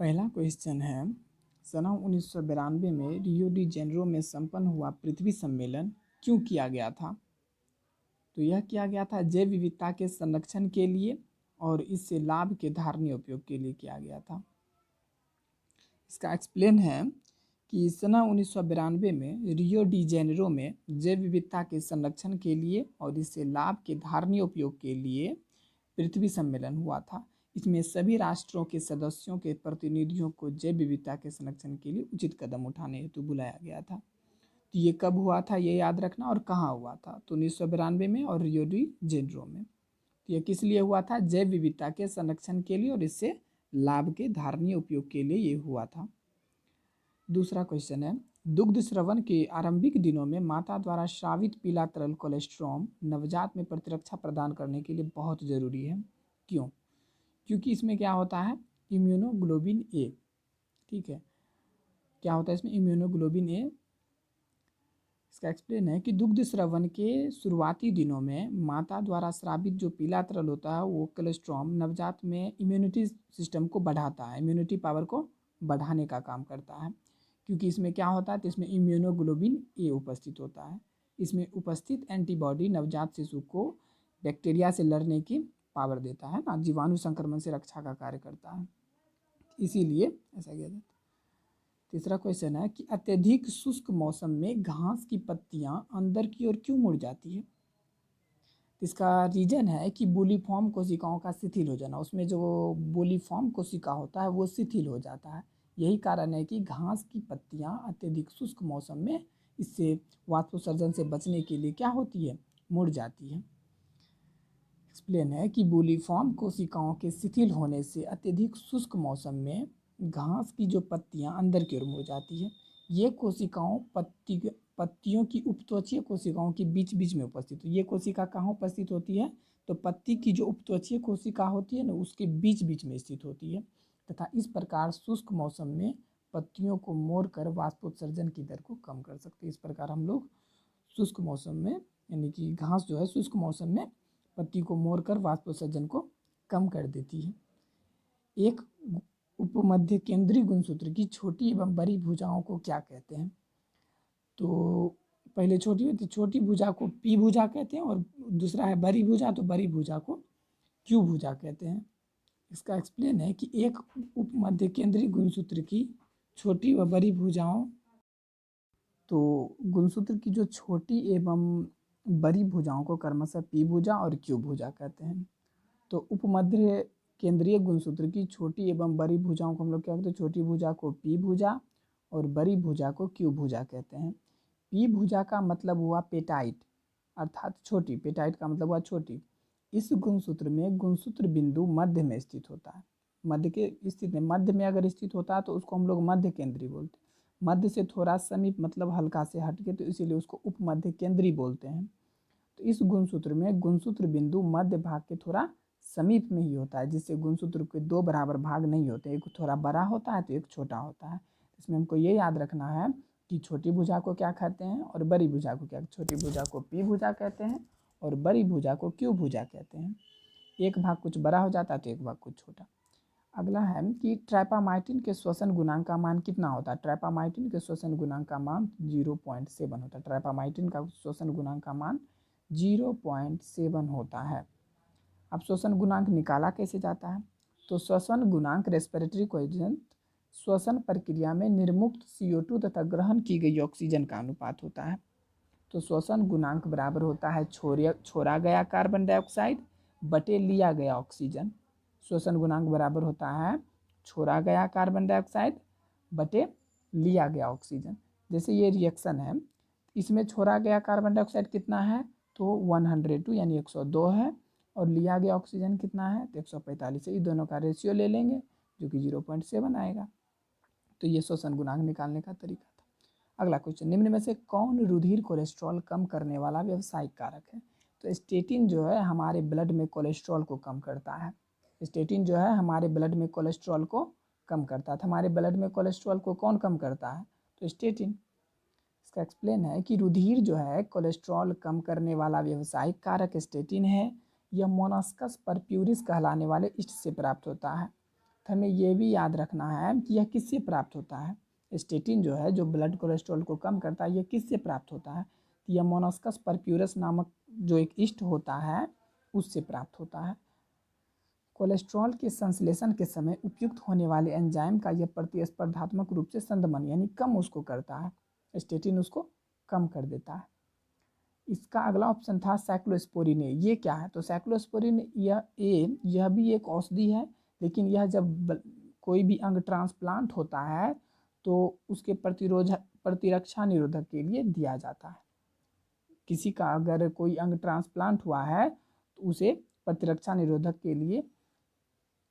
पहला क्वेश्चन है, सन 1992 में रियो डी जेनेरो में संपन्न हुआ पृथ्वी सम्मेलन क्यों किया गया था? तो यह किया गया था जैव विविधता के संरक्षण के लिए और इससे लाभ के धारणीय उपयोग के लिए किया गया था। इसका एक्सप्लेन है कि सन 1992 में रियो डी जेनेरो में जैव विविधता के संरक्षण के लिए और इससे लाभ के धारणीय उपयोग के लिए पृथ्वी सम्मेलन हुआ था। इसमें सभी राष्ट्रों के सदस्यों के प्रतिनिधियों को जैव विविधता के संरक्षण के लिए उचित कदम उठाने हेतु बुलाया गया था। तो ये कब हुआ था ये याद रखना, और कहाँ हुआ था? तो 1992 में और रियो डी जेनेरो में। तो ये किस लिए हुआ था? जैव विविधता के संरक्षण के लिए और इससे लाभ के धारणीय उपयोग के लिए ये हुआ था। दूसरा क्वेश्चन है, दुग्ध स्रवण के आरंभिक दिनों में माता द्वारा स्रावित पीला तरल कोलेस्ट्रॉम नवजात में प्रतिरक्षा प्रदान करने के लिए बहुत जरूरी है। क्यों? क्योंकि इसमें क्या होता है, इम्यूनोग्लोबिन ए। ठीक है, क्या होता है इसमें? इम्यूनोग्लोबिन ए। इसका एक्सप्लेन है कि दुग्ध स्रवण के शुरुआती दिनों में माता द्वारा स्रावित जो पीला तरल होता है वो कोलेस्ट्रॉम नवजात में इम्यूनिटी सिस्टम को बढ़ाता है, इम्यूनिटी पावर को बढ़ाने का काम करता है। क्योंकि इसमें क्या होता है, तो इसमें इम्यूनोग्लोबिन ए उपस्थित होता है। इसमें उपस्थित एंटीबॉडी नवजात शिशु को बैक्टीरिया से लड़ने की पावर देता है ना, जीवाणु संक्रमण से रक्षा का कार्य करता है, इसीलिए ऐसा किया जाता है। तीसरा क्वेश्चन है कि अत्यधिक शुष्क मौसम में घास की पत्तियां अंदर की ओर क्यों मुड़ जाती है? इसका रीजन है कि बोलीफॉर्म कोशिकाओं का शिथिल हो जाना। उसमें जो बोलीफॉर्म कोशिका होता है वो शिथिल हो जाता है। यही कारण है कि घास की पत्तियां अत्यधिक शुष्क मौसम में इससे वाष्पोत्सर्जन से बचने के लिए क्या होती है, मुड़ जाती है। एक्सप्लेन है कि बोलीफॉर्म कोशिकाओं के शिथिल होने से अत्यधिक शुष्क मौसम में घास की जो पत्तियां अंदर की ओर मुड़ जाती है। ये कोशिकाओं पत्तियों की उपत्वचीय कोशिकाओं के बीच बीच में उपस्थित हो। ये कोशिका कहाँ उपस्थित होती है? तो पत्ती की जो उपत्वचीय कोशिका होती है ना, उसके बीच बीच में स्थित होती है, तथा इस प्रकार शुष्क मौसम में पत्तियों को मोड़कर वाष्पोत्सर्जन की दर को कम कर सकते हैं। इस प्रकार हम लोग शुष्क मौसम में, यानी कि घास जो है शुष्क मौसम में पत्ती को मोड़कर वाष्पोत्सर्जन को कम कर देती है। एक उपमध्य केंद्रीय गुणसूत्र की छोटी एवं बड़ी भुजाओं को क्या कहते हैं? तो पहले छोटी भुजा को पी भुजा कहते हैं, और दूसरा है बड़ी भुजा, तो बड़ी भुजा को क्यू भुजा कहते हैं। इसका एक्सप्लेन है कि एक उपमध्य केंद्रीय गुणसूत्र की छोटी व बड़ी भुजाओं, तो गुणसूत्र की जो छोटी एवं बड़ी भुजाओं को क्रमशः पी भुजा और क्यू भुजा कहते हैं। तो उपमध्य केंद्रीय गुणसूत्र की छोटी एवं बड़ी भुजाओं को हम लोग क्या कहते हैं? छोटी भुजा को पी भुजा और बड़ी भुजा को क्यू भुजा कहते हैं। पी भुजा का मतलब हुआ पेटाइट, अर्थात छोटी। पेटाइट का मतलब हुआ छोटी। इस गुणसूत्र में गुणसूत्र बिंदु मध्य में स्थित होता है। मध्य के स्थिति में, मध्य में अगर स्थित होता है तो उसको हम लोग मध्य केंद्रीय बोलते हैं। मध्य से थोड़ा समीप मतलब हल्का से हटके, तो इसीलिए उसको उपमध्य केंद्रीय बोलते हैं। तो इस गुणसूत्र में गुणसूत्र बिंदु मध्य भाग के थोड़ा समीप में ही होता है, जिससे गुणसूत्र के दो बराबर भाग नहीं होते, एक थोड़ा बड़ा होता है तो एक छोटा होता है। इसमें हमको ये याद रखना है कि छोटी भुजा को क्या कहते हैं और बड़ी भुजा को क्या? छोटी भुजा को पी भुजा कहते हैं और बड़ी भुजा को क्यू भुजा कहते हैं। एक भाग कुछ बड़ा हो जाता है तो एक भाग कुछ छोटा। अगला है कि ट्राइपामाइटिन के श्वसन गुणांक का मान कितना होता है? ट्राइपामाइटिन के श्वसन गुणांक का मान 0.7 होता है। ट्राइपामाइटिन का श्वसन गुणांक का मान 0.7 होता है। अब श्वसन गुणांक निकाला कैसे जाता है? तो श्वसन गुणांक रेस्पिरेटरी कोएफिशिएंट श्वसन प्रक्रिया में निर्मुक्त CO2 तथा ग्रहण की गई ऑक्सीजन का अनुपात होता है। तो श्वसन गुणांक बराबर होता है छोड़ा गया कार्बन डाइऑक्साइड बटे लिया गया ऑक्सीजन। श्वसन गुणांक बराबर होता है छोड़ा गया कार्बन डाइऑक्साइड बटे लिया गया ऑक्सीजन। जैसे ये रिएक्शन है, इसमें छोड़ा गया कार्बन डाइऑक्साइड कितना है? तो 102 यानी 102 है, और लिया गया ऑक्सीजन कितना है? तो 145 है। ये दोनों का रेशियो ले लेंगे जो कि 0.7 आएगा। तो ये श्वसन गुणांक निकालने का तरीका था। अगला क्वेश्चन, निम्न में से कौन रुधिर कोलेस्ट्रॉल कम करने वाला व्यावसायिक कारक है? तो स्टेटिन जो है हमारे ब्लड में कोलेस्ट्रॉल को कम करता है। स्टेटिन जो है हमारे ब्लड में कोलेस्ट्रॉल को कम करता है। हमारे ब्लड में कोलेस्ट्रॉल को कौन कम करता है? तो स्टेटिन। इसका एक्सप्लेन है कि रुधिर जो है कोलेस्ट्रॉल कम करने वाला व्यावसायिक कारक स्टेटिन है। यह मोनास्कस परप्यूरिस कहलाने वाले यीस्ट से प्राप्त होता है। तो हमें ये भी याद रखना है कि यह किससे प्राप्त होता है। स्टेटिन जो है, जो ब्लड कोलेस्ट्रॉल को कम करता है, यह किससे प्राप्त होता है? तो यह मोनस्कस परप्यूरस नामक जो एक यीस्ट होता है उससे प्राप्त होता है। कोलेस्ट्रॉल के संश्लेषण के समय उपयुक्त होने वाले एंजाइम का यह प्रतिस्पर्धात्मक रूप से संदमन यानी कम उसको करता है। स्टेटिन उसको कम कर देता है। इसका अगला ऑप्शन था साइक्लोस्पोरिन ए। ये क्या है? तो साइक्लोस्पोरिन यह भी एक औषधि है, लेकिन यह जब कोई भी अंग ट्रांसप्लांट होता है तो उसके प्रतिरक्षा निरोधक के लिए दिया जाता है। किसी का अगर कोई अंग ट्रांसप्लांट हुआ है तो उसे प्रतिरक्षा निरोधक के लिए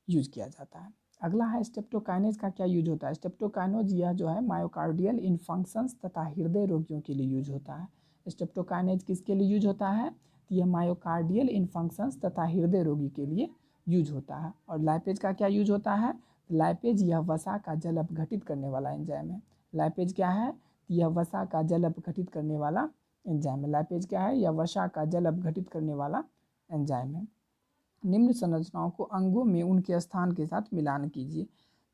यूज किया जाता है। अगला है स्टेप्टोकाइनेज का क्या यूज होता है? स्टेप्टोकाइनेज यह जो है मायोकार्डियल इन्फंक्शंस तथा हृदय रोगियों के लिए यूज होता है। स्टेप्टोकाइनेज किसके लिए यूज होता है? तो यह मायोकार्डियल इन्फंक्शंस तथा हृदय रोगी के लिए यूज होता है। और लाइपेज का क्या यूज होता है? लाइपेज यह वसा का जल अपघटित करने वाला एंजाइम है। लाइपेज क्या है? यह वसा का जल अपघटित करने वाला एंजाइम है। लाइपेज क्या है? यह वसा का जल अपघटित करने वाला एंजाइम है। निम्न संरचनाओं को अंगों में उनके स्थान के साथ मिलान कीजिए।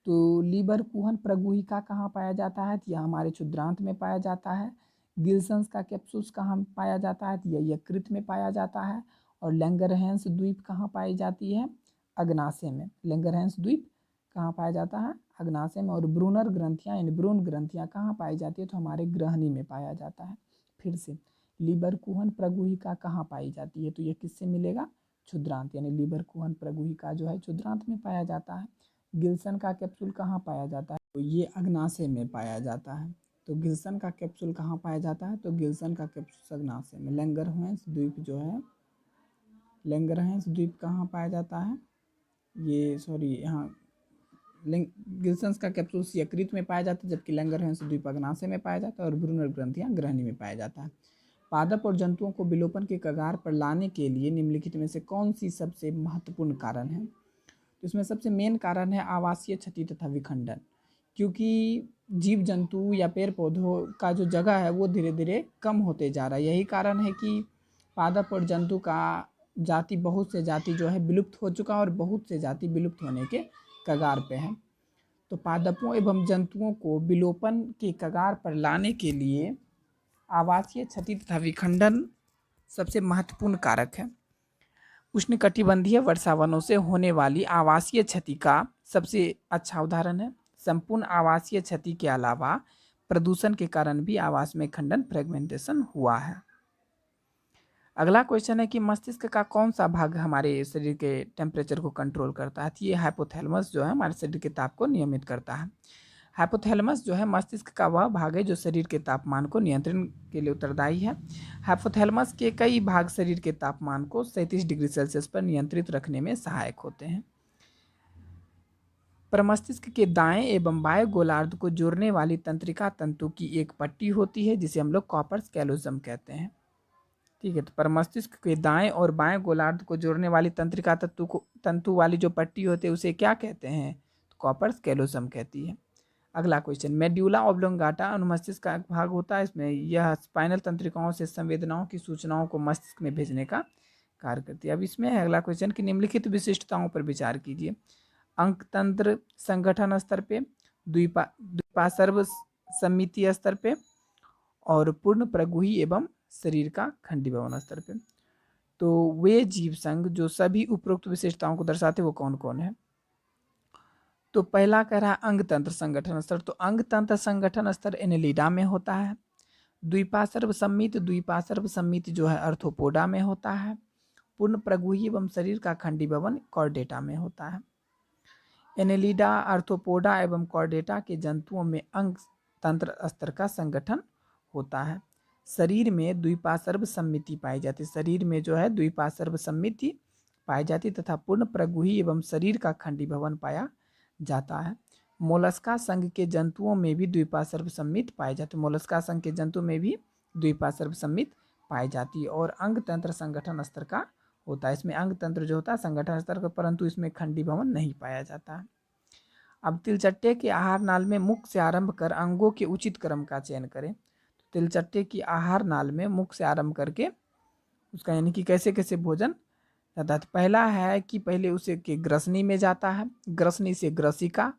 तो लीबर कुहन प्रगुहिका कहाँ पाया जाता है? तो यह हमारे क्षुद्रांत में पाया जाता है। गिल्सन्स का कैप्सूल्स कहाँ पाया जाता है? तो यह यकृत में पाया जाता है। और लैंगरहैंस द्वीप कहाँ पाई जाती है? अग्नाशय में। लैंगरहैंस द्वीप कहाँ पाया जाता है? अग्नाशय में। और ब्रूनर ग्रंथियाँ यानी भ्रूण ग्रंथियाँ कहाँ पाई जाती है? तो हमारे ग्रहणी में पाया जाता है। फिर से लीबर कुहन प्रगुहिका कहाँ पाई जाती है? तो यह किससे मिलेगा? क्षुद्रांत यानी लीबर कुहन प्रगुहिका जो है क्षुद्रांत में पाया जाता है। गिल्सन का कैप्सूल कहाँ पाया जाता है? तो ये अग्नाशय में पाया जाता है। तो गिल्सन का कैप्सूल कहाँ पाया जाता है? तो गिल्सन का कैप्सूल अग्नाशय में। लैंगरहैंस द्वीप जो है, लैंगरहैंस द्वीप कहाँ पाया जाता है? ये सॉरी यहाँ गिल्सन का कैप्सूल यकृत में पाया जाता है, जबकि लैंगरहैंस द्वीप अग्नाशय में पाया जाता है और ब्रूनर ग्रंथियाँ ग्रहणी में पाया जाता है। पादप और जंतुओं को विलोपन के कगार पर लाने के लिए निम्नलिखित में से कौन सी सबसे महत्वपूर्ण कारण है? तो इसमें सबसे मेन कारण है आवासीय क्षति तथा विखंडन। क्योंकि जीव जंतु या पेड़ पौधों का जो जगह है वो धीरे धीरे कम होते जा रहा है। यही कारण है कि पादप और जंतु का जाति, बहुत से जाति जो है विलुप्त हो चुका है और बहुत से जाति विलुप्त होने के कगार पे है। तो पादपों एवं जंतुओं को विलोपन के कगार पर लाने के लिए आवासीय क्षति तथा विखंडन सबसे महत्वपूर्ण कारक है। उष्णकटिबंधीय वर्षावनों से होने वाली आवासीय क्षति का सबसे अच्छा उदाहरण है। संपूर्ण आवासीय क्षति के अलावा प्रदूषण के कारण भी आवास में खंडन, फ्रेगमेंटेशन हुआ है। अगला क्वेश्चन है कि मस्तिष्क का कौन सा भाग हमारे शरीर के टेम्परेचर को कंट्रोल करता है? तो ये हाइपोथैलेमस जो है हमारे शरीर के ताप को नियमित करता है। हाइपोथैलेमस जो है मस्तिष्क का वह भाग है जो शरीर के तापमान को नियंत्रण के लिए उत्तरदायी है। हाइपोथैलेमस के कई भाग शरीर के तापमान को 37 डिग्री सेल्सियस पर नियंत्रित रखने में सहायक होते हैं। प्रमस्तिष्क के दाएं एवं बाएं गोलार्ध को जोड़ने वाली तंत्रिका तंतु की एक पट्टी होती है जिसे हम लोग कॉर्पस कैलोसम कहते हैं। ठीक है, तो प्रमस्तिष्क के दाएं और बाएं गोलार्ध को जोड़ने वाली तंत्रिका तंतु वाली जो पट्टी होती है उसे क्या कहते हैं? तो कॉर्पस कैलोसम कहती है। अगला क्वेश्चन, मेड्यूला ऑब्लोंगाटा अनुमस्तिष्क का एक भाग होता है। इसमें यह स्पाइनल तंत्रिकाओं से संवेदनाओं की सूचनाओं को मस्तिष्क में भेजने का कार्य करती है। अब इसमें है अगला क्वेश्चन कि निम्नलिखित विशिष्टताओं पर विचार कीजिए। अंकतंत्र संगठन स्तर पे, द्विपार्श्व समिति स्तर पे और पूर्ण प्रगुही एवं शरीर का खंडीभवन स्तर पे। तो वे जीव संघ जो सभी उपरोक्त विशेषताओं को दर्शाते वो कौन कौन है? तो पहला कह रहा है अंग तंत्र संगठन स्तर। तो अंग तंत्र संगठन स्तर एनेलिडा में होता है। द्विपार्श्व सम्मित जो है अर्थोपोडा में होता है। पूर्ण प्रगुही एवं शरीर का खंडीभवन कॉर्डेटा में होता है। एनेलिडा, अर्थोपोडा एवं कॉर्डेटा के जंतुओं में अंग तंत्र स्तर का संगठन होता है। शरीर में द्विपार्श्व सम्मिति पाई जाती है। शरीर में जो है द्विपार्श्व सम्मिति पाई जाती तथा पूर्ण प्रगुही एवं शरीर का खंडीभवन पाया जाता है। मोलस्का संघ के जंतुओं में भी द्विपार्श्व सम्मित पाए जाते हैं। मोलस्का संघ के जंतु में भी द्विपार्श्व सम्मित पाई जाती है और अंग तंत्र संगठन स्तर का होता है। इसमें अंग तंत्र जो होता है संगठन स्तर का, परंतु इसमें खंडीभवन नहीं पाया जाता है। अब तिलचट्टे के आहार नाल में मुख से आरंभ कर अंगों के उचित क्रम का चयन करें। तो तिलचट्टे की आहार नाल में मुख से आरंभ करके उसका यानी कि कैसे कैसे भोजन जाता है। तो पहला है कि पहले उसे के ग्रसनी में जाता है, ग्रसनी से ग्रसिका,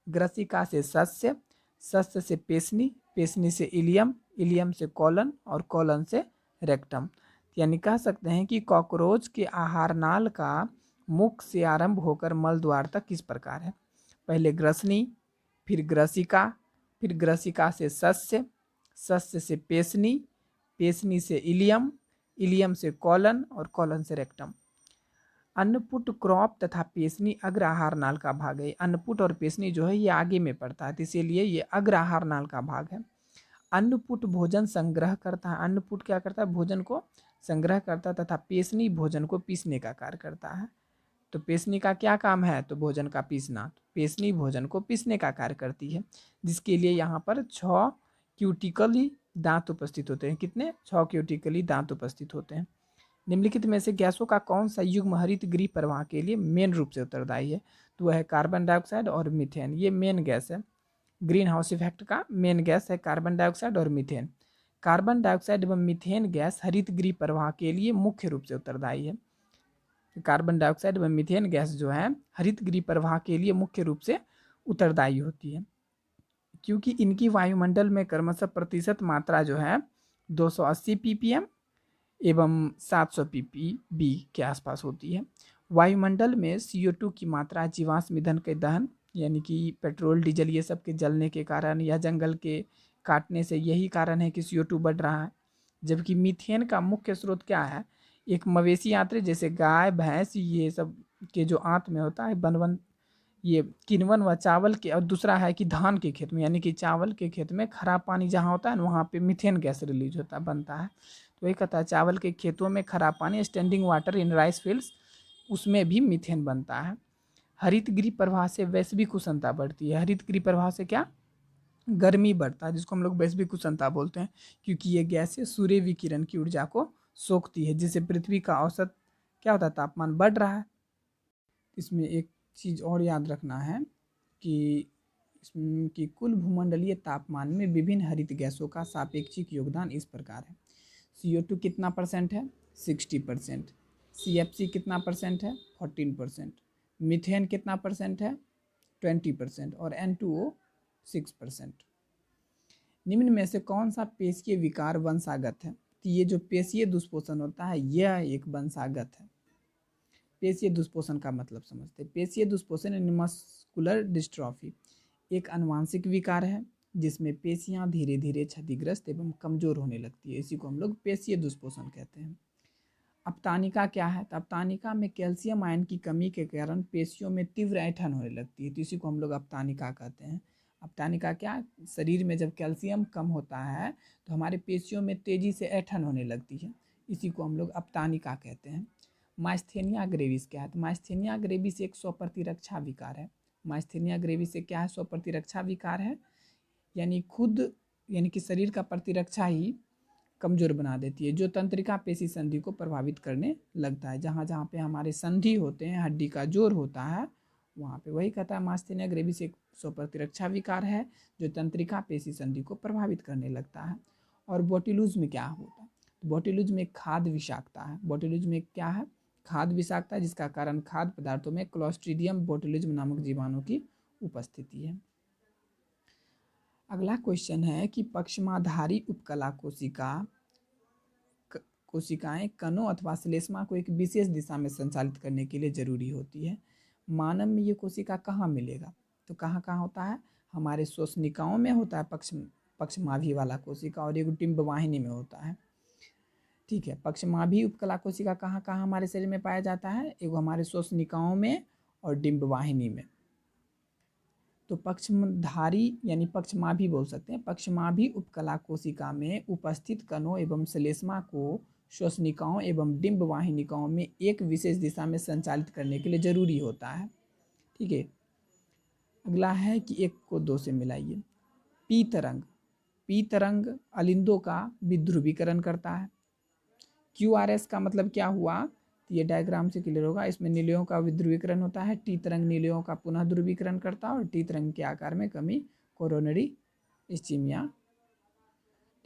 ग्रसिका से सस्य, सस्य से पेशनी, पेशनी से इलियम, इलियम से कॉलन और कॉलन से रेक्टम। यानी कह सकते हैं कि कॉकरोच के आहार नाल का मुख से आरंभ होकर मल द्वार तक किस प्रकार है। पहले ग्रसनी, फिर ग्रसिका, फिर ग्रसिका से सस्य, सस्य से पेशनी, पेशनी से इलियम, इलियम से कॉलन और कॉलन से रेक्टम। अन्नपुट, क्रॉप तथा पेशनी अग्र आहार नाल का भाग है। अन्नपुट और पेशनी जो है ये आगे में पड़ता है, तो इसीलिए ये अग्र आहार नाल का भाग है। अन्नपुट भोजन संग्रह करता है, अन्नपुट क्या करता है, भोजन को संग्रह करता है, तथा पेशनी भोजन को पीसने का कार्य करता है। तो पेशनी का क्या काम है, तो भोजन का पीसना। तो पेशनी भोजन को पीसने का कार्य करती है, जिसके लिए यहाँ पर 6 क्यूटिकली दांत उपस्थित होते हैं। कितने, 6 क्यूटिकली दांत उपस्थित होते हैं। निम्नलिखित में से गैसों का कौन सा युग्म हरित गृह प्रवाह के लिए मेन रूप से उत्तरदायी है, तो वह है कार्बन डाइऑक्साइड और मीथेन। ये मेन गैस है, ग्रीन हाउस इफेक्ट का मेन गैस है कार्बन डाइऑक्साइड और मीथेन। कार्बन डाइऑक्साइड एवं मीथेन गैस हरित गृह प्रवाह के लिए मुख्य रूप से उत्तरदायी है। कार्बन डाइऑक्साइड एवं मीथेन गैस जो है हरित गृह प्रवाह के लिए मुख्य रूप से उत्तरदायी होती है, क्योंकि इनकी वायुमंडल में क्रमशः प्रतिशत मात्रा जो है 280 ppm एवं 700 ppb के आसपास होती है। वायुमंडल में CO2 की मात्रा जीवाश्म ईंधन के दहन यानी कि पेट्रोल डीजल ये सब के जलने के कारण या जंगल के काटने से, यही कारण है कि CO2 बढ़ रहा है। जबकि मीथेन का मुख्य स्रोत क्या है, एक मवेशी आंत्र जैसे गाय भैंस ये सब के जो आंत में होता है बनवन, ये किण्वन व चावल के, और दूसरा है कि धान के खेत में यानी कि चावल के खेत में खराब पानी जहाँ होता है ना वहाँ पे मीथेन गैस रिलीज होता है, बनता है। तो वही कहता है चावल के खेतों में खराब पानी, standing water in rice fields, उसमें भी मीथेन बनता है। हरित गृह प्रवाह से वैश्विक उष्णता बढ़ती है। हरित गृह प्रवाह से क्या, गर्मी बढ़ता है, जिसको हम लोग वैश्विक उष्णता बोलते हैं, क्योंकि ये गैसें सूर्य विकिरण की ऊर्जा को सोखती है, जिससे पृथ्वी का औसत क्या होता है, तापमान बढ़ रहा है। इसमें एक चीज़ और याद रखना है कि इसमें कि कुल भूमंडलीय तापमान में विभिन्न हरित गैसों का सापेक्षिक योगदान इस प्रकार है। CO2 कितना परसेंट है, 60%। CFC कितना परसेंट है, 14%। मीथेन कितना परसेंट है, 20%। और N2O 6%। निम्न में से कौन सा पेशीय विकार वंशागत है, तो ये जो पेशीय दुष्पोषण होता है यह एक वंशागत है। पेशीय दुष्पोषण का मतलब समझते हैं। पेशीय दुष्पोषण यानी मस्कुलर डिस्ट्रॉफी एक आनुवांशिक विकार है जिसमें पेशियां धीरे धीरे क्षतिग्रस्त एवं कमजोर होने लगती है, इसी को हम लोग पेशीय दुष्पोषण कहते हैं। अपतानिका क्या है, तो अपतानिका में कैल्शियम आयन की कमी के कारण पेशियों में तीव्र ऐंठन होने लगती है, तो इसी को हम लोग अपतानिका कहते हैं। अपतानिका क्या, शरीर में जब कैल्शियम कम होता है तो हमारे पेशियों में तेजी से ऐंठन होने लगती है, इसी को हम लोग अपतानिका कहते हैं। माइस्थेनिया ग्रेविस क्या है, तो माइस्थेनिया ग्रेविस एक स्वप्रतिरक्षा विकार है। माइस्थेनिया ग्रेविस से क्या है, स्वप्रतिरक्षा विकार है, यानी खुद यानी कि शरीर का प्रतिरक्षा ही कमजोर बना देती है, जो तंत्रिका पेशी संधि को प्रभावित करने लगता है। जहाँ जहाँ पे हमारे संधि होते हैं, हड्डी का जोर होता है, वहाँ पे वही कहता है माइस्थेनिया ग्रेविस एक स्वप्रतिरक्षा विकार है जो तंत्रिका पेशी संधि को प्रभावित करने लगता है। और बोटुलिज्म में क्या होता है, तो बोटुलिज्म में खाद्य विषाक्तता है। बोटुलिज्म में क्या है, खाद्य विषाक्तता, जिसका कारण खाद्य पदार्थों में क्लोस्ट्रीडियम बोटुलिज्म नामक जीवाणु की उपस्थिति है। अगला क्वेश्चन है कि पक्षमाधारी उपकला कोशिकाएं कणों अथवा श्लेष्मा को एक विशेष दिशा में संचालित करने के लिए जरूरी होती है। मानव में ये कोशिका कहाँ मिलेगा, तो कहाँ कहाँ होता है, हमारे श्वसनिकाओं में होता है पक्षमाभी वाला कोशिका, और एक डिम्बवाहिनी में होता है। ठीक है, पक्षमाभी उपकला कोशिका कहाँ कहाँ हमारे शरीर में पाया जाता है, एगो हमारे श्वसनिकाओं में और डिम्बवाहिनी में। तो पक्षधारी यानी पक्षमाभी बोल सकते हैं। पक्षमाभी उपकला कोशिका में उपस्थित कणों एवं श्लेष्मा को श्वसनिकाओं एवं डिम्ब वाहिनिकाओं में एक विशेष दिशा में संचालित करने के लिए जरूरी होता है। ठीक है, अगला है कि 1 को 2 से मिलाइए। पी तरंग, पी तरंग अलिंदों का विध्रुवीकरण करता है। QRS का मतलब क्या हुआ, ये डायग्राम से क्लियर होगा। इसमें नीलियों का विध्रुवीकरण होता है। टी तरंग नीलियों का पुनः ध्रुवीकरण करता है, और टी तरंग के आकार में कमी कोरोनरी इस्चीमिया।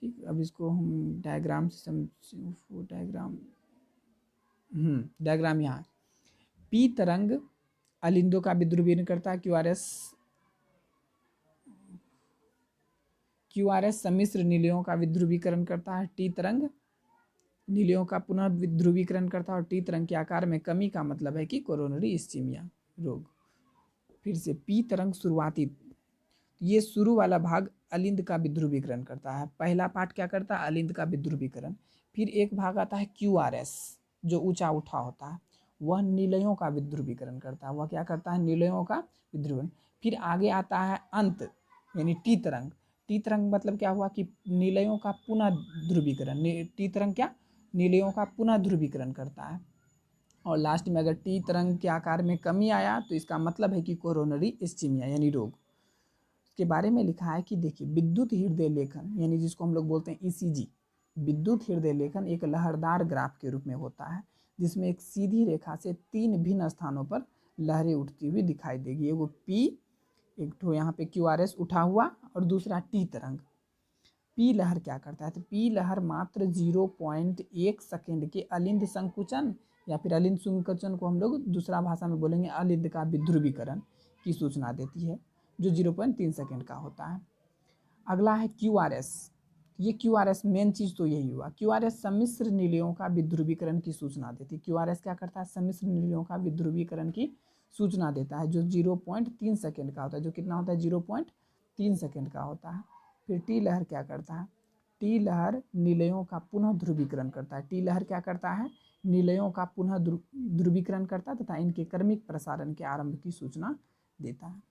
ठीक, अब इसको हम डायग्राम से डायग्राम डायग्राम यहाँ। पी तरंग अलिंदों का विध्रुवीकरण करता है, क्यूआरएस सम्मिश्र नीलियों का विध्रुवीकरण करता है, टी तरंग नीलियों का पुनः विध्रुवीकरण करता है, और टी तरंग के आकार में कमी का मतलब है कि कोरोनरी इस्चीमिया रोग। फिर से पी तरंग शुरुआती, ये शुरू वाला भाग अलिंद का विध्रुवीकरण करता है। पहला पार्ट क्या करता है, अलिंद का विध्रुवीकरण। फिर एक भाग आता है क्यूआरएस जो ऊंचा उठा होता है, वह नीलयों का विध्रुवीकरण करता है। वह क्या करता है, नीलयों का विध्रुवीकरण। फिर आगे आता है अंत यानी टी तरंग। टी तरंग मतलब क्या हुआ कि नीलयों का पुनः ध्रुवीकरण। टी तरंग क्या, नीलयों का पुनः ध्रुवीकरण करता है। और लास्ट में अगर टी तरंग के आकार में कमी आया तो इसका मतलब है कि कोरोनरी इस्चीमिया यानी रोग के बारे में लिखा है कि देखिए, विद्युत हृदय लेखन यानी जिसको हम लोग बोलते हैं ईसीजी, विद्युत हृदय लेखन एक लहरदार ग्राफ के रूप में होता है, जिसमें एक सीधी रेखा से 3 भिन्न स्थानों पर लहरें उठती हुई दिखाई देगी। एगो पी, एक तो यहाँ पे क्यूआरएस उठा हुआ, और दूसरा टी तरंग। पी लहर क्या करता है, तो पी लहर मात्र 0.1 सेकेंड के अलिंद संकुचन या फिर अलिंद संकुचन को हम लोग दूसरा भाषा में बोलेंगे अलिंद का विध्रुवीकरण की सूचना देती है, जो 0.3 सेकेंड का होता है। अगला है क्यूआरएस। ये क्यूआरएस मेन चीज तो यही हुआ, क्यूआरएस सम्मिश्र नीलियों का विध्रुवीकरण की सूचना देती है। क्यूआरएस क्या करता है, सम्मिश्र नीलियों का विध्रुवीकरण की सूचना देता है, जो 0.3 सेकेंड का होता है। जो कितना होता है, 0.3 सेकेंड का होता है। फिर टी लहर क्या करता है, टी लहर नीलयों का पुनः ध्रुवीकरण करता है। टी लहर क्या करता है, नीलयों का पुनः ध्रुवीकरण करता है तथा इनके क्रमिक प्रसारण के आरंभ की सूचना देता है।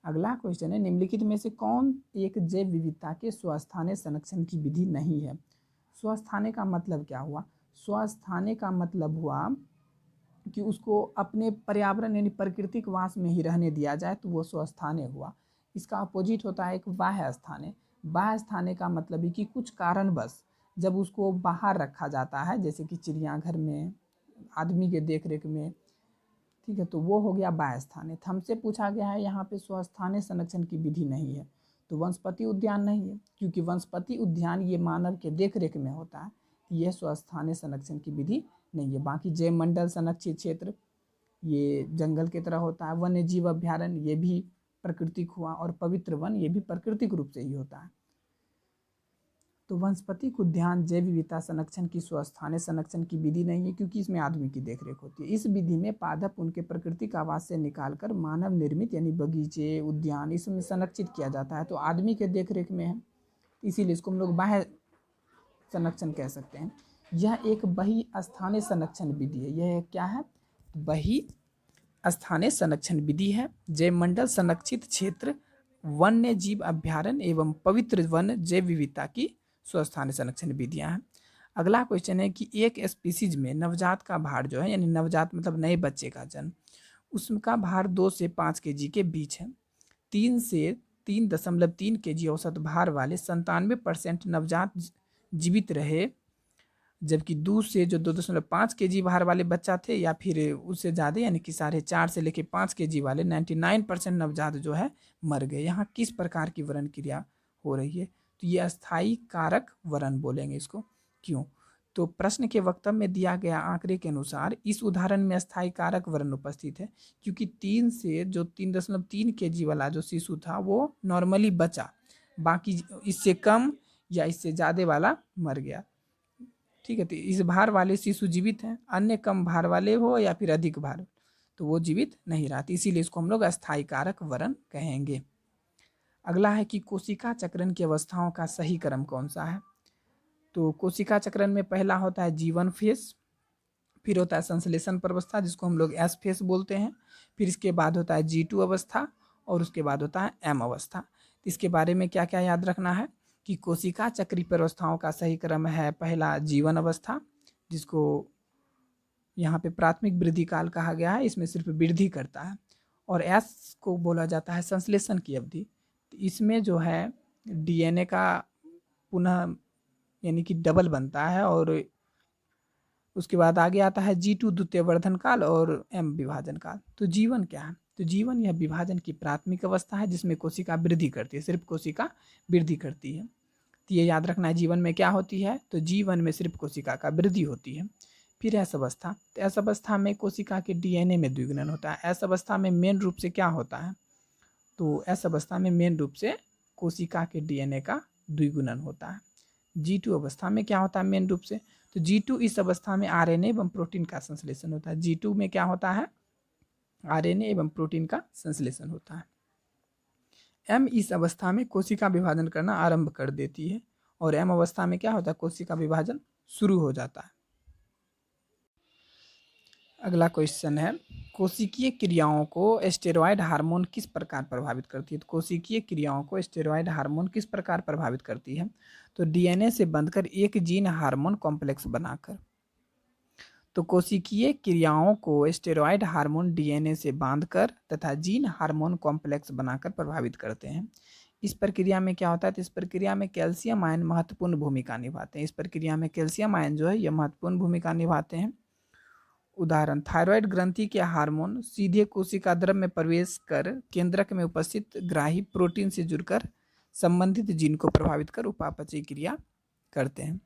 अगला क्वेश्चन है, निम्नलिखित में से कौन एक जैव विविधता के स्वस्थानीय संरक्षण की विधि नहीं है। स्वस्थानीय का मतलब क्या हुआ, स्वस्थानीय का मतलब हुआ कि उसको अपने पर्यावरण यानी प्राकृतिक वास में ही रहने दिया जाए तो वो स्वस्थानीय हुआ। इसका अपोजिट होता है एक बाह्य स्थानीय। बाह्य स्थानीय का मतलब है कि कुछ कारणवश जब उसको बाहर रखा जाता है, जैसे कि चिड़ियाघर में, आदमी के देख रेख में, ठीक है, तो वो हो गया बाह्य स्थानीय। हमसे पूछा गया है यहाँ पे स्वस्थानीय संरक्षण की विधि नहीं है, तो वनस्पति उद्यान नहीं है, क्योंकि वनस्पति उद्यान ये मानव के देख रेख में होता है, यह स्वस्थानीय संरक्षण की विधि नहीं है। बाकी जैव मंडल संरक्षित क्षेत्र ये जंगल की तरह होता है, वन्य जीव अभ्यारण्य ये भी प्राकृतिक हुआ, और पवित्र वन ये भी प्राकृतिक रूप से ही होता है। तो वनस्पतिक उद्यान जैव विविधता संरक्षण की स्वस्थानीय संरक्षण की विधि नहीं है, क्योंकि इसमें आदमी की देखरेख होती है। इस विधि में पादप उनके प्राकृतिक आवास से निकालकर मानव निर्मित यानी बगीचे, उद्यान इसमें संरक्षित किया जाता है, तो आदमी के देखरेख में है, इसीलिए इसको हम लोग बाह्य संरक्षण कह सकते हैं। यह एक बहिस्थानीय संरक्षण विधि है। यह क्या है, बहिस्थानीय संरक्षण विधि है। जैव मंडल संरक्षित क्षेत्र, वन्य जीव अभ्यारण्य एवं पवित्र वन जैव विविधता की स्वस्थानीय संरक्षण विधियां हैं। अगला क्वेश्चन है कि एक स्पीसीज में नवजात का भार जो है, यानी नवजात मतलब नए बच्चे का जन्म, उसका भार 2 से 5 केजी के बीच है। 3 से 3.3 केजी औसत भार वाले 97% नवजात जीवित रहे, जबकि 2 से जो 2.5 केजी भार वाले बच्चा थे या फिर उससे ज़्यादा यानी कि 4.5 से लेकर 5 केजी वाले 99% नवजात जो है मर गए। यहाँ किस प्रकार की वरण क्रिया हो रही है, तो ये अस्थायी कारक वरण बोलेंगे इसको। क्यों, तो प्रश्न के वक्तव्य में दिया गया आंकड़े के अनुसार इस उदाहरण में अस्थायी कारक वरण उपस्थित है, क्योंकि 3 से जो 3.3 केजी वाला जो शिशु था वो नॉर्मली बचा, बाकी इससे कम या इससे ज़्यादा वाला मर गया। ठीक है, तो इस भार वाले शिशु जीवित हैं, अन्य कम भार वाले हो या फिर अधिक भार, तो वो जीवित नहीं रहती, इसीलिए इसको हम लोग अस्थायी कारक वरण कहेंगे। अगला है कि कोशिका चक्रण की अवस्थाओं का सही क्रम कौन सा है। तो कोशिका चक्रण में पहला होता है जीवन फेस, फिर होता है संश्लेषण अवस्था जिसको हम लोग एस फेस बोलते हैं, फिर इसके बाद होता है G2 अवस्था, और उसके बाद होता है M अवस्था। इसके बारे में क्या क्या याद रखना है कि कोशिका चक्री अवस्थाओं का सही क्रम है, पहला जीवन अवस्था जिसको यहाँ पे प्राथमिक वृद्धि काल कहा गया है, इसमें सिर्फ वृद्धि करता है, और एस को बोला जाता है संश्लेषण की अवधि। इसमें जो है DNA का पुनः यानी कि डबल बनता है, और उसके बाद आगे आता है G2 द्वितीय वर्धन काल और M विभाजन काल। तो जीवन क्या है, तो जीवन यह विभाजन की प्राथमिक अवस्था है जिसमें कोशिका वृद्धि करती है, सिर्फ कोशिका वृद्धि करती है। तो ये याद रखना है जीवन में क्या होती है, तो जीवन में सिर्फ कोशिका का वृद्धि होती है। फिर एस अवस्था, तो एस अवस्था में कोशिका के डीएनए में द्विगुणन होता है। एस अवस्था में मेन रूप से क्या होता है, तो एस अवस्था में मेन रूप से कोशिका के डीएनए का द्विगुणन होता है। G2 अवस्था में क्या होता है मेन रूप से, तो G2 इस अवस्था में आरएनए एवं प्रोटीन का संश्लेषण होता है। G2 में क्या होता है, आरएनए एवं प्रोटीन का संश्लेषण होता है। M इस अवस्था में कोशिका विभाजन करना आरंभ कर देती है, और M अवस्था में क्या होता है, कोशिका विभाजन शुरू हो जाता है। अगला क्वेश्चन है, कोशिकीय क्रियाओं को स्टेरॉयड हार्मोन किस प्रकार प्रभावित करती है। तो कोशिकीय क्रियाओं को स्टेरॉयड हार्मोन किस प्रकार प्रभावित करती है, तो डीएनए से बंधकर एक जीन हार्मोन कॉम्प्लेक्स बनाकर। तो कोशिकीय क्रियाओं को स्टेरॉयड हार्मोन डीएनए से बांधकर तथा जीन हार्मोन कॉम्प्लेक्स बनाकर प्रभावित करते हैं। इस प्रक्रिया में क्या होता है, तो इस प्रक्रिया में कैल्शियम आयन महत्वपूर्ण भूमिका निभाते हैं। इस प्रक्रिया में कैल्शियम आयन जो है यह महत्वपूर्ण भूमिका निभाते हैं। उदाहरण, थायराइड ग्रंथि के हार्मोन सीधे कोशिका द्रव में प्रवेश कर केंद्रक में उपस्थित ग्राही प्रोटीन से जुड़कर संबंधित जीन को प्रभावित कर उपापचय क्रिया करते हैं।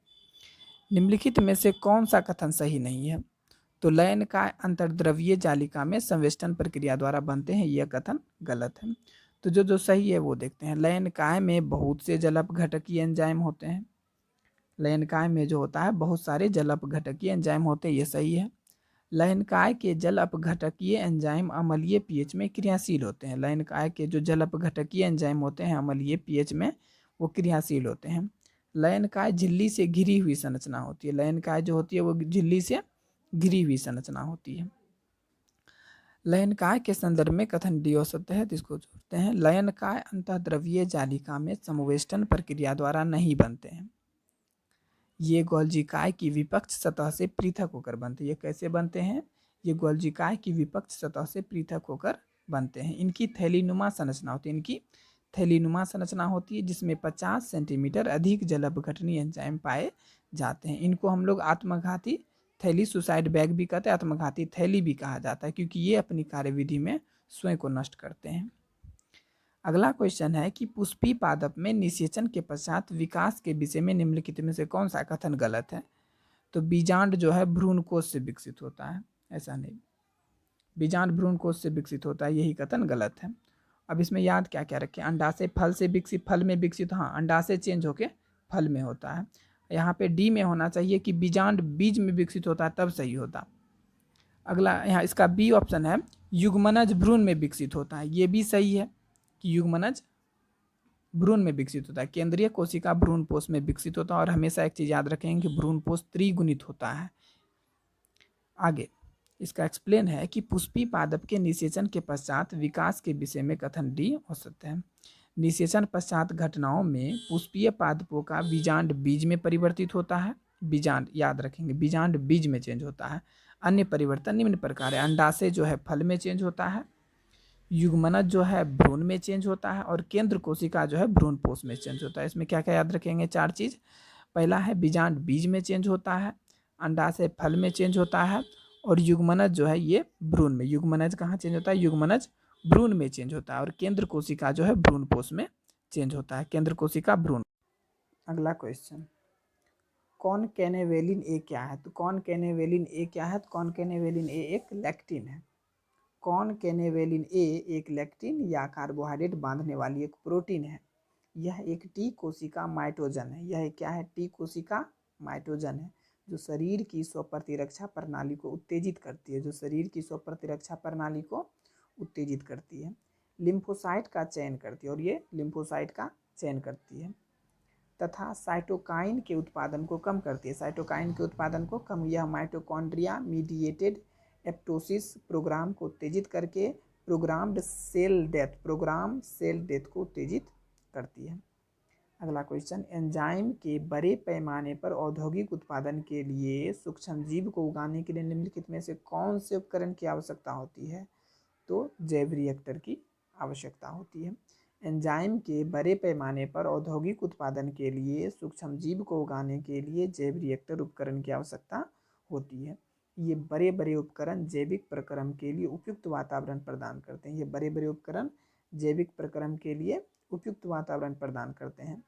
निम्नलिखित में से कौन सा कथन सही नहीं है, तो लयनकाय अंतर्द्रव्यीय जालिका में संवेष्टन प्रक्रिया द्वारा बनते हैं, यह कथन गलत है। तो जो सही है वो देखते हैं। लयनकाय में बहुत से जलपघटकीय एंजाइम होते हैं। लयनकाय में जो होता है बहुत सारे जलपघटकीय एंजाइम होते हैं, ये सही है। लयनकाय के जल अपघटकीय एंजाइम अम्लीय पीएच में क्रियाशील होते हैं। लयनकाय के जो जल अपघटकीय एंजाइम होते हैं अम्लीय पीएच में वो क्रियाशील होते हैं। लयनकाय झिल्ली से घिरी हुई संरचना होती है। लयनकाय जो होती है वो झिल्ली से घिरी हुई संरचना होती है। लयनकाय के संदर्भ में कथन डी हो सकता है, तो इसको जोड़ते हैं। लयनकाय अंतःद्रव्यीय जालिका में समवेष्टन प्रक्रिया द्वारा नहीं बनते हैं। ये गोल्जिकाय की विपक्ष सतह से पृथक होकर बनते हैं। ये कैसे बनते हैं, ये गोल्जिकाय की विपक्ष सतह से पृथक होकर बनते हैं। इनकी थैलीनुमा संरचना होती है। इनकी थैलीनुमा संरचना होती है जिसमें 50 सेंटीमीटर अधिक जलपघटनीय एंजाइम पाए जाते हैं। इनको हम लोग आत्मघाती थैली, सुसाइड बैग भी कहते हैं, आत्मघाती थैली भी कहा जाता है, क्योंकि ये अपनी कार्यविधि में स्वयं को नष्ट करते हैं। अगला क्वेश्चन है कि पुष्पी पादप में निषेचन के पश्चात विकास के विषय में निम्नलिखित में से कौन सा कथन गलत है। तो बीजांड जो है भ्रूण कोश से विकसित होता है, ऐसा नहीं, बीजांड भ्रूण कोश से विकसित होता है, यही कथन गलत है। अब इसमें याद क्या क्या रखें, अंडाशय फल से विकसित, फल में विकसित, हाँ अंडाशय चेंज होके फल में होता है। यहाँ पे डी में होना चाहिए कि बीजांड बीज में विकसित होता है, तब सही होता। अगला यहाँ इसका बी ऑप्शन है, युग्मनज भ्रूण में विकसित होता है, ये भी सही है कि युग्मनज भ्रूण में विकसित होता है। केंद्रीय कोशिका भ्रूणपोष में विकसित होता है, और हमेशा एक चीज याद रखेंगे कि भ्रूणपोष त्रिगुणित होता है। आगे इसका एक्सप्लेन है कि पुष्पी पादप के निषेचन के पश्चात विकास के विषय में कथन डी हो सकते हैं। निषेचन पश्चात घटनाओं में पुष्पीय पादपों का बीजांड बीज में परिवर्तित होता है। बीजांड याद रखेंगे, बीजांड बीज में चेंज होता है। अन्य परिवर्तन निम्न प्रकार है, अंडाशय जो है फल में चेंज होता है, युग्मनज जो है भ्रूण में चेंज होता है, और केंद्र कोशिका जो है भ्रूणपोष में चेंज होता है। इसमें क्या क्या याद रखेंगे, चार चीज। पहला है बीजांड बीज में चेंज होता है, अंडाशय फल में चेंज होता है, और युग्मनज जो है ये भ्रूण में। युग्मनज कहाँ चेंज होता है, युग्मनज भ्रूण में चेंज होता है, और केंद्र कोशिका जो है भ्रूणपोष में चेंज होता है, केंद्र कोशिका भ्रूण। अगला क्वेश्चन, कॉनकेनेवेलिन ए क्या है। तो कॉनकेनेवेलिन ए क्या है, तो कॉनकेनेवेलिन ए एक लैक्टिन है। कॉनकेनेवेलिन ए एक लैक्टिन या कार्बोहाइड्रेट बांधने वाली एक प्रोटीन है। यह एक टी कोशिका माइटोजन है। यह क्या है, टी कोशिका माइटोजन है, जो शरीर की स्वप्रतिरक्षा प्रणाली को उत्तेजित करती है, जो शरीर की स्वप्रतिरक्षा प्रणाली को उत्तेजित करती है। लिम्फोसाइट का चयन करती है, और ये लिम्फोसाइट का चयन करती है, तथा साइटोकाइन के उत्पादन को कम करती है। साइटोकाइन के उत्पादन को कम, यह माइटोकॉन्ड्रिया मीडिएटेड एप्टोसिस प्रोग्राम को उत्तेजित करके प्रोग्राम सेल डेथ को उत्तेजित करती है। अगला क्वेश्चन, एंजाइम के बड़े पैमाने पर औद्योगिक उत्पादन के लिए सूक्ष्मजीव को उगाने के लिए निम्नलिखित में से कौन से उपकरण की आवश्यकता होती है। तो जैव रिएक्टर की आवश्यकता होती है। एंजाइम के बड़े पैमाने पर औद्योगिक उत्पादन के लिए सूक्ष्मजीव को उगाने के लिए जैव रिएक्टर उपकरण की आवश्यकता होती है। ये बड़े बड़े उपकरण जैविक प्रक्रम के लिए उपयुक्त वातावरण प्रदान करते हैं। ये बड़े बड़े उपकरण जैविक प्रक्रम के लिए उपयुक्त वातावरण प्रदान करते हैं।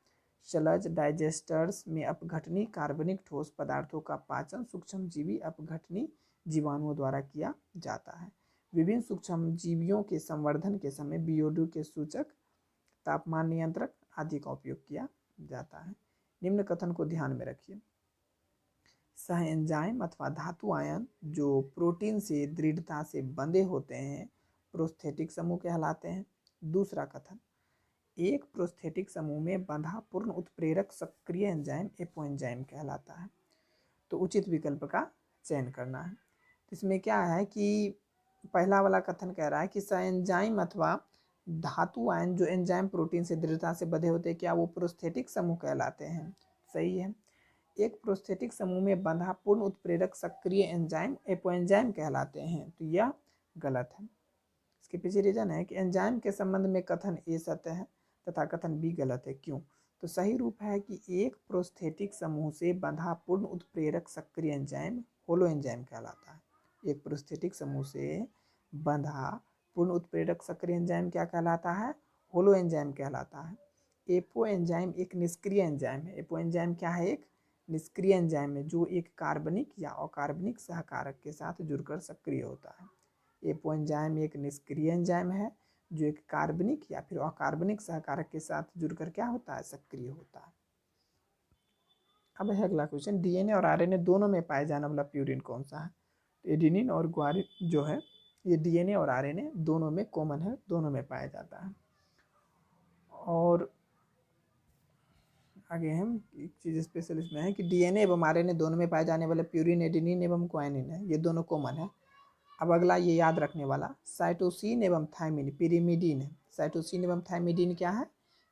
स्लज डाइजेस्टर्स में अपघटनी कार्बनिक ठोस पदार्थों का पाचन सूक्ष्मजीवी अपघटनी जीवाणुओं द्वारा किया जाता है। विभिन्न सूक्ष्मजीवियों के संवर्धन के समय बीओ2 के सूचक, तापमान नियंत्रक आदि का उपयोग किया जाता है। निम्न कथन को ध्यान में रखिए। सह एंजाइम अथवा धातु आयन जो प्रोटीन से दृढ़ता से बंधे होते हैं प्रोस्थेटिक समूह कहलाते हैं। दूसरा कथन, एक प्रोस्थेटिक समूह में बंधा पूर्ण उत्प्रेरक सक्रिय एंजाइम एपोएंजाइम कहलाता है। तो उचित विकल्प का चयन करना है। इसमें क्या है कि पहला वाला कथन कह रहा है कि एंजाइम अथवा धातु आयन जो एंजाइम प्रोटीन से दृढ़ता से बंधे होते हैं क्या वो प्रोस्थेटिक समूह कहलाते हैं। सही है। एक प्रोस्थेटिक समूह में बंधा पूर्ण उत्प्रेरक सक्रिय एंजाइम एपोएंजाइम कहलाते हैं, तो यह गलत है। इसके पीछे रीजन है कि एंजाइम के संबंध में कथन ए सत्य है तथा कथन बी गलत है। क्यों? तो सही रूप है कि एक प्रोस्थेटिक समूह से बंधा पूर्ण उत्प्रेरक सक्रिय एंजाइम होलो एंजाइम कहलाता है। एक प्रोस्थेटिक समूह से बंधा पूर्ण उत्प्रेरक सक्रिय एंजाइम क्या कहलाता है? होलो एंजाइम कहलाता है। एपो एंजाइम एक निष्क्रिय एंजाइम है। एपो एंजाइम क्या है? एक निष्क्रिय एंजाइम है जो एक कार्बनिक या अकार्बनिक सहकारक के साथ जुड़कर सक्रिय होता है। एपो एंजाइम एक निष्क्रिय एंजाइम है जो एक कार्बनिक या फिर अकार्बनिक सहकारक के साथ जुड़कर क्या होता है? सक्रिय होता है। अब है अगला क्वेश्चन, डीएनए और आरएनए दोनों में पाए जाने वाला प्यूरिन कौन सा है? तो एडेनिन और ग्वानिन जो है ये डीएनए और आरएनए दोनों में कॉमन है, दोनों में पाया जाता है। और आगे हम एक चीज़ स्पेशल इसमें है कि डीएनए एवं आरएनए दोनों में पाए जाने वाले प्यूरिन एडेनिन एवं ग्वानिन है, ये दोनों कॉमन है। अब अगला ये याद रखने वाला, साइटोसिन एवं थायमिन पिरिमिडीन है। साइटोसिन एवं थायमिडीन क्या है?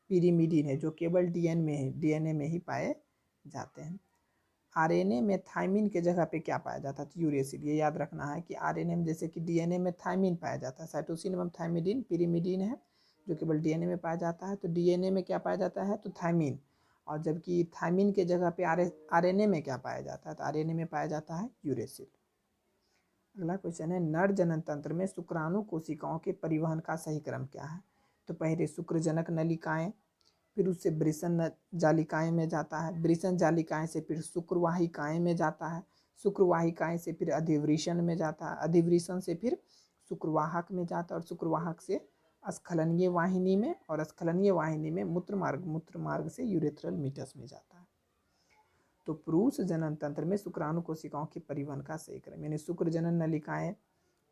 पिरिमिडीन है जो केवल डीएनए में ही पाए जाते हैं। आरएनए में थायमिन के जगह पे क्या पाया जाता है? तो यूरेसिल। ये याद रखना है कि आरएनए में जैसे कि डीएनए में थायमिन पाया जाता है, साइटोसिन एवं थायमिडीन पिरिमिडीन है जो केवल डीएनए में पाया जाता है। तो डीएनए में क्या पाया जाता है? तो थायमिन। और जबकि थायमिन के जगह पे आरएनए में क्या पाया जाता है? तो आरएनए में पाया जाता है यूरेसिल। अगला क्वेश्चन है, नर जनन तंत्र में शुक्राणु कोशिकाओं के परिवहन का सही क्रम क्या है? तो पहले शुक्रजनक नलिकाएं, फिर उससे वृषण जालिकाएं में जाता है, वृषण जालिकाएं से फिर शुक्रवाहिकाएं में जाता है, शुक्रवाहिकाएं से फिर अधिवृषण में जाता है, अधिवृषण से फिर शुक्रवाहक में जाता है और शुक्रवाहक से स्खलनीय वाहिनी में और स्खलनीय वाहिनी में मूत्रमार्ग से यूरेथ्रल मीटस में जाता है। तो पुरुष जनन तंत्र में शुक्राणु कोशिकाओं के परिवहन का सही क्रम यानी शुक्र जनन नलिकाएं,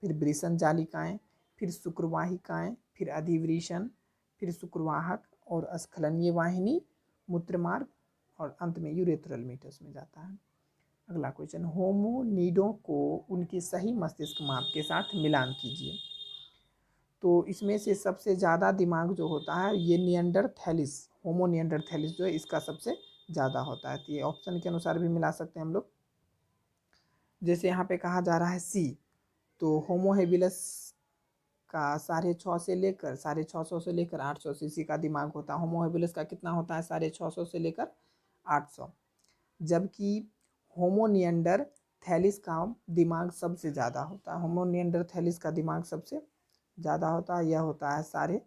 फिर वृषण जालिकाएं, फिर शुक्रवाहिकाएं, फिर अधिवृषण, फिर शुक्रवाहक और स्खलनीय वाहिनी, मूत्रमार्ग और अंत में यूरेथ्रल मीटस में जाता है। अगला क्वेश्चन, होमोनिडों को उनकी सही मस्तिष्क माप के साथ मिलान कीजिए। तो इसमें से सबसे ज़्यादा दिमाग जो होता है ये निएंडरथैलिस, होमो निएंडरथैलिस जो है इसका सबसे ज़्यादा होता है। तो ये ऑप्शन के अनुसार भी मिला सकते हैं हम लोग। जैसे यहाँ पे कहा जा रहा है सी, तो होमो हेबिलस का 650 से लेकर 800 सीसी का दिमाग होता है। होमो हेबिलस का कितना होता है? 650 से लेकर 800। जबकि होमो निएंडरथैलिस का दिमाग सबसे ज़्यादा होता है। होमो निएंडरथैलिस का दिमाग सबसे ज़्यादा होता है, यह होता है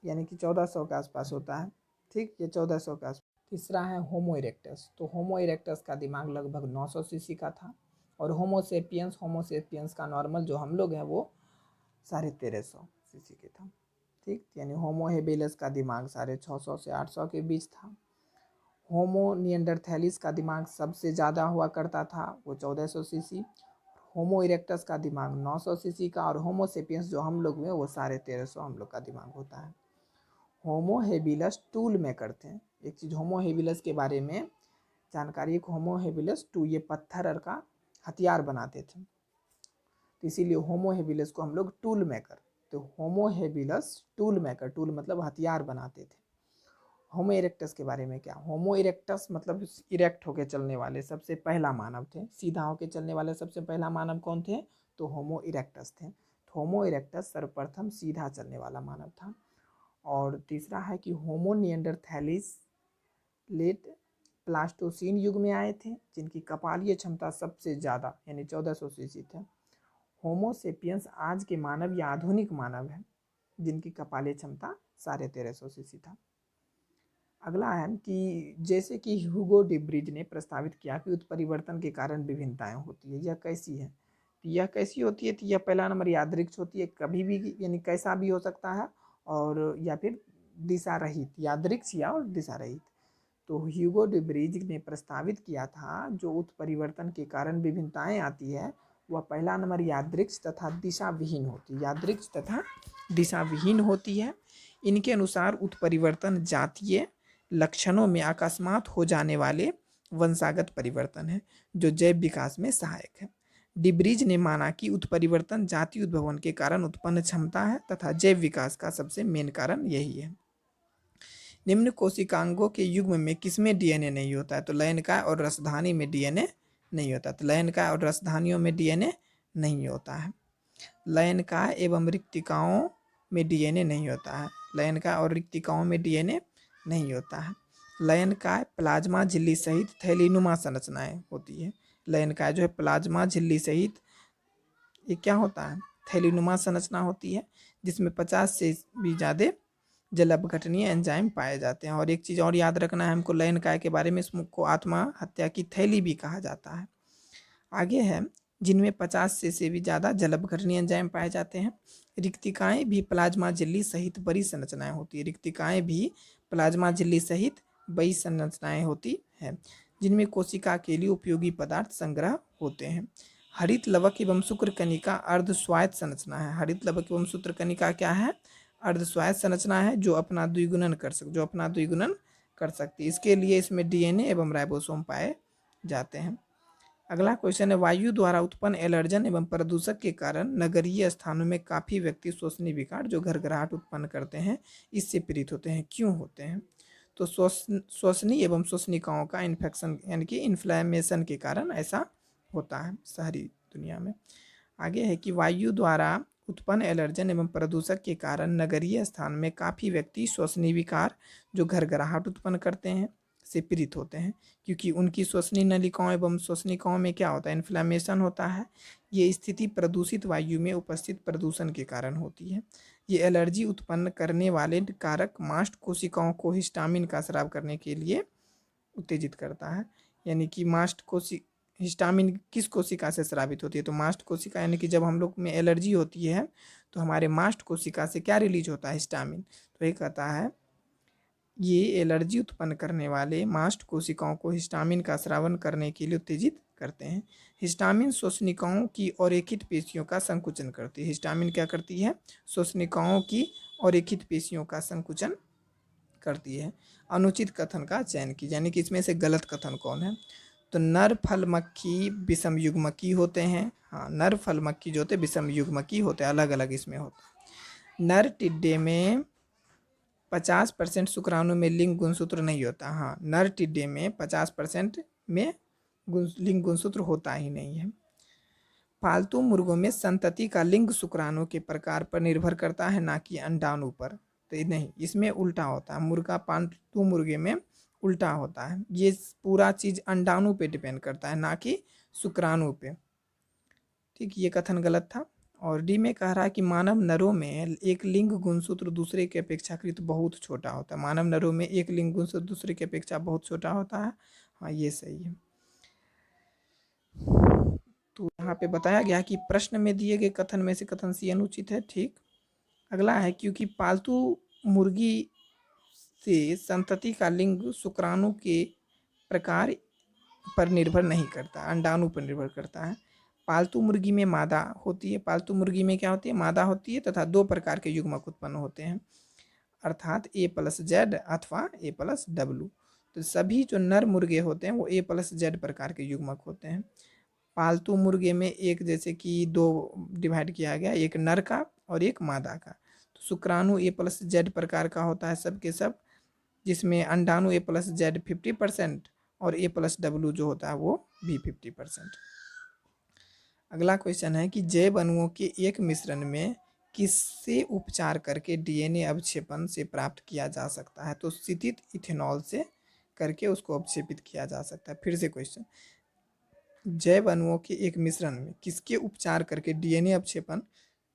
यानी कि 1400 के आसपास होता है। ठीक, ये 1400 के आसपास। तीसरा है होमो इरेक्टस, तो होमो इरेक्टस का दिमाग लगभग 900 सीसी का था और होमोसेपियंस का नॉर्मल जो हम लोग हैं वो 1350 सीसी के था। ठीक, यानी होमो हेबिलस का दिमाग 650 से 800 के बीच था। होमो निएंडरथैलिस का दिमाग सबसे ज़्यादा हुआ करता था, वो 1400 सीसी। होमो इरेक्टस का दिमाग 900 सीसी का और होमोसेपियंस जो हम लोग में वो 1350 हम लोग का दिमाग होता है। होमो हेबिलस टूल मेकर थे। एक चीज़ होमो हेबिलस के बारे में जानकारी, एक होमो हेबिलस टू ये पत्थर का हथियार बनाते थे, तो इसीलिए होमो हेबिलस को हम लोग टूल मेकर, तो होमो हेबिलस टूल मेकर, टूल मतलब हथियार बनाते थे। होमो इरेक्टस के बारे में क्या? होमो इरेक्टस मतलब इरेक्ट होके चलने वाले सबसे पहला मानव थे। सीधा होके चलने वाले सबसे पहला मानव कौन थे? तो होमो इरेक्टस थे। तो होमो इरेक्टस सर्वप्रथम सीधा चलने वाला मानव था। और तीसरा है कि होमो निएंडरथैलिस लेट प्लास्टोसीन युग में आए थे जिनकी कपालीय क्षमता सबसे ज़्यादा यानी 1400 सीसी थे। होमोसेपियंस आज के मानव या आधुनिक मानव है जिनकी कपालीय क्षमता 1350 सीसी था। अगला है कि जैसे कि ह्यूगो डिब्रिज ने प्रस्तावित किया कि उत्परिवर्तन के कारण विभिन्नताएं होती है, यह कैसी है? तो यह कैसी होती है? तो यह पहला नंबर यादृच्छिक होती है, कभी भी यानी कैसा भी हो सकता है, और या फिर दिशा रहित, यादृच्छिक या और दिशा रहित। तो ह्यूगो डिब्रिज ने प्रस्तावित किया था जो उत्परिवर्तन के कारण विभिन्नताएं आती है वह पहला नंबर यादृच्छिक तथा दिशा विहीन होती है, यादृच्छिक तथा दिशा विहीन होती है। इनके अनुसार उत्परिवर्तन जातीय लक्षणों में अकस्मात हो जाने वाले वंशागत परिवर्तन है जो जैव विकास में सहायक है। डिब्रिज ने माना कि उत्परिवर्तन जातीय उद्भवन के कारण उत्पन्न क्षमता है तथा जैव विकास का सबसे मेन कारण यही है। निम्न कोशिकांगों के युग्म में किसमें डीएनए नहीं होता है? तो लयनकाय और रसधानी में डीएनए नहीं होता। तो लयनकाय और रसधानियों में डीएनए नहीं होता है। लयनकाय एवं रिक्तिकाओं में डीएनए नहीं होता है। लयनकाय और रिक्तिकाओं में डीएनए नहीं होता है। लयनकाय प्लाज्मा झिल्ली सहित थैलीनुमा संरचनाएं होती है। लयनकाय जो है प्लाज्मा झिल्ली सहित ये क्या होता है? थैलीनुमा संरचना होती है जिसमें 50 से भी ज़्यादा जल अपघटनीय एंजाइम पाए जाते हैं। और एक चीज़ और याद रखना है हमको लयनकाय के बारे में, इसको आत्मा हत्या की थैली भी कहा जाता है। आगे है जिनमें 50 से भी ज़्यादा जल अपघटनीय एंजाइम पाए जाते हैं। रिक्तिकाएं भी प्लाज्मा झिल्ली सहित बड़ी संरचनाएं होती है। रिक्तिकाएं भी प्लाज्मा झिल्ली सहित बड़ी संरचनाएं होती हैं जिनमें कोशिका के लिए उपयोगी पदार्थ संग्रह होते हैं। हरित लवक एवं शुक्र कणिका अर्धस्वायत्त संरचना है। हरित लवक एवं शुक्र कणिका क्या है? अर्धस्वायत्त संरचना है जो अपना द्विगुणन कर सकती है। इसके लिए इसमें डीएनए एवं राइबोसोम पाए जाते हैं। अगला क्वेश्चन है वायु द्वारा उत्पन्न एलर्जन एवं प्रदूषक के कारण नगरीय स्थानों में काफी व्यक्ति श्वसनीय विकार जो घरघराहट उत्पन्न करते हैं इससे पीड़ित होते हैं। क्यों होते हैं? तो श्वसनीय एवं श्वसनिकाओं का इन्फेक्शन यानी कि इन्फ्लेमेशन के कारण ऐसा होता है शहरी दुनिया में। आगे है कि वायु द्वारा उत्पन्न एलर्जन एवं प्रदूषक के कारण नगरीय स्थान में काफ़ी व्यक्ति श्वसनीय विकार जो घरघराहट उत्पन्न करते हैं से पीड़ित होते हैं क्योंकि उनकी श्वसनीय नलिकाओं एवं श्वसनिकाओं में क्या होता है? इन्फ्लेमेशन होता है। ये स्थिति प्रदूषित वायु में उपस्थित प्रदूषण के कारण होती है। ये एलर्जी उत्पन्न करने वाले कारक मास्ट कोशिकाओं को हिस्टामिन का स्राव करने के लिए उत्तेजित करता है। यानी कि हिस्टामिन किस कोशिका से स्रावित होती है? तो मास्ट कोशिका, यानी कि जब हम लोग में एलर्जी होती है तो हमारे मास्ट कोशिका से क्या रिलीज होता है? हिस्टामिन। तो ये कहता है ये एलर्जी उत्पन्न करने वाले मास्ट कोशिकाओं को हिस्टामिन का स्रावन करने के लिए उत्तेजित करते हैं। हिस्टामिन श्वसनिकाओं की औरेखित पेशियों का संकुचन करती है। हिस्टामिन क्या करती है? श्वसनिकाओं की औरेखित पेशियों का संकुचन करती है। अनुचित कथन का चयन कीजिए, यानी कि इसमें से गलत कथन कौन है? तो नर फल मक्खी विषम युग्मकी होते हैं। हाँ, नर फल मक्खी जो होते हैं विषम युग्मकी होते हैं, अलग अलग इसमें होता है। नर टिड्डे में 50% शुक्राणु में लिंग गुणसूत्र नहीं होता। हाँ, नर टिड्डे में 50% में लिंग गुणसूत्र होता ही नहीं है। पालतू मुर्गों में संतति का लिंग शुक्राणु के प्रकार पर निर्भर करता है ना कि अंडाणु पर। तो नहीं, इसमें उल्टा होता है। मुर्गा पालतू मुर्गे में उल्टा होता है। ये पूरा चीज़ अंडाणु पे डिपेंड करता है ना कि शुक्राणु पे। ठीक, ये कथन गलत था। और डी में कह रहा है कि मानव नरों में एक लिंग गुणसूत्र दूसरे के अपेक्षाकृत बहुत छोटा होता है। मानव नरों में एक लिंग गुणसूत्र दूसरे की अपेक्षा बहुत छोटा होता है। हाँ, ये सही है। तो यहाँ पे बताया गया कि प्रश्न में दिए गए कथन में से कथन सी अनुचित है। ठीक, अगला है क्योंकि पालतू मुर्गी से संतति का लिंग शुक्राणु के प्रकार पर निर्भर नहीं करता, अंडाणु पर निर्भर करता है। पालतू मुर्गी में मादा होती है। पालतू मुर्गी में क्या होती है? मादा होती है तथा 2 प्रकार के युग्मक उत्पन्न होते हैं, अर्थात A+Z अथवा A+W। तो सभी जो नर मुर्गे होते हैं वो A+Z प्रकार के युग्मक होते हैं। पालतू मुर्गे में एक, जैसे कि 2 डिवाइड किया गया, एक नर का और एक मादा का। तो शुक्राणु A+Z प्रकार का होता है सब के सब, जिसमें अंडाणु A+Z 50% और A+W जो होता है वो भी 50%। अगला क्वेश्चन है कि जैव अणुओं के एक मिश्रण में किससे उपचार करके डीएनए अवक्षेपण से प्राप्त किया जा सकता है? तो शीतित इथेनॉल से करके उसको अवक्षेपित किया जा सकता है। फिर से क्वेश्चन, जैव अणुओं के एक मिश्रण में किसके उपचार करके डीएनए अवक्षेपण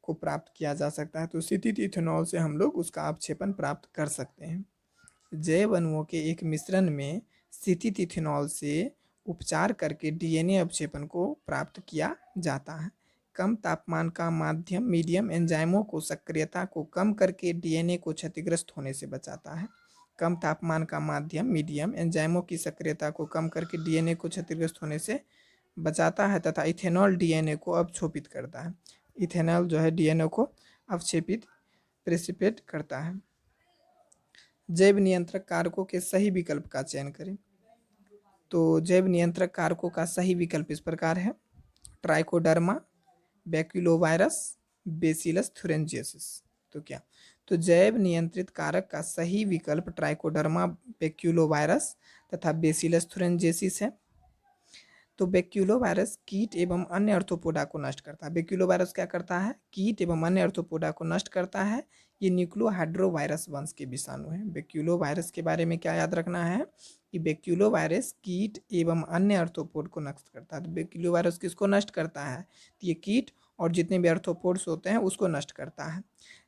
को प्राप्त किया जा सकता है? तो शीतित इथेनॉल से हम लोग उसका अवक्षेपण प्राप्त कर सकते हैं। जैव अणुओं के एक मिश्रण में स्थित इथेनॉल से उपचार करके डीएनए अवक्षेपण को प्राप्त किया जाता है। कम तापमान का माध्यम मीडियम एंजाइमों को सक्रियता को कम करके डीएनए को क्षतिग्रस्त होने से बचाता है। कम तापमान का माध्यम मीडियम एंजाइमों की सक्रियता को कम करके डीएनए को क्षतिग्रस्त होने से बचाता है तथा इथेनॉल डीएनए को अवक्षेपित करता है। इथेनॉल जो है डीएनए को अवक्षेपित प्रेसिपिटेट करता है। जैव नियंत्रक कारकों के सही विकल्प का चयन करें। तो जैव नियंत्रक कारकों का सही विकल्प इस प्रकार है: ट्राइकोडर्मा, बैक्यूलोवायरस, बेसिलस थुरिंजियसिस। तो क्या, तो जैव नियंत्रित कारक का सही विकल्प ट्राइकोडर्मा, बैक्यूलोवायरस तथा बेसिलस थुरिंजियसिस है। तो बैक्यूलोवायरस कीट एवं अन्य अर्थोपोडा को नष्ट करता है। बैक्यूलोवायरस क्या करता है? कीट एवं अन्य अर्थोपोडा को नष्ट करता है। ये न्यूक्लियोहाइड्रोवायरस वंश के विषाणु है। बैक्यूलोवायरस के बारे में क्या याद रखना है कि बैक्यूलोवायरस कीट एवं अन्य अर्थोपोड को नष्ट करता है। तो बैक्यूलोवायरस किसको नष्ट करता है? तो ये कीट और जितने भी अर्थोपोड्स होते हैं उसको नष्ट करता है।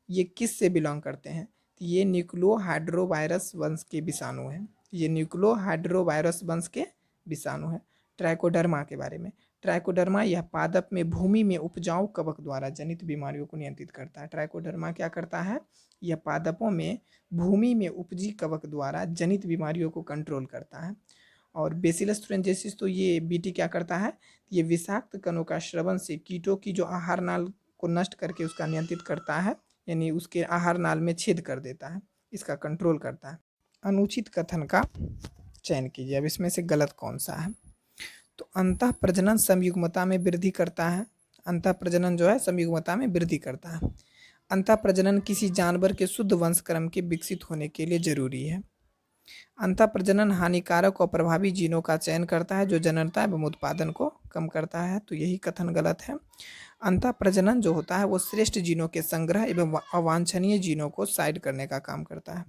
ये किस से बिलोंग करते हैं? तो ये न्यूक्लियोहाइड्रोवायरस वंश के विषाणु हैं। ये न्यूक्लियोहाइड्रोवायरस वंश के विषाणु हैं। ट्राइकोडर्मा के बारे में, ट्राइकोडर्मा यह पादप में भूमि में उपजाऊ कवक द्वारा जनित बीमारियों को नियंत्रित करता है। ट्राइकोडर्मा क्या करता है? यह पादपों में भूमि में उपजी कवक द्वारा जनित बीमारियों को कंट्रोल करता है। और बेसिलस थुरिंजियसिस, तो ये बीटी क्या करता है? ये विषाक्त कणों का श्रवण से कीटों की जो आहार नाल को नष्ट करके उसका नियंत्रित करता है, यानी उसके आहार नाल में छेद कर देता है, इसका कंट्रोल करता है। अनुचित कथन का चयन कीजिए। अब इसमें से गलत कौन सा है? तो अंतः प्रजनन संयुग्मता में वृद्धि करता है। अंतः प्रजनन जो है संयुग्मता में वृद्धि करता है। अंतः प्रजनन किसी जानवर के शुद्ध वंशक्रम के विकसित होने के लिए जरूरी है। अंतः प्रजनन हानिकारक और प्रभावी जीनों का चयन करता है जो जननता एवं उत्पादन को कम करता है। तो यही कथन गलत है। अंतः प्रजनन जो होता है वो श्रेष्ठ जीनों के संग्रह एवं अवांछनीय जीनों को साइड करने का काम करता है।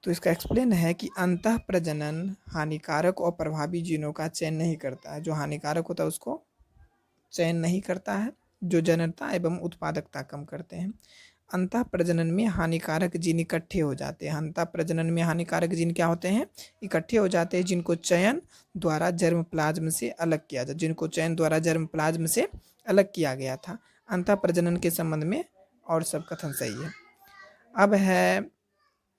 तो इसका एक्सप्लेन है कि अंतः प्रजनन हानिकारक और प्रभावी जीनों का चयन नहीं करता है। जो हानिकारक होता है उसको चयन नहीं करता है, जो जननता एवं उत्पादकता कम करते हैं। अंतः प्रजनन में हानिकारक जीन इकट्ठे हो जाते हैं। अंतः प्रजनन में हानिकारक जीन क्या होते हैं? इकट्ठे हो जाते हैं, जिनको चयन द्वारा जर्म प्लाज्म से अलग किया जाए, जिनको चयन द्वारा जर्म प्लाज्म से अलग किया गया था। अंतः प्रजनन के संबंध में और सब कथन सही है। अब है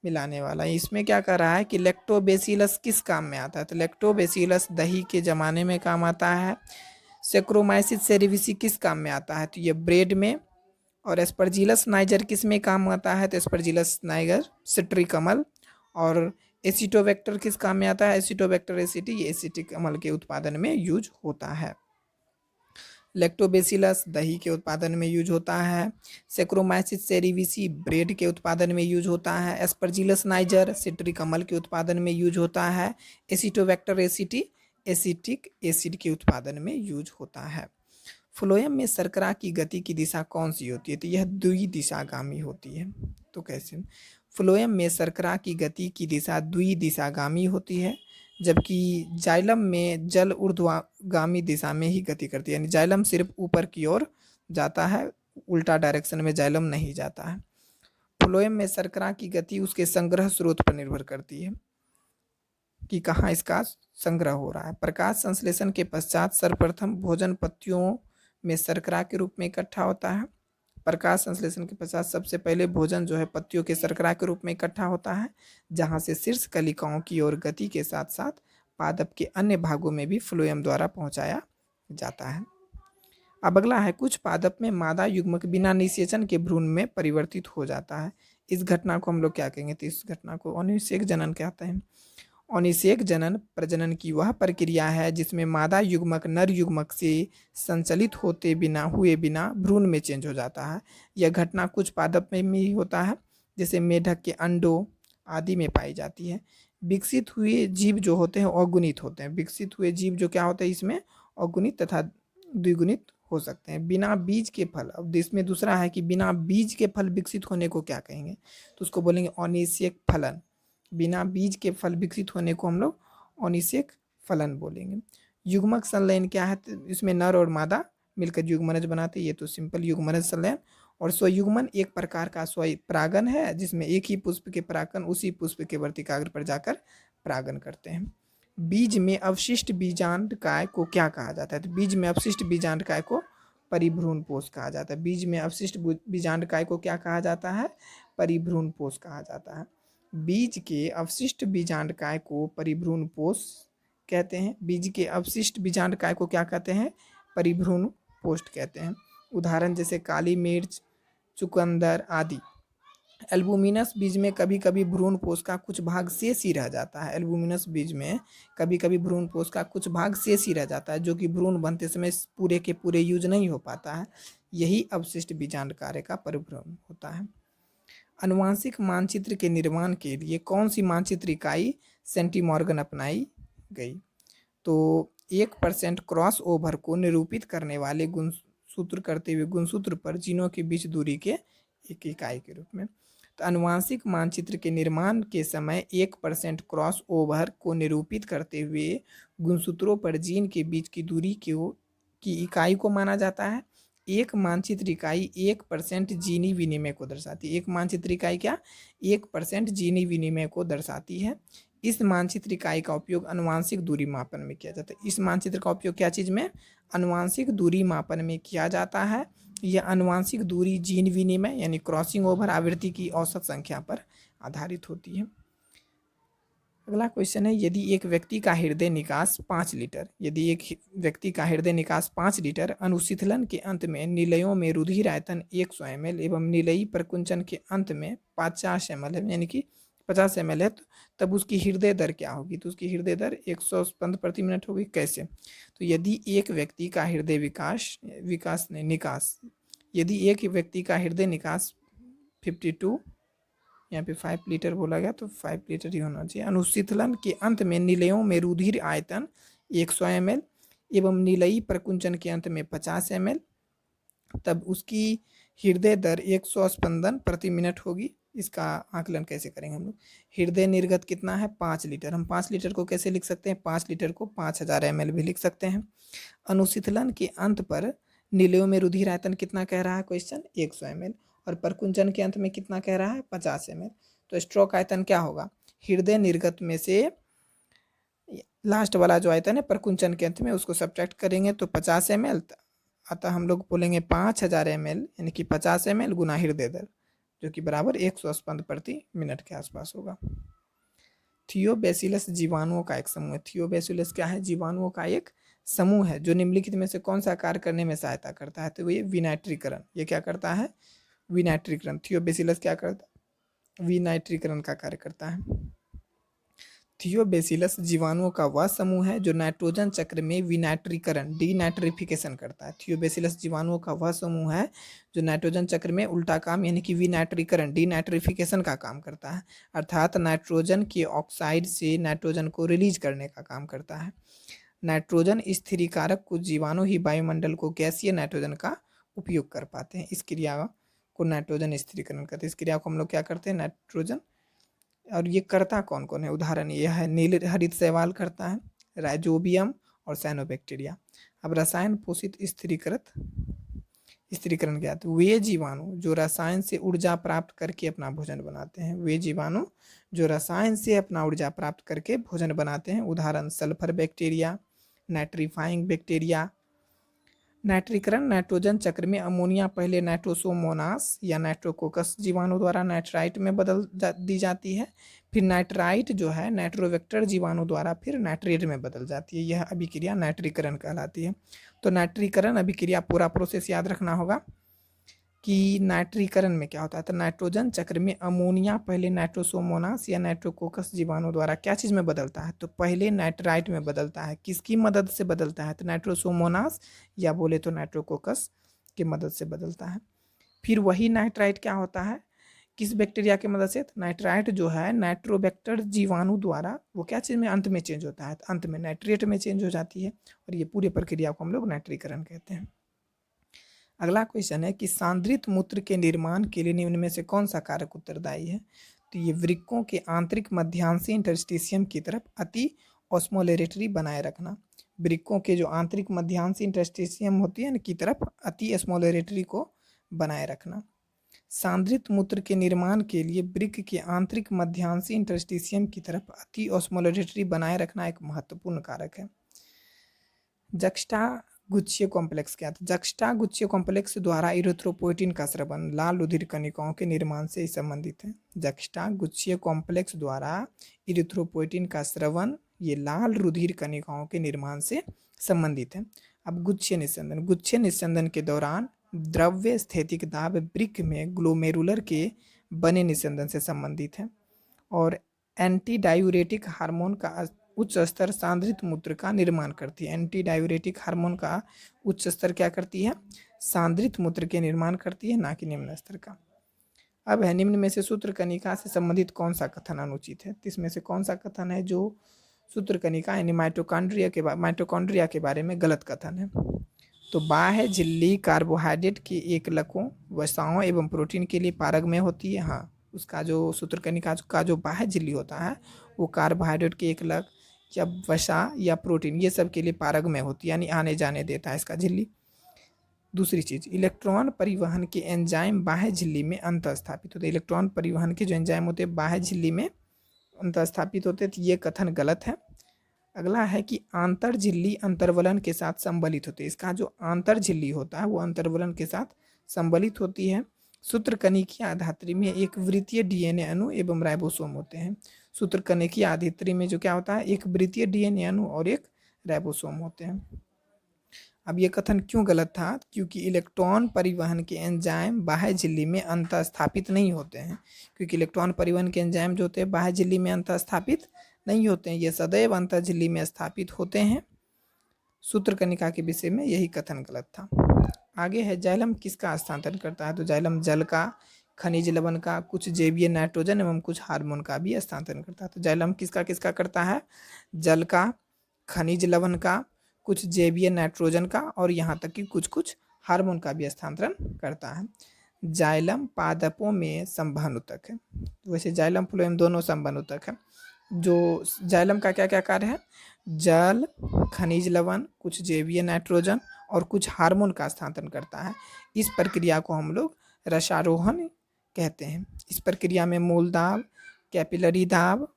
मिलाने वाला। इसमें क्या कर रहा है कि लैक्टोबैसिलस किस काम में आता है? तो लैक्टोबैसिलस दही के ज़माने में काम आता है। सेक्रोमाइसिस सेरेविसी किस काम में आता है? तो ये ब्रेड में। और एस्परजिलस नाइजर किस में काम आता है? तो एस्परजिलस नाइजर सिट्रिक अम्ल। और एसिटोबैक्टर किस काम में आता है? एसिटोबैक्टर एसिटी, ये एसिटिक अम्ल के उत्पादन में यूज होता है। लैक्टोबैसिलस दही के उत्पादन में यूज होता है। सेक्रोमाइसिस सेरेविसी ब्रेड के उत्पादन में यूज होता है। एस्परजिलस नाइजर सिट्रिक अम्ल के उत्पादन में यूज होता है। एसिटोबैक्टर एसिटी एसिटिक एसिड के उत्पादन में यूज होता है। फ्लोएम में शर्करा की गति की दिशा कौन सी होती है? तो यह द्विदिशागामी होती है। तो कैसे? फ्लोएम में शर्करा की गति की दिशा द्विदिशागामी होती है, जबकि जाइलम में जल ऊर्ध्वगामी दिशा में ही गति करती है, यानी जाइलम सिर्फ ऊपर की ओर जाता है, उल्टा डायरेक्शन में जाइलम नहीं जाता है। फ्लोएम में शर्करा की गति उसके संग्रह स्रोत पर निर्भर करती है कि कहाँ इसका संग्रह हो रहा है। प्रकाश संश्लेषण के पश्चात सर्वप्रथम भोजन पत्तियों में शर्करा के रूप में इकट्ठा होता है। प्रकाश संश्लेषण के पश्चात सबसे पहले भोजन जो है पत्तियों के शर्करा के रूप में इकट्ठा होता है, जहां से शीर्ष कलिकाओं की ओर गति के साथ साथ पादप के अन्य भागों में भी फ्लोएम द्वारा पहुंचाया जाता है। अब अगला है, कुछ पादप में मादा युग्मक बिना निषेचन के भ्रूण में परिवर्तित हो जाता है। इस घटना को हम लोग क्या कहेंगे? तो इस घटना को अनिषेक जनन कहते हैं। अनिषेक जनन प्रजनन की वह प्रक्रिया है जिसमें मादा युग्मक नर युग्मक से संचलित हुए बिना भ्रूण में चेंज हो जाता है। यह घटना कुछ पादप में ही होता है, जैसे मेढक के अंडों आदि में पाई जाती है। विकसित हुए जीव जो होते हैं अगुणित होते हैं। विकसित हुए जीव जो क्या होते हैं इसमें अगुणित तथा द्विगुणित हो सकते हैं। बिना बीज के फल, अब इसमें दूसरा है कि बिना बीज के फल विकसित होने को क्या कहेंगे? तो उसको बोलेंगे अनिषेक फलन। बिना बीज के फल विकसित होने को हम लोग अनिषेक फलन बोलेंगे। युग्मक संलयन क्या है? तो इसमें नर और मादा मिलकर युग्मनज बनाते हैं, ये तो सिंपल युग्मनज संलयन। और स्वयुग्मन एक प्रकार का स्वपरागन है जिसमें एक ही पुष्प के परागकण उसी पुष्प के वर्तिकाग्र पर जाकर परागन करते हैं। बीज में अवशिष्ट बीजांडकाय को क्या कहा जाता है? तो बीज में अवशिष्ट बीजांडकाय को परिभ्रूणपोष कहा जाता है। बीज में अवशिष्ट बीजांडकाय को क्या कहा जाता है? परिभ्रूणपोष कहा जाता है। बीज के अवशिष्ट बीजांडकाय को परिभ्रूणपोष कहते हैं। बीज के अवशिष्ट बीजांडकाय को क्या कहते हैं? परिभ्रूणपोष कहते हैं। उदाहरण जैसे काली मिर्च, चुकंदर आदि। एल्बुमिनस बीज में कभी कभी भ्रूणपोष का कुछ भाग शेष ही रह जाता है। एल्बुमिनस बीज में कभी कभी भ्रूणपोष का कुछ भाग शेष ही रह जाता है जो कि भ्रूण बनते समय पूरे के पूरे यूज नहीं हो पाता है। यही अवशिष्ट बीजांडकाय का परिभ्रूण होता है। आनुवंशिक मानचित्र के निर्माण के लिए कौन सी मानचित्र इकाई सेंटीमॉर्गन अपनाई गई? तो 1% क्रॉस ओवर को निरूपित करने वाले गुणसूत्र करते हुए गुणसूत्र पर जीनों के बीच दूरी के एक इकाई के रूप में। तो आनुवंशिक मानचित्र के निर्माण के समय 1% क्रॉस ओवर को निरूपित करते हुए गुणसूत्रों पर जीन के बीच की दूरी की इकाई को माना जाता है। एक मानचित्र इकाई 1% जीनी विनिमय को दर्शाती है। एक मानचित्र इकाई क्या? 1% जीनी विनिमय को दर्शाती है। इस मानचित्र इकाई का उपयोग आनुवंशिक दूरी मापन में किया जाता है। इस मानचित्र का उपयोग क्या चीज़ में? आनुवंशिक दूरी मापन में किया जाता है। यह आनुवंशिक दूरी जीन विनिमय यानी क्रॉसिंग ओवर आवृत्ति की औसत संख्या पर आधारित होती है। अगला क्वेश्चन है, यदि एक व्यक्ति का हृदय निकास 5 लीटर यदि एक व्यक्ति का हृदय निकास 5 लीटर अनुशीतलन के अंत में निलयों में रुधिर आयतन 100 ml एवं निलयी प्रकुंचन के अंत में 50 ml है यानी कि 50 ml है, तब उसकी हृदय दर क्या होगी? तो उसकी हृदय दर 100 स्पंद प्रति मिनट होगी। कैसे? तो यदि एक व्यक्ति का हृदय निकास यदि एक व्यक्ति का हृदय निकास 52 यहाँ पे 5 लीटर बोला गया तो 5 लीटर ही होना चाहिए। अनुशीतलन के अंत में निलयों में रुधिर आयतन 100 ml एवं निलयी प्रकुंचन के अंत में 50 ml, तब उसकी हृदय दर 100 स्पंदन प्रति मिनट होगी। इसका आकलन कैसे करेंगे हम लोग? हृदय निर्गत कितना है? 5 लीटर। हम 5 लीटर को कैसे लिख सकते हैं? 5 लीटर को 5000 ml भी लिख सकते हैं। अनुशीतलन के अंत पर निलयों में रुधिर आयतन कितना कह रहा है क्वेश्चन? 100 ml और प्रकुंचन के अंत में कितना कह रहा है? 50 ml। तो स्ट्रोक आयतन क्या होगा? हृदय निर्गत में से लास्ट वाला जो आयतन है प्रकुंचन के अंत में उसको सब्ट्रैक्ट करेंगे तो 50 ml, अतः हम लोग बोलेंगे 5000 ml यानी कि 50 ml गुना हृदय दर जो कि बराबर 100 स्पंद प्रति मिनट के आसपास होगा। थियोबैसिलस जीवाणुओं का एक समूह है। थियोबैसिलस क्या है? जीवाणुओं का एक समूह है जो निम्नलिखित में से कौन सा कार्य करने में सहायता करता है? तो ये विनाइट्रीकरण। ये क्या करता है? विनाइट्रीकरण। थियोबैसिलस क्या करता है? विनाइट्रीकरण का कार्य करता है। थियोबैसिलस जीवाणुओं का वह समूह है जो नाइट्रोजन चक्र में विनाइट्रीकरण डीनाइट्रिफिकेशन करता है। थियोबैसिलस जीवाणुओं का वह समूह है जो नाइट्रोजन चक्र में उल्टा काम यानी कि विनाइट्रीकरण डीनाइट्रिफिकेशन का काम करता है, अर्थात नाइट्रोजन के ऑक्साइड से नाइट्रोजन को रिलीज करने का काम करता है। नाइट्रोजन स्थिरीकारक कुछ जीवाणु ही वायुमंडल को गैसीय नाइट्रोजन का उपयोग कर पाते हैं। इस क्रिया को नाइट्रोजन स्थिरीकरण करते हैं। इस क्रिया को हम लोग क्या करते हैं? नाइट्रोजन। और ये करता कौन कौन है? उदाहरण ये है नील हरित शैवाल करता है, राइजोबियम और साइनोबैक्टीरिया। अब रसायन पोषित स्थिरीकरण क्या है? तो वे जीवाणु जो रसायन से ऊर्जा प्राप्त करके अपना भोजन बनाते हैं। वे जीवाणु जो रसायन से अपना ऊर्जा प्राप्त करके भोजन बनाते हैं। उदाहरण सल्फर बैक्टीरिया, नाइट्रीफाइंग बैक्टीरिया। नाइट्रीकरण नाइट्रोजन चक्र में अमोनिया पहले नाइट्रोसोमोनास या नाइट्रोकोकस जीवाणु द्वारा नाइट्राइट में दी जाती है, फिर नाइट्राइट जो है नाइट्रोवेक्टर जीवाणु द्वारा फिर नाइट्रेट में बदल जाती है। यह अभिक्रिया नाइट्रीकरण कहलाती है। तो नाइट्रीकरण अभिक्रिया पूरा प्रोसेस याद रखना होगा कि नाइट्रीकरण में क्या होता है। तो नाइट्रोजन चक्र में अमोनिया पहले नाइट्रोसोमोनास या नाइट्रोकोकस जीवाणु द्वारा क्या चीज़ में बदलता है? तो पहले नाइट्राइट में बदलता है। किसकी मदद से बदलता है? तो नाइट्रोसोमोनास या बोले तो नाइट्रोकोकस की मदद से बदलता है। फिर वही नाइट्राइट क्या होता है? किस बैक्टीरिया की मदद से? तो नाइट्राइट जो है नाइट्रोबैक्टर जीवाणु द्वारा वो क्या चीज़ में अंत में चेंज होता है? अंत में नाइट्रेट में चेंज हो जाती है और ये पूरी प्रक्रिया को हम लोग नाइट्रीकरण कहते हैं। अगला क्वेश्चन है कि सांद्रित मूत्र के निर्माण के लिए निम्न में से कौन सा कारक उत्तरदायी है? तो ये वृक्कों के आंतरिक मध्यांशी इंटरस्टिशियम की तरफ अति ऑस्मोलेरिटी बनाए रखना। वृक्कों के जो आंतरिक मध्यांशी इंटरस्टिशियम होती है ना की तरफ अति ऑस्मोलेरिटी को बनाए रखना। सांद्रित मूत्र के निर्माण के लिए वृक्क के आंतरिक मध्यांशी इंटरस्टिशियम की तरफ अति ऑस्मोलेटरी बनाए रखना एक महत्वपूर्ण कारक है। जक्स्टा गुच्छीय कॉम्प्लेक्स क्या था? जक्स्टा गुच्छीय कॉम्प्लेक्स द्वारा इरिथ्रोपोइटिन का स्रवन लाल रुधिर कणिकाओं के निर्माण से संबंधित है। जक्स्टा गुच्छीय कॉम्प्लेक्स द्वारा इरिथ्रोपोइटिन का स्रवन ये लाल रुधिर कणिकाओं के निर्माण से संबंधित है। अब गुच्छीय निस्संदन के दौरान द्रव्य स्थैतिक दाब वृक्क में ग्लोमेरुलर के बने निस्संदन से संबंधित है और एंटी डायूरेटिक हार्मोन का उच्च स्तर सांद्रित मूत्र का निर्माण करती है। एंटी डायूरेटिक हार्मोन का उच्च स्तर क्या करती है? सांद्रित मूत्र के निर्माण करती है, ना कि निम्न स्तर का। अब है निम्न में से सूत्रकणिका से संबंधित कौन सा कथन अनुचित है? तो इसमें से कौन सा कथन है जो सूत्रकणिका यानी माइटोकॉन्ड्रिया के बारे में गलत कथन है? तो बाह्य झिल्ली कार्बोहाइड्रेट के एकलकों, वसाओं एवं प्रोटीन के लिए पारगम्य होती है। हाँ, उसका जो सूत्रकणिका का जो बाह्य झिल्ली होता है वो कार्बोहाइड्रेट के एकलक या वसा या प्रोटीन ये सब के लिए पारगम्य होती है, यानी आने जाने देता है इसका झिल्ली। दूसरी चीज, इलेक्ट्रॉन परिवहन के एंजाइम बाह्य झिल्ली में अंतःस्थापित होते हैं। इलेक्ट्रॉन परिवहन के जो एंजाइम होते हैं बाह्य झिल्ली में अंतःस्थापित होते हैं, तो ये कथन गलत है। अगला है कि आंतर झिल्ली अंतर्वलन के साथ संबलित होती है। इसका जो आंतर झिल्ली होता है वो अंतर्वलन के साथ संबलित होती है। सूत्रकणिकीय आधात्री में एक वृत्तीय डीएनए अणु एवं राइबोसोम होते हैं। सूत्रकणिकीय आधात्री में जो क्या होता है, एक वृत्तीय डीएनए अणु और एक राइबोसोम होते हैं। अब ये कथन क्यों गलत था? क्योंकि इलेक्ट्रॉन परिवहन के एंजाइम बाह्य झिल्ली में अंतःस्थापित नहीं होते हैं। क्योंकि इलेक्ट्रॉन परिवहन के एंजाइम जो होते हैं बाह्य झिल्ली में अंतःस्थापित नहीं होते हैं, ये सदैव अंतर झिल्ली में स्थापित होते हैं। सूत्रकणिका के विषय में यही कथन गलत था। आगे है, जाइलम किसका हस्तांतरण करता है? तो जाइलम जल का, खनिज लवण का, कुछ जैवीय नाइट्रोजन एवं कुछ हार्मोन का भी हस्तांतरण करता है। तो जाइलम किसका किसका करता है? जल का, खनिज लवण का, कुछ जैवीय नाइट्रोजन का और यहाँ तक कि कुछ कुछ हार्मोन का भी हस्तांतरण करता है। जाइलम पादपों में संवहनोतक है। वैसे जाइलम फ्लोएम दोनों संवहनोतक है। जो जाइलम का क्या क्या कार्य है? जल, खनिज लवण, कुछ जैवीय नाइट्रोजन और कुछ हार्मोन का हस्तांतरण करता है। इस प्रक्रिया को हम लोग रसारोहण कहते हैं। इस प्रक्रिया में मूल दाब, कैपिलरी दाब,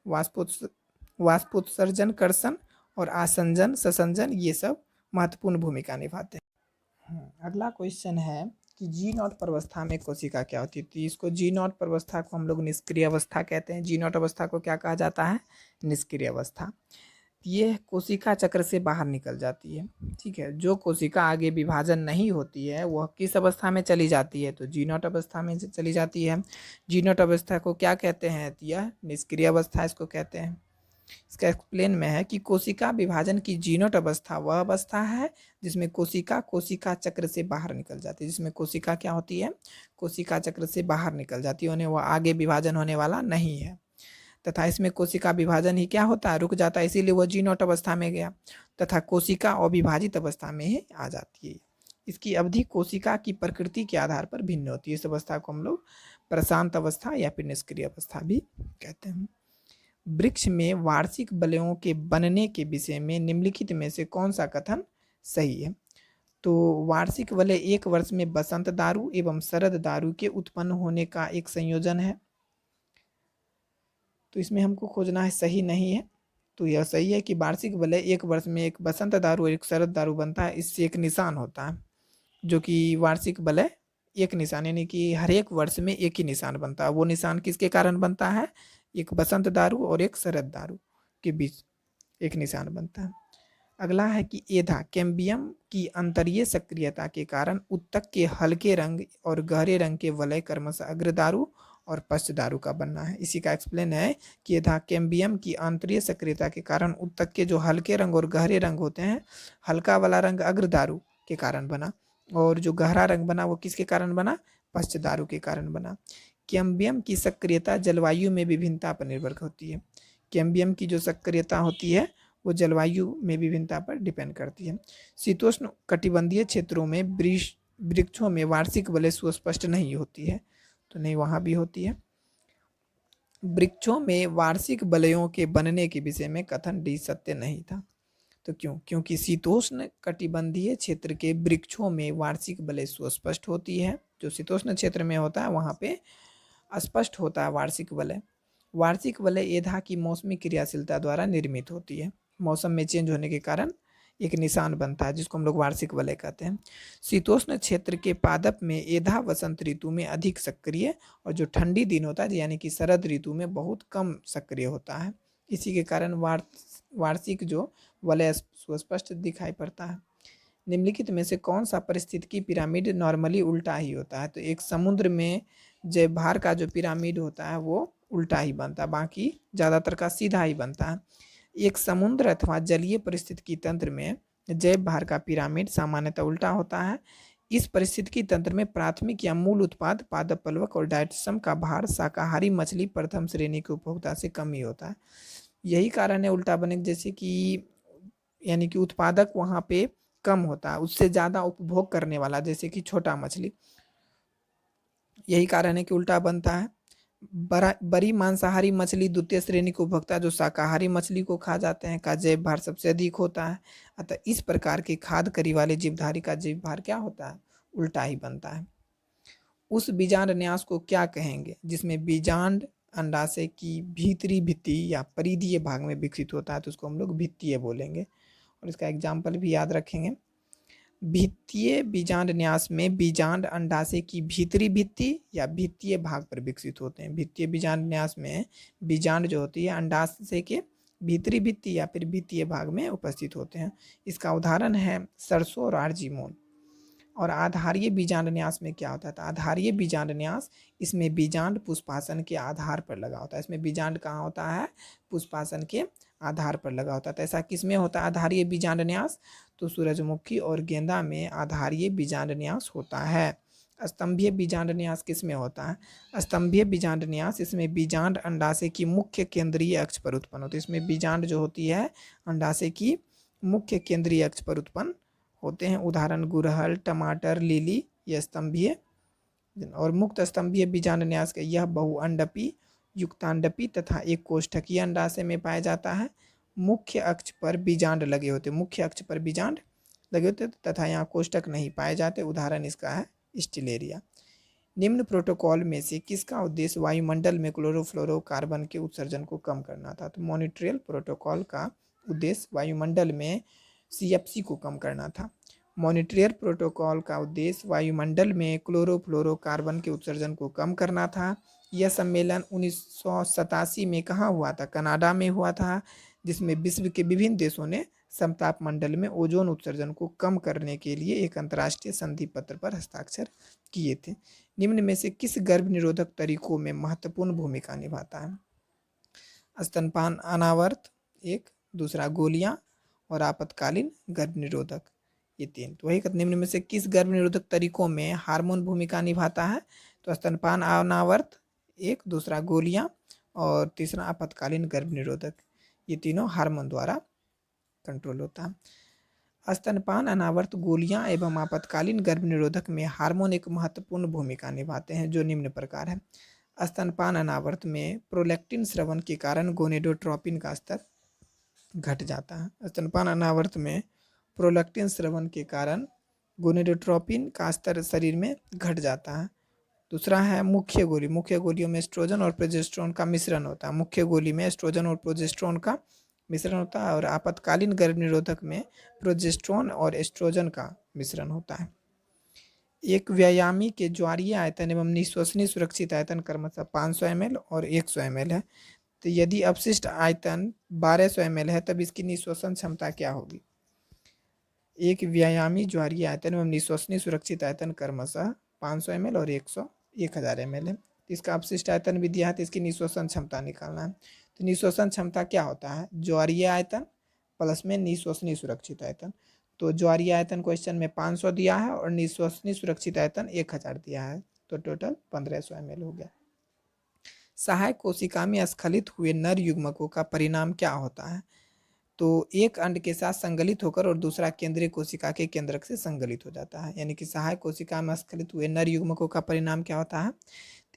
वाष्पोत्सर्जन, कर्षण और आसंजन, ससंजन ये सब महत्वपूर्ण भूमिका निभाते हैं। अगला क्वेश्चन है कि जी नॉट प्रवस्था में कोशिका क्या होती है? तो इसको जी नॉट प्रवस्था को हम लोग निष्क्रिय अवस्था कहते हैं। जी नॉट अवस्था को क्या कहा जाता है? निष्क्रिय अवस्था। ये कोशिका चक्र से बाहर निकल जाती है। ठीक है, जो कोशिका आगे विभाजन नहीं होती है वह किस अवस्था में चली जाती है? तो जी नॉट अवस्था में चली जाती है। जी नॉट अवस्था को क्या कहते हैं? यह निष्क्रिय अवस्था इसको कहते हैं। इसका एक्सप्लेन में है कि कोशिका विभाजन की जी नॉट अवस्था वह अवस्था है जिसमें कोशिका चक्र से बाहर निकल जाती है। जिसमें कोशिका क्या होती है? कोशिका चक्र से बाहर निकल जाती है, उन्हें वह आगे विभाजन होने वाला नहीं है। तथा इसमें कोशिका विभाजन ही क्या होता है? रुक जाता है, इसीलिए वह जी नॉट अवस्था में गया। तथा कोशिका अविभाजित अवस्था में ही आ जाती है। इसकी अवधि कोशिका की प्रकृति के आधार पर भिन्न होती है। इस अवस्था को हम लोग प्रशांत अवस्था या फिर निष्क्रिय अवस्था भी कहते हैं। वृक्ष में वार्षिक बलयों के बनने के विषय में निम्नलिखित में से कौन सा कथन सही है? तो वार्षिक वलय एक वर्ष में बसंत दारू एवं शरद दारू के उत्पन्न होने का एक संयोजन है। तो इसमें हमको खोजना है सही नहीं है। तो यह सही है कि वार्षिक वलय एक वर्ष में एक बसंत दारू और एक शरद दारू बनता है। इससे एक निशान होता है जो कि वार्षिक वलय एक निशान, यानी कि हर एक वर्ष में एक ही निशान बनता है। वो निशान किसके कारण बनता है? एक बसंत दारू और एक शरद दारू के बीच एक निशान बनता है। अगला है कि एधा कैम्बियम की अंतरीय सक्रियता के कारण उत्तक के हल्के रंग और गहरे रंग के वलय क्रमशः अग्रदारू और पश्चदारू का बनना है। इसी का एक्सप्लेन है कि एधा कैम्बियम की आंतरीय सक्रियता के कारण उत्तक के जो हल्के रंग और गहरे रंग होते हैं, हल्का वाला रंग अग्रदारू के कारण बना और जो गहरा रंग बना वो किसके कारण बना? पश्चदारू के कारण बना। कैम्बियम की सक्रियता जलवायु में विभिन्नता पर निर्भर होती है। कैम्बियम की जो सक्रियता होती है वो जलवायु में विभिन्नता पर डिपेंड करती है। शीतोष्ण कटिबंधीय क्षेत्रों में वृक्षों में वार्षिक वलय सुस्पष्ट नहीं होती है, तो नहीं वहाँ भी होती है। वृक्षों में वार्षिक वलयों के बनने के विषय में कथन डी सत्य नहीं था। तो क्यों? क्योंकि शीतोष्ण कटिबंधीय क्षेत्र के वृक्षों में वार्षिक वलय सुस्पष्ट होती है। जो शीतोष्ण क्षेत्र में होता है वहाँ पे स्पष्ट होता है वार्षिक वलय। वार्षिक वलय एधा की मौसमी क्रियाशीलता द्वारा निर्मित होती है। मौसम में चेंज होने के कारण एक निशान बनता है जिसको हम लोग वार्षिक वलय कहते हैं। शीतोष्ण क्षेत्र के पादप में एधा वसंत ऋतु में अधिक सक्रिय और जो ठंडी दिन होता है यानी कि शरद ऋतु में बहुत कम सक्रिय होता है। इसी के कारण वार्षिक जो वलय सुस्पष्ट दिखाई पड़ता है। निम्नलिखित में से कौन सा पारिस्थितिकी पिरामिड नॉर्मली उल्टा ही होता है? तो एक समुद्र में जयभार का जो पिरामिड होता है वो उल्टा ही बनता है, बाकी ज़्यादातर का सीधा ही बनता है। एक समुद्र अथवा जलीय पारिस्थितिकी तंत्र में जयभार का पिरामिड सामान्यतः उल्टा होता है। इस पारिस्थितिकी तंत्र में प्राथमिक या मूल उत्पाद पादप प्लवक और डायटोसम का भार शाकाहारी मछली प्रथम श्रेणी के उपभोक्ता से कम ही होता है। यही कारण है उल्टा बनने, जैसे कि यानी कि उत्पादक वहाँ पे कम होता है, उससे ज़्यादा उपभोग करने वाला जैसे कि छोटा मछली। यही कारण है कि उल्टा बनता है। बड़ी मांसाहारी मछली द्वितीय श्रेणी के उपभोक्ता जो शाकाहारी मछली को खा जाते हैं का जैव भार सबसे अधिक होता है। अतः इस प्रकार के खाद करी वाले जीवधारी का जैव भार क्या होता है? उल्टा ही बनता है। उस बीजांड न्यास को क्या कहेंगे जिसमें बीजांड अंडाशय की भीतरी भित्ति या परिधीय भाग में विकसित होता है? तो उसको हम लोग भित्तीय बोलेंगे और इसका एग्जाम्पल भी याद रखेंगे। भित्तीय बीजांड न्यास में बीजांड अंडाशय की भीतरी भित्ति या भित्तीय भाग पर विकसित होते हैं। भित्तीय बीजांड न्यास में बीजांड जो होती है अंडाशय के भीतरी भित्ति या फिर भित्तीय भाग में उपस्थित होते हैं। इसका उदाहरण है सरसों और आर्जीमोन। और आधारीय बीजांड न्यास में क्या होता है? तो आधारीय बीजांड न्यास, इसमें बीजांड पुष्पासन के आधार पर लगा होता है। इसमें बीजांड कहाँ होता है? पुष्पासन के आधार पर लगा होता है। तो ऐसा किसमें होता है आधारीय बीजांड न्यास? तो सूरजमुखी और गेंदा में आधारीय बीजांड न्यास होता है। स्तंभीय बीजांड न्यास किसमें होता है? स्तंभीय बीजांड न्यास, इसमें बीजांड अंडाशय की मुख्य केंद्रीय अक्ष पर उत्पन्न होती है। इसमें बीजांड जो होती है अंडाशय की मुख्य केंद्रीय अक्ष पर उत्पन्न होते हैं। उदाहरण गुड़हल, टमाटर, लिली ये स्तंभीय। और मुक्त स्तंभीय बीजांड न्यास का यह बहुअंडपी, युक्तांडपी तथा एक कोष्ठकीय अंडाशय में पाया जाता है। मुख्य अक्ष पर बीजांड लगे होते, मुख्य अक्ष पर बीजांड लगे होते तथा यहाँ कोष्ठक नहीं पाए जाते। उदाहरण इसका है स्टिलेरिया। निम्न प्रोटोकॉल में से किसका उद्देश्य वायुमंडल में क्लोरोफ्लोरोकार्बन के उत्सर्जन को कम करना था? तो मॉन्ट्रियल प्रोटोकॉल का उद्देश्य वायुमंडल में CFC को कम करना था। मॉन्ट्रियल प्रोटोकॉल का उद्देश्य वायुमंडल में क्लोरोफ्लोरोकार्बन के उत्सर्जन को कम करना था। यह सम्मेलन 1987 में कहाँ हुआ था? कनाडा में हुआ था, जिसमें विश्व के विभिन्न देशों ने समताप मंडल में ओजोन उत्सर्जन को कम करने के लिए एक अंतर्राष्ट्रीय संधि पत्र पर हस्ताक्षर किए थे। निम्न में से किस गर्भ निरोधक तरीकों में महत्वपूर्ण भूमिका निभाता है? स्तनपान अनावर्त एक, दूसरा गोलियां और आपातकालीन गर्भ निरोधक, ये तीन। तो वही निम्न में से किस गर्भ निरोधक तरीकों में हार्मोन भूमिका निभाता है? तो स्तनपान अनावर्त एक, दूसरा गोलियां और तीसरा आपातकालीन गर्भ निरोधक, ये तीनों हार्मोन द्वारा कंट्रोल होता है। स्तनपान अनावर्त गोलियां एवं आपातकालीन गर्भ निरोधक में हार्मोन एक महत्वपूर्ण भूमिका निभाते हैं जो निम्न प्रकार है। स्तनपान अनावर्त में प्रोलैक्टिन स्रवण के कारण गोनेडोट्रोपिन का स्तर घट जाता है। स्तनपान अनावर्त में प्रोलैक्टिन स्रवण के कारण गोनेडोट्रोपिन का स्तर शरीर में घट जाता है। दूसरा है मुख्य गोली। मुख्य गोलियों में एस्ट्रोजन और प्रोजेस्टेरोन का मिश्रण होता है। मुख्य गोली में एस्ट्रोजन और प्रोजेस्टेरोन का मिश्रण होता है और आपातकालीन गर्भ निरोधक में प्रोजेस्टेरोन और एस्ट्रोजन का मिश्रण होता है। एक व्यायामी के ज्वारीय आयतन एवं निश्वसनीय सुरक्षित आयतन क्रमशः 500 ml और 100 ml है। तो यदि अपशिष्ट आयतन 1200 ml है तब इसकी निश्वसन क्षमता क्या होगी? एक व्यायामी ज्वारीय आयतन एवं निश्वसनीय सुरक्षित आयतन क्रमशः 500 ml और 1000 ml है। इसका अपशिष्ट आयतन भी दिया है तो इसकी निश्वसन क्षमता निकालना है। तो निश्वसन क्षमता क्या होता है? ज्वारीय आयतन प्लस में निश्वसनीय सुरक्षित आयतन। तो ज्वारीय आयतन क्वेश्चन में 500 दिया है और निश्वसनीय सुरक्षित आयतन 1000 दिया है, तो टोटल 1500 ml हो गया। सहायक कोशिका में स्खलित हुए नर युग्मकों का परिणाम क्या होता है? तो एक अंड के साथ संगलित होकर और दूसरा केंद्रीय कोशिका के केंद्रक से संगलित हो जाता है। यानी कि सहायक कोशिका में स्खलित हुए नर युग्मकों का परिणाम क्या होता है?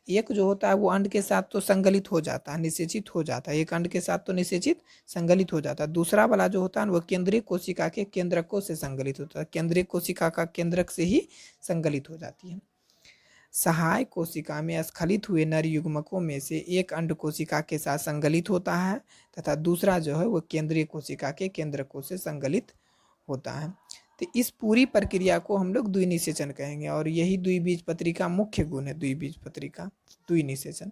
एक जो होता है वो अंड के साथ तो संगलित हो जाता है, निषेचित हो जाता है, एक अंड के साथ तो निषेचित संगलित हो जाता है। दूसरा वाला जो होता है वो केंद्रीय कोशिका के केंद्रकों से संगलित होता है, केंद्रीय कोशिका का केंद्रक से ही संगलित हो जाती है। सहायक कोशिका में स्खलित हुए नर युग्मकों में से एक अंड कोशिका के साथ संगलित होता है तथा दूसरा जो है वो केंद्रीय कोशिका के केंद्र कोश से संगलित होता है। तो इस पूरी प्रक्रिया को हम लोग द्विनिषेचन कहेंगे और यही द्विबीजपत्री का मुख्य गुण है। द्विबीजपत्री का द्विनिषेचन।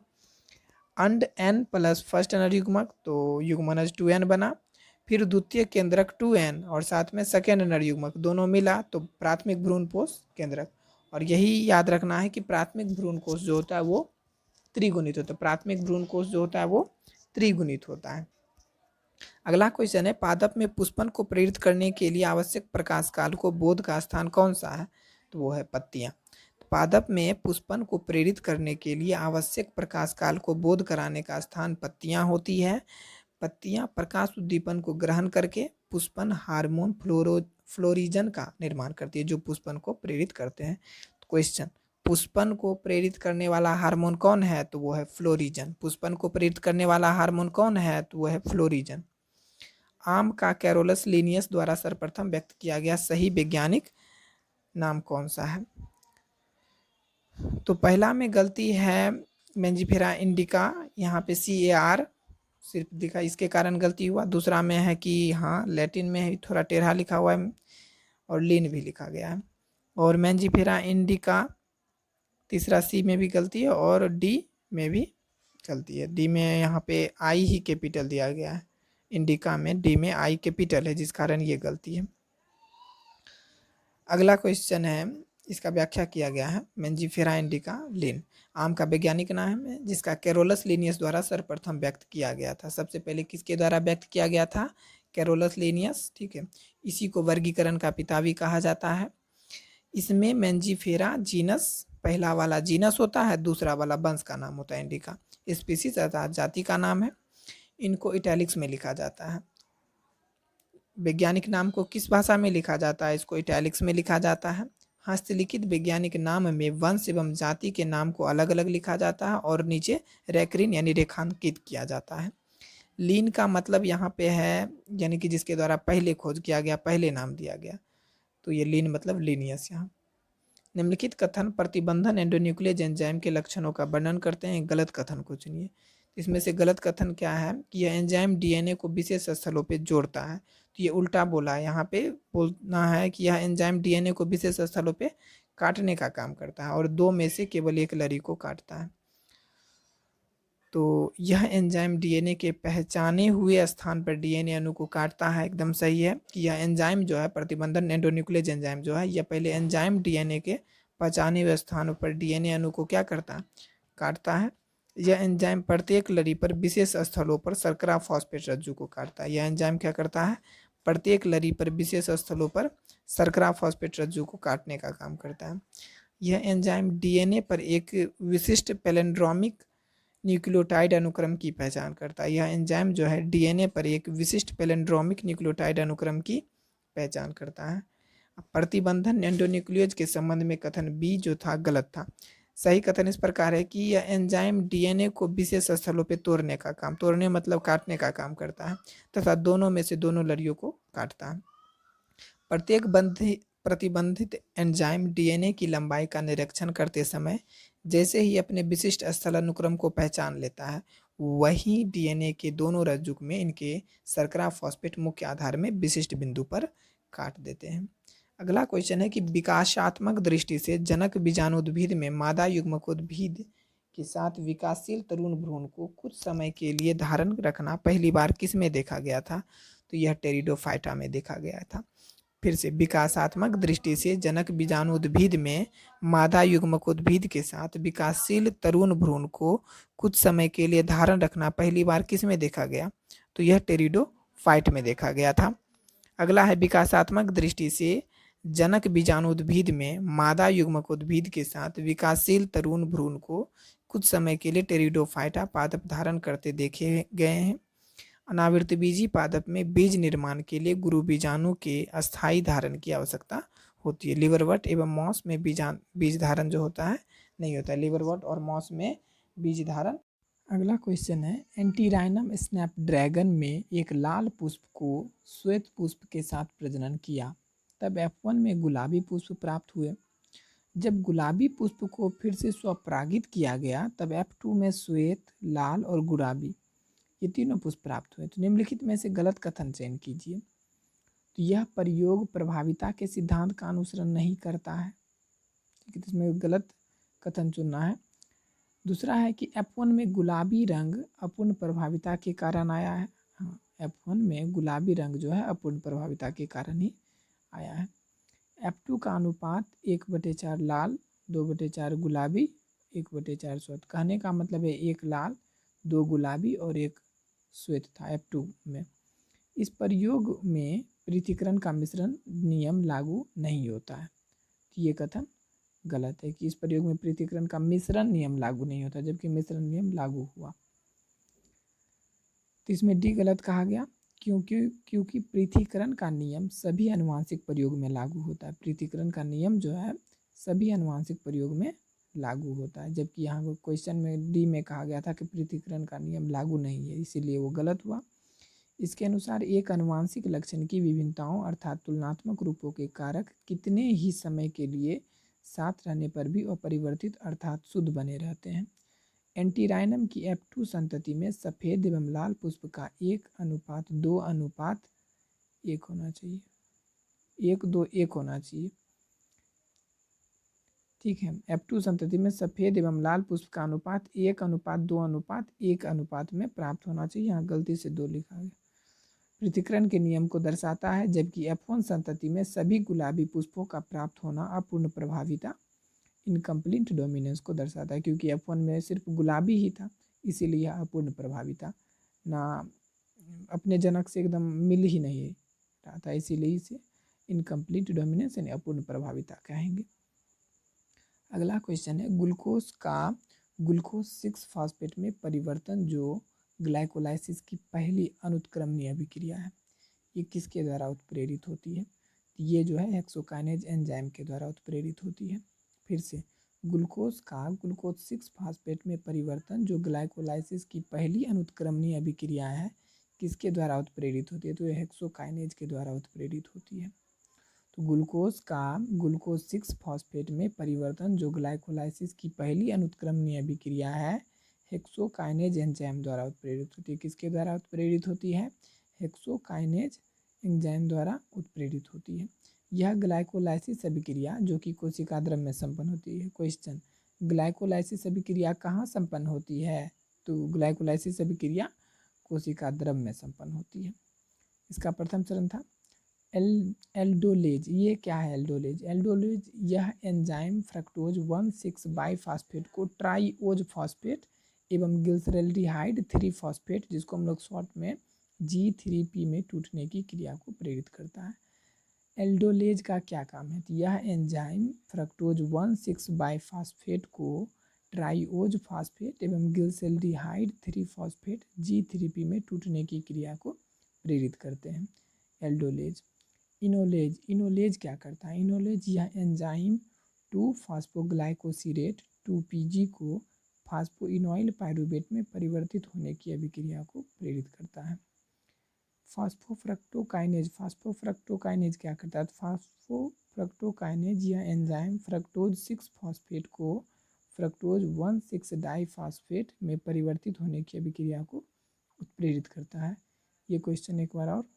अंड n प्लस फर्स्ट नर युग्मक, तो युग्मनज 2n बना, फिर द्वितीय केंद्रक 2n और साथ में सेकेंड नर युग्मक दोनों मिला तो प्राथमिक भ्रूणपोष केंद्रक। और यही याद रखना है कि प्राथमिक भ्रूणकोश जो होता है वो त्रिगुणित होता है। प्राथमिक भ्रूणकोश जो होता है वो त्रिगुणित होता है। अगला क्वेश्चन है, पादप में पुष्पन को प्रेरित करने के लिए आवश्यक प्रकाश काल को बोध का स्थान कौन सा है? तो वो है पत्तियां। पादप में पुष्पन को प्रेरित करने के लिए आवश्यक प्रकाश काल को बोध कराने का स्थान पत्तियां होती है। पत्तियां प्रकाश उद्दीपन को ग्रहण करके पुष्पन हार्मोन फ्लोरिजन का निर्माण करती है जो पुष्पन को प्रेरित करते हैं। क्वेश्चन, पुष्पन को प्रेरित करने वाला हार्मोन कौन है? तो वो है फ्लोरिजन। पुष्पन को प्रेरित करने वाला हार्मोन कौन है? तो वो है फ्लोरिजन। आम का कैरोलस लिनियस द्वारा सर्वप्रथम व्यक्त किया गया सही वैज्ञानिक नाम कौन सा है? तो पहला में गलती है मेंजिफेरा इंडिका, यहाँ पे CAR सिर्फ दिखा, इसके कारण गलती हुआ। दूसरा में है कि हाँ लैटिन में थोड़ा टेढ़ा लिखा हुआ है और लीन भी लिखा गया है। और मेंजिफेरा इंडिका तीसरा C में भी गलती है और D में भी गलती है। D में यहाँ पे I ही कैपिटल दिया गया है, इंडिका में D में I कैपिटल है जिस कारण ये गलती है। अगला क्वेश्चन है, इसका व्याख्या किया गया है मेंजिफेरा इंडिका लीन आम का वैज्ञानिक नाम है जिसका कैरोलस लिनियस द्वारा सर्वप्रथम व्यक्त किया गया था। सबसे पहले किसके द्वारा व्यक्त किया गया था? Carolus Linnaeus. ठीक है, इसी को वर्गीकरण का पिता भी कहा जाता है। इसमें मेंजिफेरा जीनस पहला वाला जीनस होता है, दूसरा वाला वंश का नाम होता है इंडिका। स्पीसीज अर्थात जाति का नाम है। इनको इटैलिक्स में लिखा जाता है। वैज्ञानिक नाम को किस भाषा में लिखा जाता है? इसको इटैलिक्स में लिखा जाता है। हस्तलिखित वैज्ञानिक नाम में वंश एवं जाति के नाम को अलग अलग लिखा जाता है और नीचे रेक्रिन यानी रेखांकित किया जाता है। लीन का मतलब यहाँ पे है यानी कि जिसके द्वारा पहले खोज किया गया, पहले नाम दिया गया, तो ये लीन मतलब लीनियस। यहाँ निम्नलिखित कथन प्रतिबंधन एंडोन्यूक्लियस एंजाइम के लक्षणों का वर्णन करते हैं, गलत कथन को चुनिए। इसमें से गलत कथन क्या है कि यह एंजाइम DNA को विशेष स्थलों पे जोड़ता है, तो ये उल्टा बोला है। यहाँ पे बोलना है कि यह एंजाइम DNA को विशेष स्थलों पे काटने का काम करता है और दो में से केवल एक लड़ी को काटता है। तो यह एंजाइम DNA के पहचाने हुए स्थान पर DNA अणु को काटता है, एकदम सही है कि यह एंजाइम जो है प्रतिबंधन एंडोन्यूक्लियस एंजाइम जो है यह पहले एंजाइम DNA के पहचाने हुए स्थानों पर DNA अणु को क्या करता है? काटता है। यह एंजाइम प्रत्येक लड़ी पर विशेष स्थलों पर शर्करा फॉस्फेट रज्जु को काटता है। यह एंजाइम क्या करता है? प्रत्येक लड़ी पर विशेष स्थलों पर शर्करा फॉस्फेट रज्जु को काटने का काम करता है। यह एंजाइम DNA पर एक विशिष्ट पैलिंड्रोमिक न्यूक्लियोटाइड अनुक्रम की पहचान करता है। यह एंजाइम जो है DNA पर एक विशिष्ट पैलिंड्रोमिक न्यूक्लियोटाइड अनुक्रम की पहचान करता है। प्रतिबंधन एंडोन्यूक्लियस के संबंध में कथन B जो था गलत था। सही कथन इस प्रकार है कि यह एंजाइम DNA को विशेष स्थलों पर तोड़ने का काम, तोड़ने मतलब काटने का काम करता है तथा दोनों में से दोनों लड़ियों को काटता है। प्रत्येक प्रतिबंधित एंजाइम DNA की लंबाई का निरीक्षण करते समय जैसे ही अपने विशिष्ट स्थल अनुक्रम को पहचान लेता है वही DNA के दोनों रज्जु में इनके शर्करा फॉस्फेट मुख्य आधार में विशिष्ट बिंदु पर काट देते हैं। अगला क्वेश्चन है कि विकासात्मक दृष्टि से जनक बीजाणुद्भिद में मादा युग्मकोद्भिद के साथ विकासशील तरुण भ्रूण को कुछ समय के लिए धारण रखना पहली बार किस में देखा गया था? तो यह टेरिडोफाइटा में देखा गया था। फिर से, विकासात्मक दृष्टि से जनक बीजाणुद्भिद में मादा युग्मकोद्भिद के साथ विकासशील तरुण भ्रूण को कुछ समय के लिए धारण रखना पहली बार किस में देखा गया? तो यह टेरिडोफाइट में देखा गया था। अगला है, विकासात्मक दृष्टि से जनक बीजाणुद्भिद में मादा युग्मकोद्भिद के साथ विकासशील तरुण भ्रूण को कुछ समय के लिए टेरिडोफाइटा पादप धारण करते देखे गए हैं। अनावृतबीजी पादप में बीज निर्माण के लिए गुरु बीजाणु के अस्थायी धारण की आवश्यकता होती है। लिवरवट एवं मॉस में बीज धारण जो होता है नहीं होता है, लिवरवट और मॉस में बीज धारण। अगला क्वेश्चन है, एंटीराइनम स्नैपड्रैगन में एक लाल पुष्प को श्वेत पुष्प के साथ प्रजनन किया, तब F1 में गुलाबी पुष्प प्राप्त हुए। जब गुलाबी पुष्प को फिर से स्वपरागित किया गया तब F2 में श्वेत, लाल और गुलाबी ये तीनों पुष्प प्राप्त हुए। तो निम्नलिखित में से गलत कथन चयन कीजिए। तो यह प्रयोग प्रभाविता के सिद्धांत का अनुसरण नहीं करता है, ठीक है, तो इसमें गलत कथन चुनना है। दूसरा है कि F1 में गुलाबी रंग अपूर्ण प्रभाविता के कारण आया है। हाँ, F1 में गुलाबी रंग जो है अपूर्ण प्रभाविता के कारण ही आया है। F2 का अनुपात 1/4 लाल, 2/4 गुलाबी, 1/4 श्वेत। कहने का मतलब है 1 लाल, 2 गुलाबी और 1 श्वेत था F2 में। इस प्रयोग में पृथक्करण का मिश्रण नियम लागू नहीं होता है। तो ये कथन गलत है कि इस प्रयोग में पृथक्करण का मिश्रण नियम लागू नहीं होता, जबकि मिश्रण नियम लागू हुआ। तो इसमें डी गलत कहा गया, क्योंकि पृथक्करण का नियम सभी आनुवंशिक प्रयोग में लागू होता है। पृथक्करण का नियम जो है सभी आनुवंशिक प्रयोग में लागू होता है, जबकि यहाँ क्वेश्चन में डी में कहा गया था कि पृथक्करण का नियम लागू नहीं है, इसीलिए वो गलत हुआ। इसके अनुसार एक आनुवंशिक लक्षण की विभिन्नताओं अर्थात तुलनात्मक रूपों के कारक कितने ही समय के लिए साथ रहने पर भी अपरिवर्तित अर्थात शुद्ध बने रहते हैं। एंटीराइनम की F2 संतति में सफ़ेद एवं लाल पुष्प का 1:2:1 होना चाहिए, 1:2:1 होना चाहिए, ठीक है। F2 संतति में सफ़ेद एवं लाल पुष्प का अनुपात 1:2:1 में प्राप्त होना चाहिए, यहाँ गलती से 2 लिखा गया। पृथक्करण के नियम को दर्शाता है, जबकि F1 संतति में सभी गुलाबी पुष्पों का प्राप्त होना अपूर्ण प्रभाविता इनकम्प्लीट डोमिनेंस को दर्शाता है, क्योंकि F1 में सिर्फ गुलाबी ही था, इसीलिए यह अपूर्ण प्रभाविता ना अपने जनक से एकदम मिल ही नहीं रहा था, इसीलिए इसे इनकम्प्लीट डोमिनेंस यानी अपूर्ण प्रभाविता कहेंगे। अगला क्वेश्चन है ग्लूकोज 6 फॉस्फेट में परिवर्तन जो ग्लाइकोलाइसिस की पहली अनुत्क्रमणीय अभिक्रिया है, ये किसके द्वारा उत्प्रेरित होती है? ये जो है हेक्सोकाइनेज एंजाइम के द्वारा उत्प्रेरित होती है। फिर से ग्लूकोज 6 फॉस्फेट में परिवर्तन जो ग्लाइकोलाइसिस की पहली अनुत्क्रमणीय अभिक्रिया है, किसके द्वारा उत्प्रेरित होती है? तो ये हेक्सोकाइनेज के द्वारा उत्प्रेरित होती है। तो ग्लूकोज 6 फॉस्फेट में परिवर्तन जो ग्लाइकोलाइसिस की पहली अनुत्क्रमणीय अभिक्रिया है, हेक्सोकाइनेज एंजाइम द्वारा उत्प्रेरित होती है। किसके द्वारा उत्प्रेरित होती है? हेक्सोकाइनेज एंजाइम द्वारा उत्प्रेरित होती है। यह ग्लाइकोलाइसिस अभिक्रिया जो कि कोशिका द्रव्य में संपन्न होती है। क्वेश्चन, ग्लाइकोलाइसिस अभिक्रिया कहाँ संपन्न होती है? तो ग्लाइकोलाइसिस अभिक्रिया कोशिका द्रव्य में संपन्न होती है। इसका प्रथम चरण था एल्डोलेज। ये क्या है एल्डोलेज? एल्डोलेज यह एंजाइम फ्रक्टोज 1,6 बाईफॉस्फेट को ट्राइओज फॉस्फेट एवं ग्लिसरैल्डिहाइड 3 फॉस्फेट, जिसको हम लोग शॉर्ट में G3P में टूटने की क्रिया को प्रेरित करता है। एल्डोलेज का क्या काम है? तो यह एंजाइम फ्रक्टोज 1,6 बाईफॉस्फेट को ट्राइओज फॉस्फेट एवं ग्लिसरैल्डिहाइड 3 फॉस्फेट G3P में टूटने की क्रिया को प्रेरित करते हैं। एल्डोलेज। इनोलेज क्या करता है? इनोलेज यह एंजाइम 2-फॉस्फोग्लाइकोसिलेट 2PG को फॉस्फोइनोइल पायरुवेट में परिवर्तित होने की अभिक्रिया को प्रेरित करता है। फास्फोफ्रक्टोकाइनेज क्या करता है? फास्फोफ्रक्टोकाइनेज यह एंजाइम फ्रक्टोज 6 फॉस्फेट को फ्रक्टोज 1,6 डाईफॉस्फेट में परिवर्तित होने की अभिक्रिया को उत्प्रेरित करता है। ये क्वेश्चन एक बार और,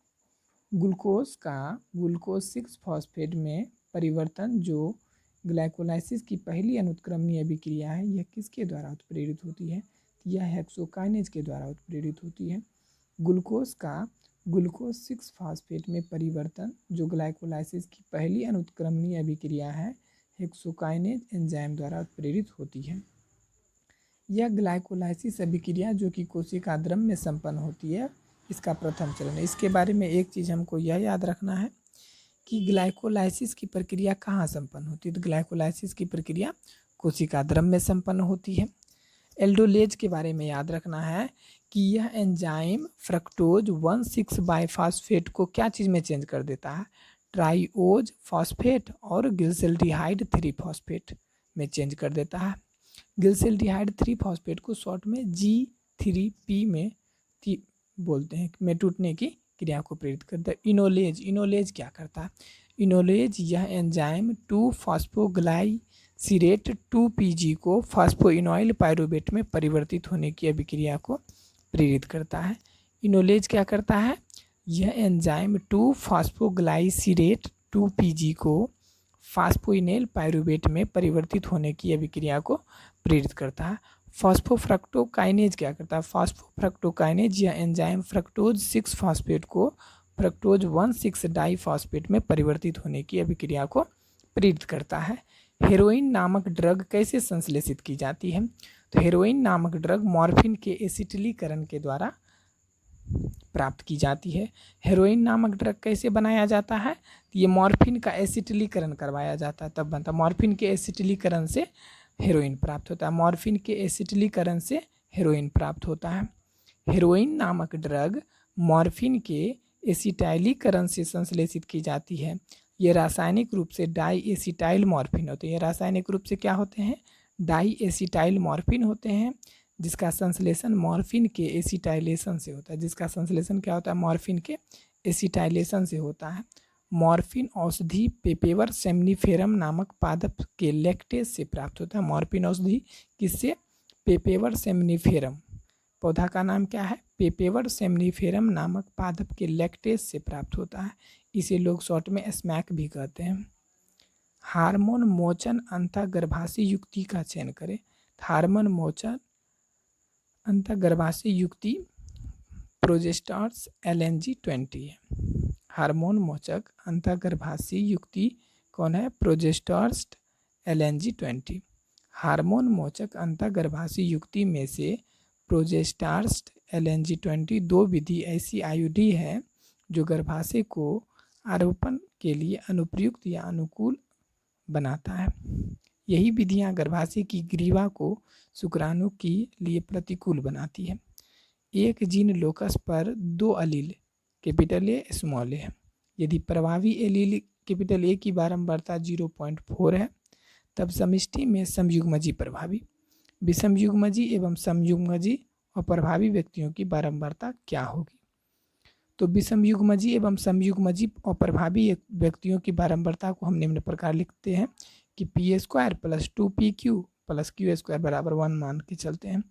ग्लूकोज 6 फॉस्फेट में परिवर्तन जो ग्लाइकोलाइसिस की पहली अनुत्क्रमणीय अभिक्रिया है, यह किसके द्वारा उत्प्रेरित होती है? यह हेक्सोकाइनेज के द्वारा उत्प्रेरित होती है। ग्लूकोज 6 फॉस्फेट में परिवर्तन जो ग्लाइकोलाइसिस की पहली अनुत्क्रमणीय अभिक्रिया है, हेक्सोकाइनेज एंजाइम द्वारा उत्प्रेरित होती है। यह ग्लाइकोलाइसिस अभिक्रिया जो कि कोशिका द्रव्य में संपन्न होती है, इसका प्रथम चरण है। इसके बारे में एक चीज़ हमको यह याद रखना है कि ग्लाइकोलाइसिस की प्रक्रिया कहाँ संपन्न होती है? तो ग्लाइकोलाइसिस की प्रक्रिया कोशिका द्रव्य में संपन्न होती है। एल्डोलेज के बारे में याद रखना है कि यह एंजाइम फ्रक्टोज 1,6 बाईफॉस्फेट को क्या चीज़ में चेंज कर देता है? ट्राइओज फॉस्फेट और ग्लिसरैल्डिहाइड 3 फॉस्फेट में चेंज कर देता है। ग्लिसरैल्डिहाइड 3 फॉस्फेट को शॉर्ट में G3P में बोलते हैं, में टूटने की क्रिया को प्रेरित करता है। इनोलेज क्या करता है? इनोलेज यह एंजाइम 2-फॉस्फोग्लाइसिलेट सीरेट 2PG को फास्फोइनॉइल पायरुवेट में परिवर्तित होने की अभिक्रिया को प्रेरित करता है। इनोलेज क्या करता है? यह एंजाइम 2-फॉस्फोग्लाइसीरेट 2PG को फास्फोइनॉइल पायरुवेट में परिवर्तित होने की अभिक्रिया को प्रेरित करता है। फॉस्फोफ्रक्टोकाइनेज क्या करता है? फॉस्फोफ्रक्टोकाइनेज यह एंजाइम फ्रक्टोज 6 फॉस्फेट को फ्रक्टोज 1,6 डाइफॉस्फेट में परिवर्तित होने की अभिक्रिया को प्रेरित करता है। हेरोइन नामक ड्रग कैसे संश्लेषित की जाती है? तो हेरोइन नामक ड्रग मॉर्फिन के एसिटिलीकरण के द्वारा प्राप्त की जाती है। हेरोइन नामक ड्रग कैसे बनाया जाता है? ये मॉर्फिन का एसिटिलीकरण करवाया जाता है, तब बनता है। मॉर्फिन के एसिटिलीकरण से हेरोइन प्राप्त होता है। मॉर्फिन के एसिटिलीकरण से हेरोइन प्राप्त होता है। हेरोइन नामक ड्रग मॉर्फिन के एसिटाइलीकरण से संश्लेषित की जाती है। ये रासायनिक रूप से डाई एसिटाइल मॉर्फिन होते हैं। ये रासायनिक रूप से क्या होते हैं? डाई एसिटाइल मॉर्फिन होते हैं, जिसका संश्लेषण मॉर्फिन के एसिटाइलेशन से होता है। जिसका संश्लेषण क्या होता है? मॉर्फिन के एसिटाइलेशन से होता है। मॉर्फिन औषधि पेपेवर सेमनीफेरम नामक पादप के लैक्टेज से प्राप्त होता है। मॉर्फिन औषधि किससे? पेपेवर सेमनीफेरम। पौधा का नाम क्या है? पेपेवर सेमनीफेरम नामक पादप के लैक्टेज से प्राप्त होता है। इसे लोग शॉर्ट में स्मैक भी कहते हैं। हार्मोन मोचन अंतःगर्भाशय युक्ति का चयन करें। हार्मोन मोचन अंतःगर्भाशय युक्ति प्रोजेस्टार्स LNG-20 है। हार्मोन मोचक अंतःगर्भाशय युक्ति कौन है? प्रोजेस्टार्स LNG-20। हार्मोन मोचक अंतःगर्भाशय युक्ति में से प्रोजेस्टार्स LNG-20 दो विधि ऐसी आयुधि है जो गर्भाशय को आरोपण के लिए अनुप्रयुक्त या अनुकूल बनाता है। यही विधियां गर्भाशय की ग्रीवा को शुक्राणु के लिए प्रतिकूल बनाती है। एक जीन लोकस पर 2 अलील कैपिटल ए स्मॉल ए है। यदि प्रभावी एलील कैपिटल ए की बारंबारता 0.4 है, तब समष्टि में समयुग्मजी प्रभावी, विषमयुग्मजी एवं समयुग्मजी और प्रभावी व्यक्तियों की बारंबारता क्या होगी? तो विषमयुग्मजी एवं समयुग्मजी और प्रभावी व्यक्तियों की बारंबारता को हम निम्न प्रकार लिखते हैं कि P² + 2PQ + Q² बराबर 1 मान के चलते हैं।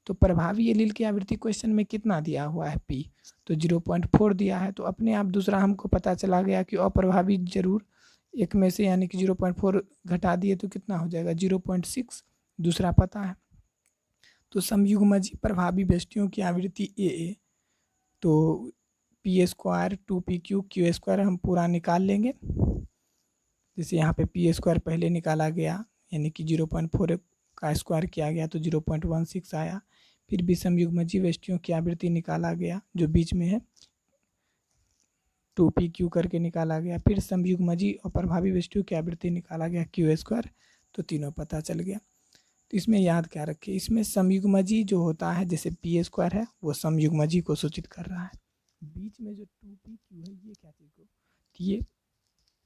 तो प्रभावी एलील की आवृत्ति क्वेश्चन में कितना दिया हुआ है? P, तो 0.4 दिया है। तो अपने आप दूसरा हमको पता चला गया कि अप्रभावी जरूर एक में से, यानी कि 0.4 घटा दिए तो कितना हो जाएगा? 0.6 दूसरा पता है। तो समयुग्मजी प्रभावी व्यक्तियों की आवृत्ति AA, तो P² 2PQ Q² हम पूरा निकाल लेंगे। जैसे यहाँ पे P² पहले निकाला गया, यानी कि 0.4 का स्क्वायर किया गया तो 0.16 आया। फिर विषमयुग्मजी व्यष्टियों की आवृत्ति निकाला गया जो बीच में है, 2PQ करके निकाला गया। फिर समयुग्मजी और प्रभावी व्यष्टियों की आवृत्ति निकाला गया Q², तो तीनों पता चल गया। तो इसमें याद क्या रखें? इसमें समयुग्मजी जो होता है, जैसे P² है, वो समयुग्मजी को सूचित कर रहा है। बीच में जो 2PQ है, ये क्या चीज़ को? ये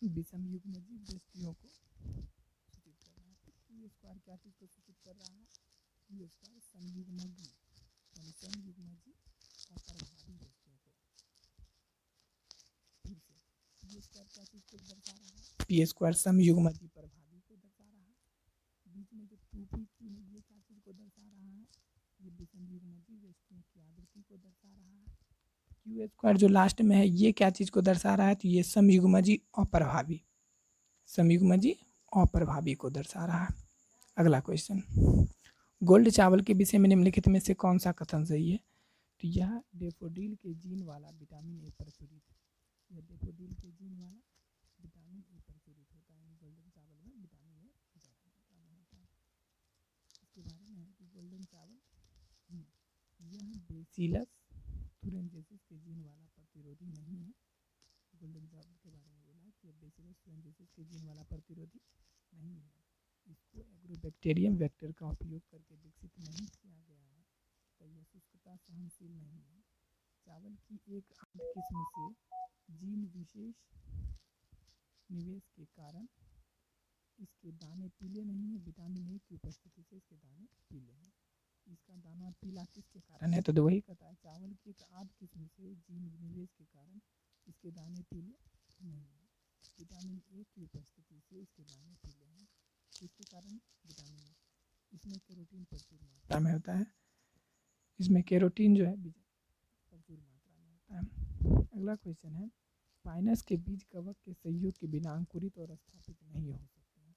विषमयुग्मजी व्यष्टियों को सूचित कर रहा है। Q² क्या चीज़ को सूचित कर रहा है? Q² समयुग्मजी, यानी समयुग्मजी और प्रभावी व्यक्तियों को। फिर से P² क्या चीज़ को दर्शा रहा है? P² समयुग्मजी प्रभावी को दर्शा रहा है। बीच में जो 2PQ है, ये क्या चीज़ को दर्शा रहा है? ये विषमयुग्मजी व्यक्तियों की आवृत्ति को दर्शा रहा है। Q² जो लास्ट में है, ये क्या चीज़ को दर्शा रहा है? तो ये समयुग्मजी अप्रभावी, समयुग्मजी अप्रभावी को दर्शा रहा है। अगला क्वेश्चन, गोल्ड चावल के विषय में निम्नलिखित में से कौन सा कथन सही है? तो यह डैफोडिल के जीन वाला विटामिन ए प्रचुरित है। यह डैफोडिल के जीन वाला विटामिन ए प्रचुरित होता है। गोल्डन चावल में विटामिन ए ज़्यादा मात्रा में होता है। इसके बारे में है कि गोल्डन चावल यह बेसिलस थुरेंजेसिस के जीन वाला प्रतिरोधी नहीं है। गोल्डन चावल के बारे में बोला कि बेसिलस थुरेंजेसिस के जीन वाला प्रतिरोधी नहीं है। इसको एग्रोबैक्टीरियम वेक्टर का उपयोग करके विकसित नहीं किया गया है, तो यह शुष्कता सहनशील नहीं है। चावल की एक आध किस्म से जीन विशेष निवेश के कारण इसके दाने पीले नहीं है। विटामिन ए की उपस्थिति से इसके दाने पीले हैं। इसका दाना पीला किसके कारण है? तो वही कहता है, चावल की एक आध किस्म से जीन निवेश के कारण इसके दाने पीले नहीं है। विटामिन ए की उपस्थिति से इसके दाने पीले हैं। इसके कारण विटामिन ए, इसमें कैरोटीन प्रचुर मात्रा में होता है, इसमें कैरोटीन जो है प्रचुर मात्रा में होता है। अगला क्वेश्चन है, पाइनस के बीज कवक के सहयोग के बिना अंकुरित और स्थापित नहीं हो सकते हैं,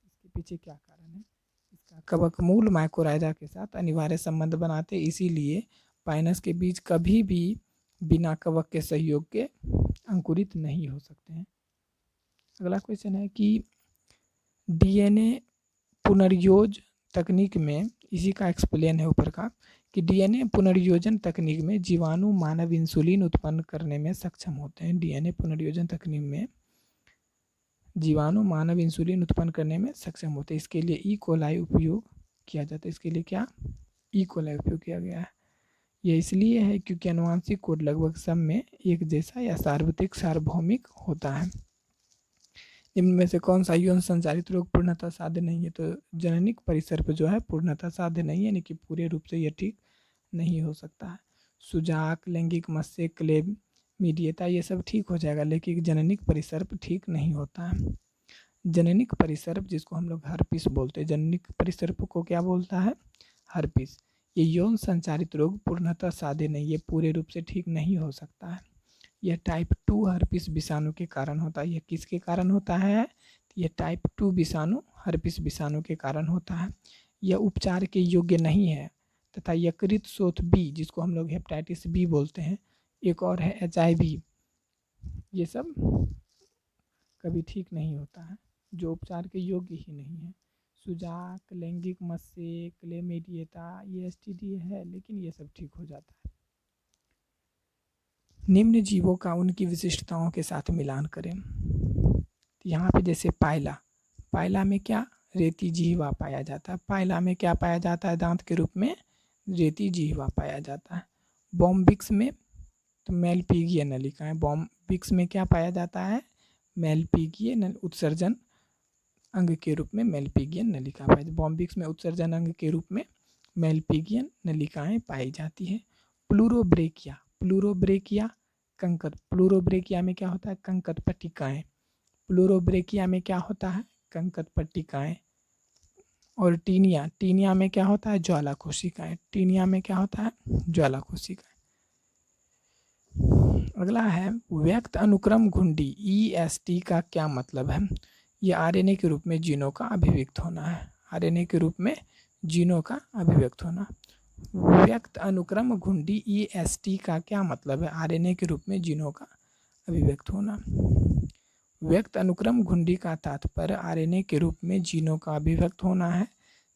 इसके पीछे क्या कारण है? इसका कवक मूल माइकोराइजा के साथ अनिवार्य संबंध बनाते, इसीलिए पाइनस के बीज कभी भी बिना कवक के सहयोग के अंकुरित नहीं हो सकते हैं। अगला क्वेश्चन है कि डीएनए पुनर्योज तकनीक में, इसी का एक्सप्लेन है ऊपर का, कि डीएनए पुनर्योजन तकनीक में जीवाणु मानव इंसुलिन उत्पन्न करने में सक्षम होते हैं। डीएनए पुनर्योजन तकनीक में जीवाणु मानव इंसुलिन उत्पन्न करने में सक्षम होते हैं। इसके लिए ई कोलाई उपयोग किया जाता है। इसके लिए क्या? ई कोलाई उपयोग किया गया है। यह इसलिए है क्योंकि आनुवांशिक कोड लगभग सब में एक जैसा या सार्वत्रिक सार्वभौमिक होता है। निम्न में से कौन सा यौन संचारित रोग पूर्णतः साध्य नहीं है? तो जननिक परिसर्प जो है पूर्णतः साध्य नहीं है, यानी कि पूरे रूप से यह ठीक नहीं हो सकता है। सुजाक, लैंगिक मत्स्य, क्लेमिडियता ये सब ठीक हो जाएगा, लेकिन जननिक परिसर्प ठीक नहीं होता है। जननिक परिसर्प जिसको हम लोग हर्पिस बोलते हैं, जननिक परिसर्प को क्या बोलता है? हर्पिस। ये यौन संचारित रोग पूर्णतः साध्य नहीं, ये पूरे रूप से ठीक नहीं हो सकता है। यह टाइप 2 हर्पिस विषाणु के कारण होता है। यह किसके कारण होता है? यह टाइप 2 विषाणु हर्पिस विषाणु के कारण होता है। यह उपचार के योग्य नहीं है तथा यकृत शोथ बी, जिसको हम लोग हेपेटाइटिस बी बोलते हैं, एक और है HIV, ये सब कभी ठीक नहीं होता है, जो उपचार के योग्य ही नहीं है। सुजाक, लैंगिक मत्स्य, क्लेमिडियता ये STD है, लेकिन ये सब ठीक हो जाता है। निम्न जीवों का उनकी विशिष्टताओं के साथ मिलान करें। यहाँ पे जैसे पायला में क्या? रेती जिह्वा पाया जाता है। पायला में क्या पाया जाता है? दांत के रूप में रेती जिह्वा पाया जाता है। बॉम्बिक्स में तो मेलपिगीय नलिकाएं। बॉम्बिक्स में क्या पाया जाता है? मेलपिगीय उत्सर्जन अंग के रूप में मेलपिगियन नलिका पाई। बॉम्बिक्स में उत्सर्जन अंग के रूप में मेलपिगियन नलिकाएं पाई जाती हैं। प्लूरोब्रेकिया कंकत। प्लूरोब्रेकिया में क्या होता है? कंकत पट्टिकाएं। प्लूरोब्रेकिया में क्या होता है? कंकत पट्टिकाएं। और टीनिया में क्या होता है? ज्वाला कोशिकाएं। टीनिया में क्या होता है? ज्वाला कोशिकाएं। अगला है व्यक्त अनुक्रम घुंडी EST का क्या मतलब है? ये RNA के रूप में जीनों का अभिव्यक्त होना है। RNA के रूप में जीनों का अभिव्यक्त होना। व्यक्त अनुक्रम घुंडी EST का क्या मतलब है? RNA के रूप में जीनों का अभिव्यक्त होना। व्यक्त अनुक्रम घुंडी का तात्पर्य RNA के रूप में जीनों का अभिव्यक्त होना है।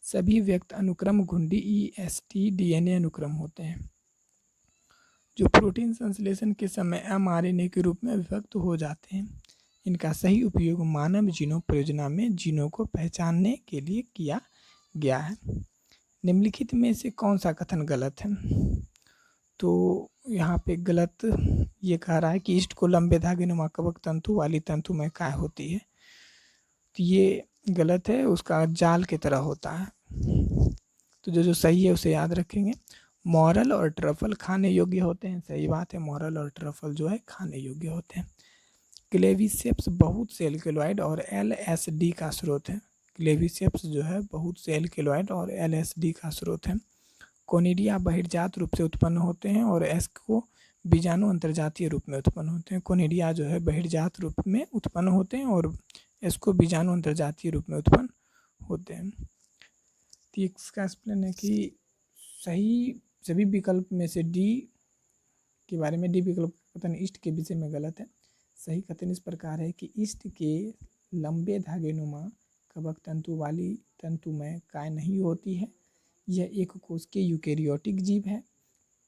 सभी व्यक्त अनुक्रम घुंडी EST DNA अनुक्रम होते हैं, जो प्रोटीन संश्लेषण के समय mRNA के रूप में अभिव्यक्त हो जाते हैं। इनका सही उपयोग मानव जीनोम परियोजना में जीनों को पहचानने के लिए किया गया है। निम्नलिखित में से कौन सा कथन गलत है? तो यहाँ पे गलत ये कह रहा है कि ईस्ट को लंबे धागेनुमा कवक तंतु वाली तंतुमय काय होती है, तो ये गलत है, उसका जाल की तरह होता है। तो जो सही है उसे याद रखेंगे। मॉरल और ट्रफल खाने योग्य होते हैं, सही बात है, मॉरल और ट्रफल जो है खाने योग्य होते हैं। क्लेविसेप्स बहुत से एल्केलॉइड और LSD का स्रोत है। क्लेविसेप्स जो है बहुत से एल्केलॉइड और LSD का स्रोत है। कोनिडिया बहिर्जात रूप से उत्पन्न होते हैं और एस्को बीजाणु अंतर्जातीय रूप में उत्पन्न होते हैं। कोनिडिया जो है बहिर्जात रूप में उत्पन्न होते हैं और एस्को बीजाणु अंतर्जातीय रूप में उत्पन्न होते हैं। तो इसका एक्सप्लेन है कि सही सभी विकल्प में से डी के बारे में, डी विकल्प कथन ईस्ट के विषय में गलत है। सही कथन इस प्रकार है कि ईस्ट के लंबे धागेनुमा कवक तंतु वाली तंतुमय काय नहीं होती है। यह एक कोशिकीय यूकेरियोटिक जीव है,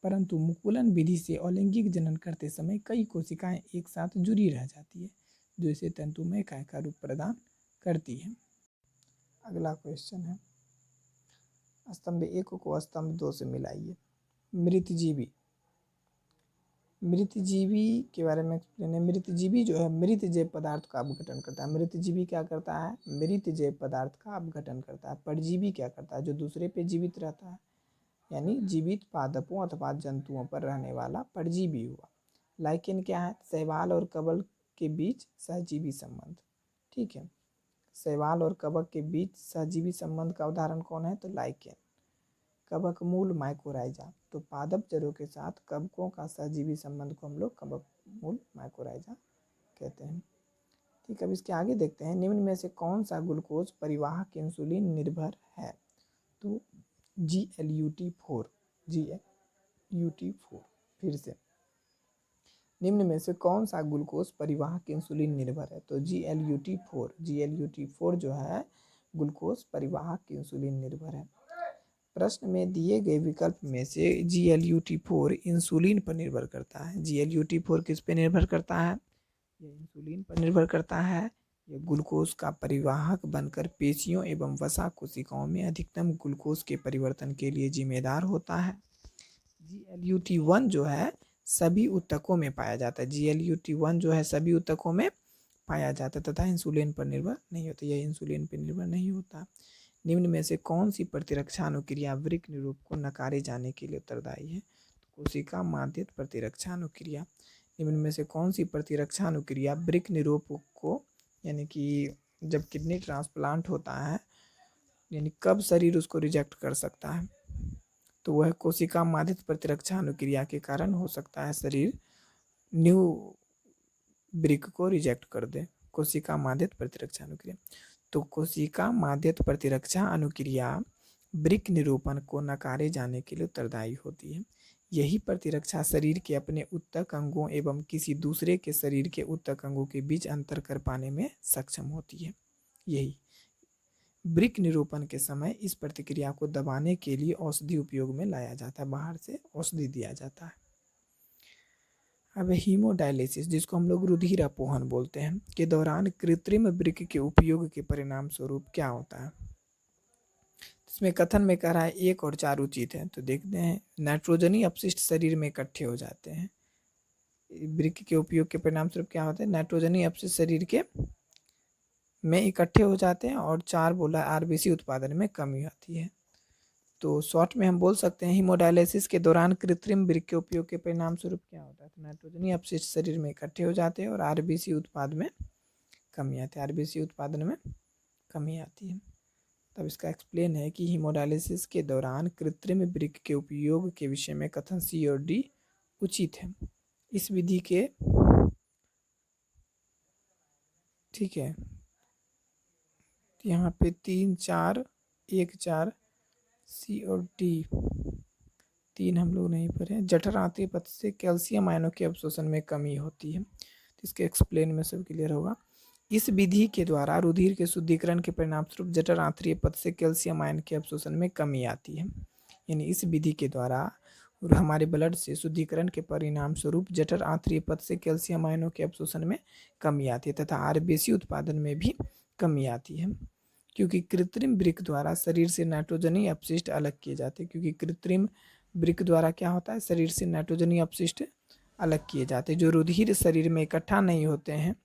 परंतु मुकुलन विधि से अलैंगिक जनन करते समय कई कोशिकाएं एक साथ जुड़ी रह जाती है, जो इसे तंतुमय काय का रूप प्रदान करती है। अगला क्वेश्चन है, स्तंभ 1 को स्तंभ 2 से मिलाइए। मृतजीवी। मृतजीवी के बारे में एक्सप्लेन है। मृतजीवी जो है मृत जैव पदार्थ का अपघटन करता है। मृतजीवी क्या करता है? मृत जैव पदार्थ का अपघटन करता है। परजीवी क्या करता है? जो दूसरे पे जीवित रहता है, यानी जीवित पादपों अथवा जंतुओं पर रहने वाला परजीवी हुआ। लाइकेन क्या है? शैवाल और कवल के बीच सहजीवी संबंध। ठीक है, शैवाल और कवक के बीच सहजीवी संबंध का उदाहरण कौन है? तो लाइकेन। कवक मूल माइकोराइजा, तो पादप जड़ों के साथ कवकों का सहजीवी संबंध को हम लोग कवक मूल माइकोराइजा कहते हैं। ठीक है, अब इसके आगे देखते हैं, निम्न में से कौन सा ग्लूकोज परिवाहक इंसुलिन निर्भर है? तो GLUT4, GLUT4। फिर से, निम्न में से कौन सा ग्लूकोज परिवाहक इंसुलिन निर्भर है? तो GLUT4 जो है ग्लूकोज परिवाहक इंसुलिन निर्भर है। प्रश्न में दिए गए विकल्प में से GLUT4 इंसुलिन पर निर्भर करता है। GLUT4 किस पे निर्भर करता है? यह इंसुलिन पर निर्भर करता है। यह ग्लूकोज का परिवाहक बनकर पेशियों एवं वसा कोशिकाओं में अधिकतम ग्लूकोज के परिवर्तन के लिए जिम्मेदार होता है। GLUT1 जो है सभी ऊतकों में पाया जाता है। GLUT1 जो है सभी ऊतकों में पाया जाता है तथा इंसुलिन पर निर्भर नहीं होता। यह इंसुलिन पर निर्भर नहीं होता। निम्न में से कौन सी प्रतिरक्षा अनुक्रिया वृक्क निरोध को नकारे जाने के लिए उत्तरदायी है? कोशिका माध्यित प्रतिरक्षा अनुक्रिया। निम्न में से कौन सी प्रतिरक्षा अनुक्रिया वृक्क निरोध को, यानी कि जब किडनी ट्रांसप्लांट होता है, यानी कब शरीर उसको रिजेक्ट कर सकता है? तो वह कोशिका माध्यित प्रतिरक्षा अनुक्रिया के कारण हो सकता है शरीर न्यू वृक्क को रिजेक्ट कर दे। कोशिका माध्यित प्रतिरक्षा अनुक्रिया, तो कोशिका माध्यित प्रतिरक्षा अनुक्रिया वृक्क निरूपण को नकारे जाने के लिए उत्तरदायी होती है। यही प्रतिरक्षा शरीर के अपने ऊतक अंगों एवं किसी दूसरे के शरीर के ऊतक अंगों के बीच अंतर कर पाने में सक्षम होती है। यही वृक्क निरूपण के समय इस प्रतिक्रिया को दबाने के लिए औषधि उपयोग में लाया जाता है, बाहर से औषधि दिया जाता है। अब हीमोडायलिसिस, जिसको हम लोग रुधिर अपोहन बोलते हैं, के दौरान कृत्रिम वृक्क के उपयोग के परिणाम स्वरूप क्या होता है? इसमें कथन में कह रहा है 1 और 4 उचित है। तो देखते हैं, नाइट्रोजनी अपशिष्ट शरीर में इकट्ठे हो जाते हैं। वृक्क के उपयोग के परिणाम स्वरूप क्या होता है? नाइट्रोजनी अपशिष्ट शरीर के में इकट्ठे हो जाते हैं और 4 बोला आरबीसी उत्पादन में कमी आती है। तो शॉर्ट में हम बोल सकते हैं हीमोडायलिसिस के दौरान कृत्रिम वृक्क के उपयोग के परिणाम स्वरूप क्या होता है? तो नाइट्रोजनी अपशिष्ट शरीर में इकट्ठे हो जाते हैं और आरबीसी उत्पाद में कमी आती है, आरबीसी उत्पादन में कमी आती है। तब इसका एक्सप्लेन है कि हीमोडायलिसिस के दौरान कृत्रिम वृक्क के उपयोग के विषय में कथन सी और डी उचित है। इस विधि के, ठीक है, यहाँ पे 3, 4, 1, 4 सी और डी 3 हम लोग नहीं पढ़े। जठर आंतरी पथ से कैल्शियम आयनों के अवशोषण में कमी होती है। तो इसके एक्सप्लेन में सब क्लियर होगा। इस विधि के द्वारा रुधिर के शुद्धिकरण के परिणाम स्वरूप जठर आंतरीय पथ से कैल्शियम आयन के अवशोषण में कमी आती है। यानी इस विधि के द्वारा हमारे ब्लड से शुद्धिकरण के परिणाम स्वरूप जठर आंतरीय पथ से कैल्शियम आयनों के अवशोषण में कमी आती है तथा आरबीसी उत्पादन में भी कमी आती है, क्योंकि कृत्रिम वृक्क द्वारा शरीर से नाइट्रोजनी अपशिष्ट अलग किए जाते हैं। क्योंकि कृत्रिम वृक्क द्वारा क्या होता है? शरीर से नाइट्रोजनी अपशिष्ट अलग किए जाते हैं जो रुधिर शरीर में इकट्ठा नहीं होते हैं।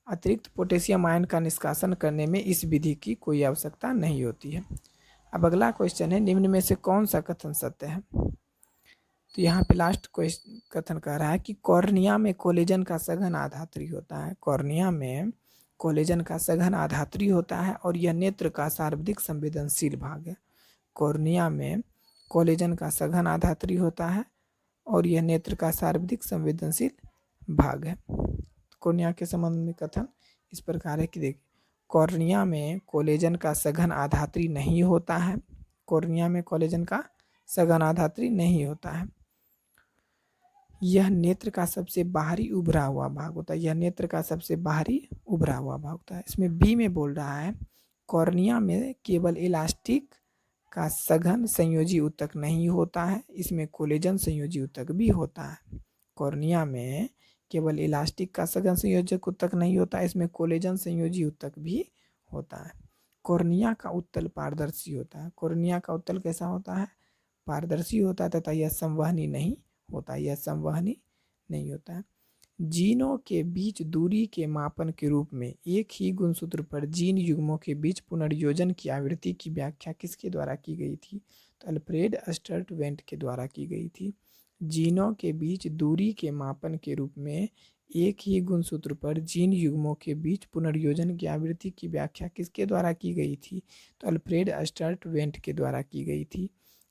अतिरिक्त पोटेशियम आयन का निष्कासन करने में इस विधि की कोई आवश्यकता नहीं होती है। अब अगला क्वेश्चन है, निम्न में से कौन सा कथन सत्य है? तो यहाँ पे लास्ट कथन कह रहा है कि कॉर्निया में कोलेजन का सघन आधात्री होता है। कॉर्निया में कोलेजन का सघन आधात्री होता है और यह नेत्र का सर्वाधिक संवेदनशील भाग है। कॉर्निया में कोलेजन का सघन आधात्री होता है और यह नेत्र का सर्वाधिक संवेदनशील भाग है। कॉर्निया के संबंध में कथन इस प्रकार है कि देखिए, कॉर्निया में कोलेजन का सघन आधात्री नहीं होता है। कॉर्निया में कोलेजन का सघन आधात्री नहीं होता है। यह नेत्र का सबसे बाहरी उभरा हुआ भाग होता है। यह नेत्र का सबसे बाहरी उभरा हुआ भाग होता है। इसमें बी में बोल रहा है, कॉर्निया में केवल इलास्टिक का सघन संयोजी ऊतक नहीं होता है, इसमें कोलेजन संयोजी ऊतक भी होता है। कॉर्निया में केवल इलास्टिक का सघन संयोजक ऊतक नहीं होता, इसमें कोलेजन संयोजी ऊतक भी होता है। कॉर्निया का उत्तल पारदर्शी होता है। कॉर्निया का उत्तल कैसा होता है? पारदर्शी होता है तथा यह संवहनी नहीं होता, यह संवहनी नहीं होता है। जीनों के बीच दूरी के मापन के रूप में एक ही गुणसूत्र पर जीन युग्मों के बीच पुनर्योजन की आवृत्ति की व्याख्या किसके द्वारा की गई थी? तो अल्फ्रेड स्टर्टवेंट के द्वारा की गई थी। जीनों के बीच दूरी के मापन के रूप में एक ही गुणसूत्र पर जीन युग्मों के बीच पुनर्योजन की आवृत्ति की व्याख्या किसके द्वारा की गई थी? तो अल्फ्रेड स्टर्ट वेंट के द्वारा की गई थी।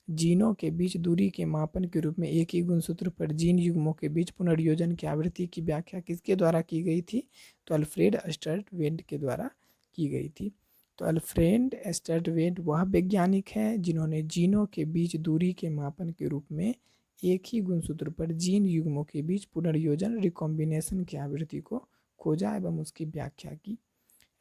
जीनों के बीच दूरी के मापन के रूप में एक ही गुणसूत्र पर जीन युग्मों के बीच पुनर्योजन की आवृत्ति की व्याख्या किसके द्वारा की गई थी? तो अल्फ्रेड स्टर्ट वेंट के द्वारा की गई थी। तो अल्फ्रेड स्टर्ट वेंट वह वैज्ञानिक है जिन्होंने जीनों के बीच दूरी के मापन के रूप में एक ही गुणसूत्र पर जीन युग्मों के बीच पुनर्योजन रिकॉम्बिनेशन की आवृत्ति को खोजा एवं उसकी व्याख्या की।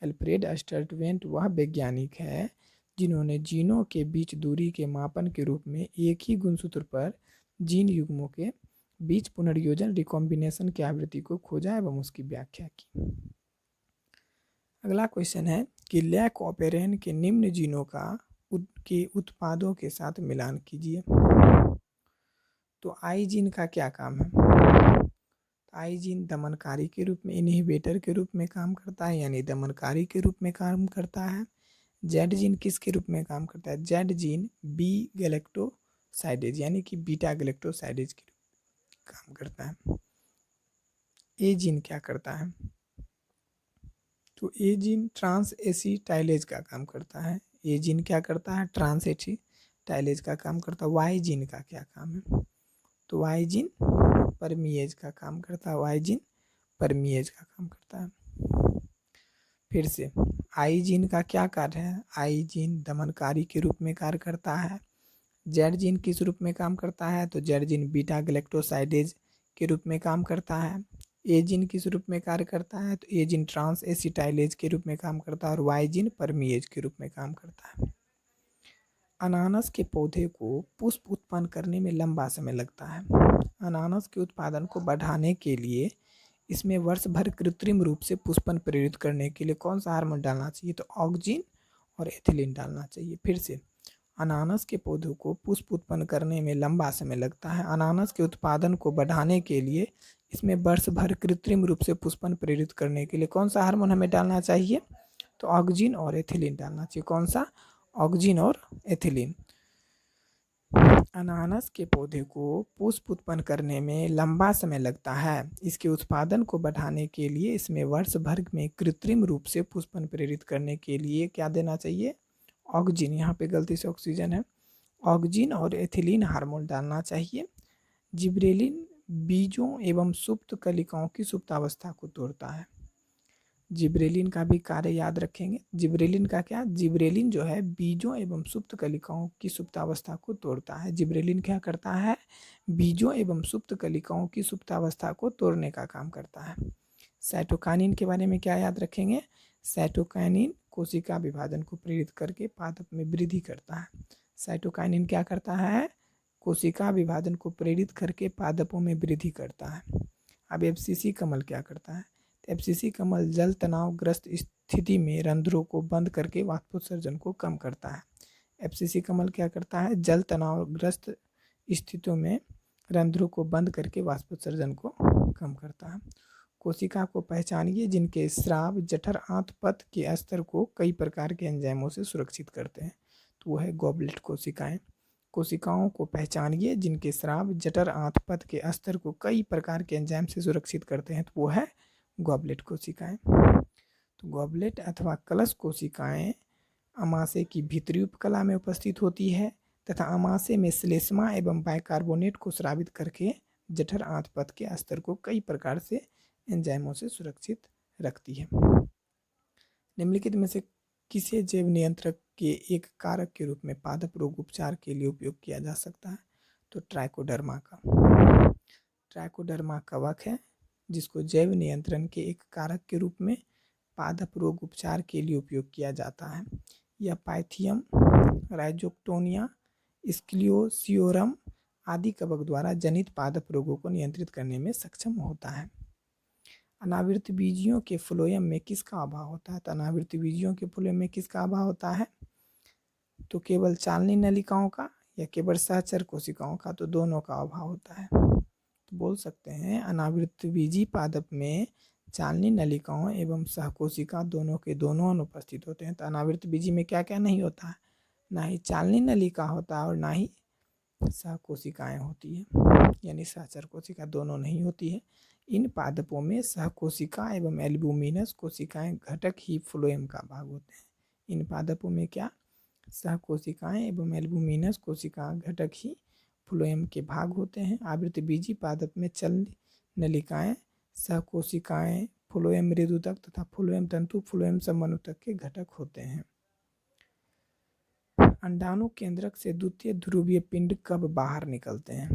अल्फ्रेड स्टर्ट वेंट वह वैज्ञानिक है जिन्होंने जीनों के बीच दूरी के मापन के रूप में एक ही गुणसूत्र पर जीन युग्मों के बीच पुनर्योजन रिकॉम्बिनेशन की आवृत्ति को खोजा एवं उसकी व्याख्या की। अगला क्वेश्चन है कि लैकोपेरेन के निम्न जीनों के उत्पादों के साथ मिलान कीजिए। तो आई जीन का क्या काम है? आई जीन दमनकारी के रूप में, इनहिबिटर के रूप में काम करता है, यानी दमनकारी के रूप में काम करता है। जेड जीन किसके रूप में काम करता है? जेड जीन बी गैलेक्टोसाइडेज यानी कि बीटा गैलेक्टोसाइडेज के रूप में काम करता है। ए जीन क्या करता है? तो ए जीन ट्रांस एसिटाइलेज का काम करता है। ए जीन क्या करता है? ट्रांस एसिटाइलेज का काम करता है। वाई जीन का क्या काम है? तो वाई जीन परमीएज का काम करता है। वाई जीन परमीएज का काम करता है। फिर से आई जीन का क्या कार्य है? आई जीन दमनकारी के रूप में कार्य करता है। जेड जीन किस रूप में काम करता है? तो जेड जीन बीटा गैलेक्टोसाइडेज के रूप में काम करता है। ए जीन किस रूप में कार्य करता है? तो ए जीन ट्रांस एसिटाइलेज के रूप में काम करता है और वाई जीन परमीएज के रूप में काम करता है। अनानास के पौधे को पुष्प उत्पन्न करने में लंबा समय लगता है। अनानास के उत्पादन को बढ़ाने के लिए इसमें वर्ष भर कृत्रिम रूप से पुष्पन प्रेरित करने के लिए कौन सा हार्मोन डालना चाहिए? तो ऑक्जिन और एथिलीन डालना चाहिए। फिर से अनानास के पौधों को पुष्प उत्पन्न करने में लंबा समय लगता है। अनानास के उत्पादन को बढ़ाने के लिए इसमें वर्ष भर कृत्रिम रूप से पुष्पन प्रेरित करने के लिए कौन सा हार्मोन हमें डालना चाहिए? तो ऑक्जिन और एथिलीन डालना चाहिए। कौन सा? ऑक्जिन और एथिलीन। अनानास के पौधे को पुष्प उत्पन्न करने में लंबा समय लगता है। इसके उत्पादन को बढ़ाने के लिए इसमें वर्ष भर में कृत्रिम रूप से पुष्पन प्रेरित करने के लिए क्या देना चाहिए? ऑक्जिन, यहाँ पे गलती से ऑक्सीजन है, ऑक्जिन और एथिलीन हार्मोन डालना चाहिए। जिब्रेलिन बीजों एवं सुप्त कलिकाओं की सुप्तावस्था को तोड़ता है। जिब्रेलिन का भी कार्य याद रखेंगे। जिब्रेलिन का क्या? जिब्रेलिन जो है बीजों एवं सुप्त कलिकाओं की सुप्तावस्था को तोड़ता है। जिब्रेलिन क्या करता है? बीजों एवं सुप्त कलिकाओं की सुप्तावस्था को तोड़ने का काम करता है। साइटोकाइनिन के बारे में क्या याद रखेंगे? साइटोकाइनिन कोशिका विभाजन को प्रेरित करके पादप में वृद्धि करता है। साइटोकाइनिन क्या करता है? कोशिका विभाजन को प्रेरित करके पादपों में वृद्धि करता है। अब एफसीसी कमल क्या करता है? एफसीसी कमल जल तनाव ग्रस्त स्थिति में रंध्रों को बंद करके वाष्पोत्सर्जन को कम करता है। एफसीसी कमल क्या करता है? जल तनाव ग्रस्त स्थितियों में रंध्रों को बंद करके वाष्पोत्सर्जन को कम करता है। कोशिका को पहचानिए जिनके स्राव जठर आंतपथ के स्तर को कई प्रकार के एंजाइमों से सुरक्षित करते हैं। तो वह है गॉबलेट कोशिकाएं। कोशिकाओं को पहचानिए जिनके स्राव जठर आंतपथ के स्तर को कई प्रकार के एंजाइम से सुरक्षित करते हैं। तो वो है गॉबलेट कोशिकाएं। तो गॉबलेट अथवा कलश कोशिकाएं अमाशय की भीतरी उपकला में उपस्थित होती है तथा अमाशय में श्लेष्मा एवं बाइकार्बोनेट को स्रावित करके जठर आंतपथ के स्तर को कई प्रकार से एंजाइमों से सुरक्षित रखती है। निम्नलिखित में से किसे जैव नियंत्रक के एक कारक के रूप में पादप रोग उपचार के लिए उपयोग किया जा सकता है? तो ट्राइकोडर्मा का। ट्राइकोडर्मा कवक है जिसको जैव नियंत्रण के एक कारक के रूप में पादप रोग उपचार के लिए उपयोग किया जाता है। यह पाइथियम, राइजोक्टोनिया, स्क्लियोसियोरम आदि कवक द्वारा जनित पादप रोगों को नियंत्रित करने में सक्षम होता है। अनावृत बीजियों के फ्लोएम में किसका अभाव होता है? तो अनावृत बीजियों के फ्लोएम में किसका अभाव होता है? तो केवल चालनी नलिकाओं का या केवल सहचर कोशिकाओं का? तो दोनों का अभाव होता है। तो बोल सकते हैं अनावृत बीजी पादप में चालनी नलिकाओं एवं सहकोशिका दोनों के दोनों अनुपस्थित होते हैं। तो अनावृत बीजी में क्या क्या नहीं होता है? ना ही चालनी नलिका होता है और ना ही सहकोशिकाएं होती है, यानी सहचर कोशिका दोनों नहीं होती है। इन पादपों में सहकोशिका एवं एल्ब्यूमिनस कोशिकाएं घटक ही फ्लोएम का भाग होते हैं। इन पादपों में क्या, सहकोशिकाएं एवं एल्ब्यूमिनस कोशिका घटक ही फ्लोएम के भाग होते हैं। आवृतबीजी पादप में चल नलिकाएं, सहकोशिकाएं, फ्लोएम मृदुतक तथा फ्लोएम तंतु फ्लोएम समन्वयक के घटक होते हैं। अंडाणु केंद्रक से द्वितीय ध्रुवीय पिंड कब बाहर निकलते हैं?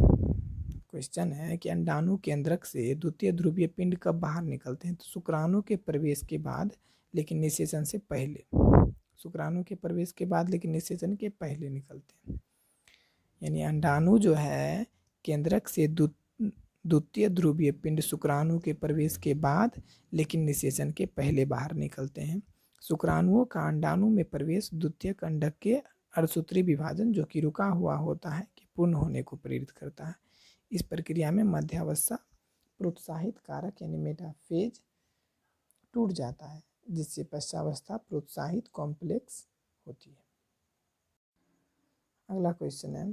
क्वेश्चन है कि अंडाणु केंद्रक से द्वितीय ध्रुवीय पिंड कब बाहर निकलते हैं? तो शुक्राणु के प्रवेश के बाद लेकिन निषेचन से पहले। शुक्राणु के प्रवेश के बाद लेकिन निषेचन के पहले निकलते हैं। यानी अंडाणु जो है केंद्रक से द्वितीय ध्रुवीय पिंड शुक्राणु के प्रवेश के बाद लेकिन निषेचन के पहले बाहर निकलते हैं। शुक्राणुओं का अंडाणु में प्रवेश द्वितीयक अंडक के अर्धसूत्री विभाजन जो कि रुका हुआ होता है कि पूर्ण होने को प्रेरित करता है। इस प्रक्रिया में मध्यावस्था प्रोत्साहित कारक यानी मेटाफेज टूट जाता है, जिससे पश्चावस्था प्रोत्साहित कॉम्प्लेक्स होती है। अगला क्वेश्चन है,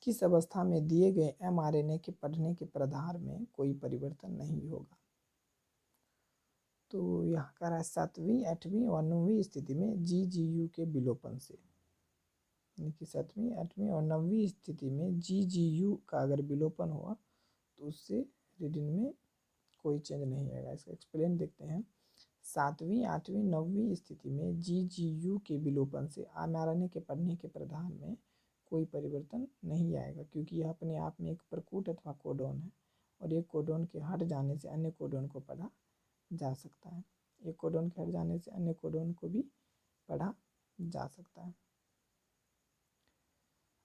किस अवस्था में दिए गए mRNA के पढ़ने के प्रधार में कोई परिवर्तन नहीं होगा? तो यहाँ कह रहा है 7वीं, 8वीं और 9वीं स्थिति में GGU के विलोपन से, यानी कि 7वीं, 8वीं और 9वीं स्थिति में GGU का अगर विलोपन हुआ तो उससे रीडिंग में कोई चेंज नहीं आएगा। इसका एक्सप्लेन देखते हैं। 7वीं, 8वीं, 9वीं स्थिति में GGU के विलोपन से mRNA के पढ़ने के प्रधान में कोई परिवर्तन नहीं आएगा, क्योंकि यह अपने आप में एक प्रकूट अथवा कोडोन है और एक कोडोन के हट जाने से अन्य कोडोन को पढ़ा जा सकता है। एक कोडोन के हट जाने से अन्य कोडोन को भी पढ़ा जा सकता है।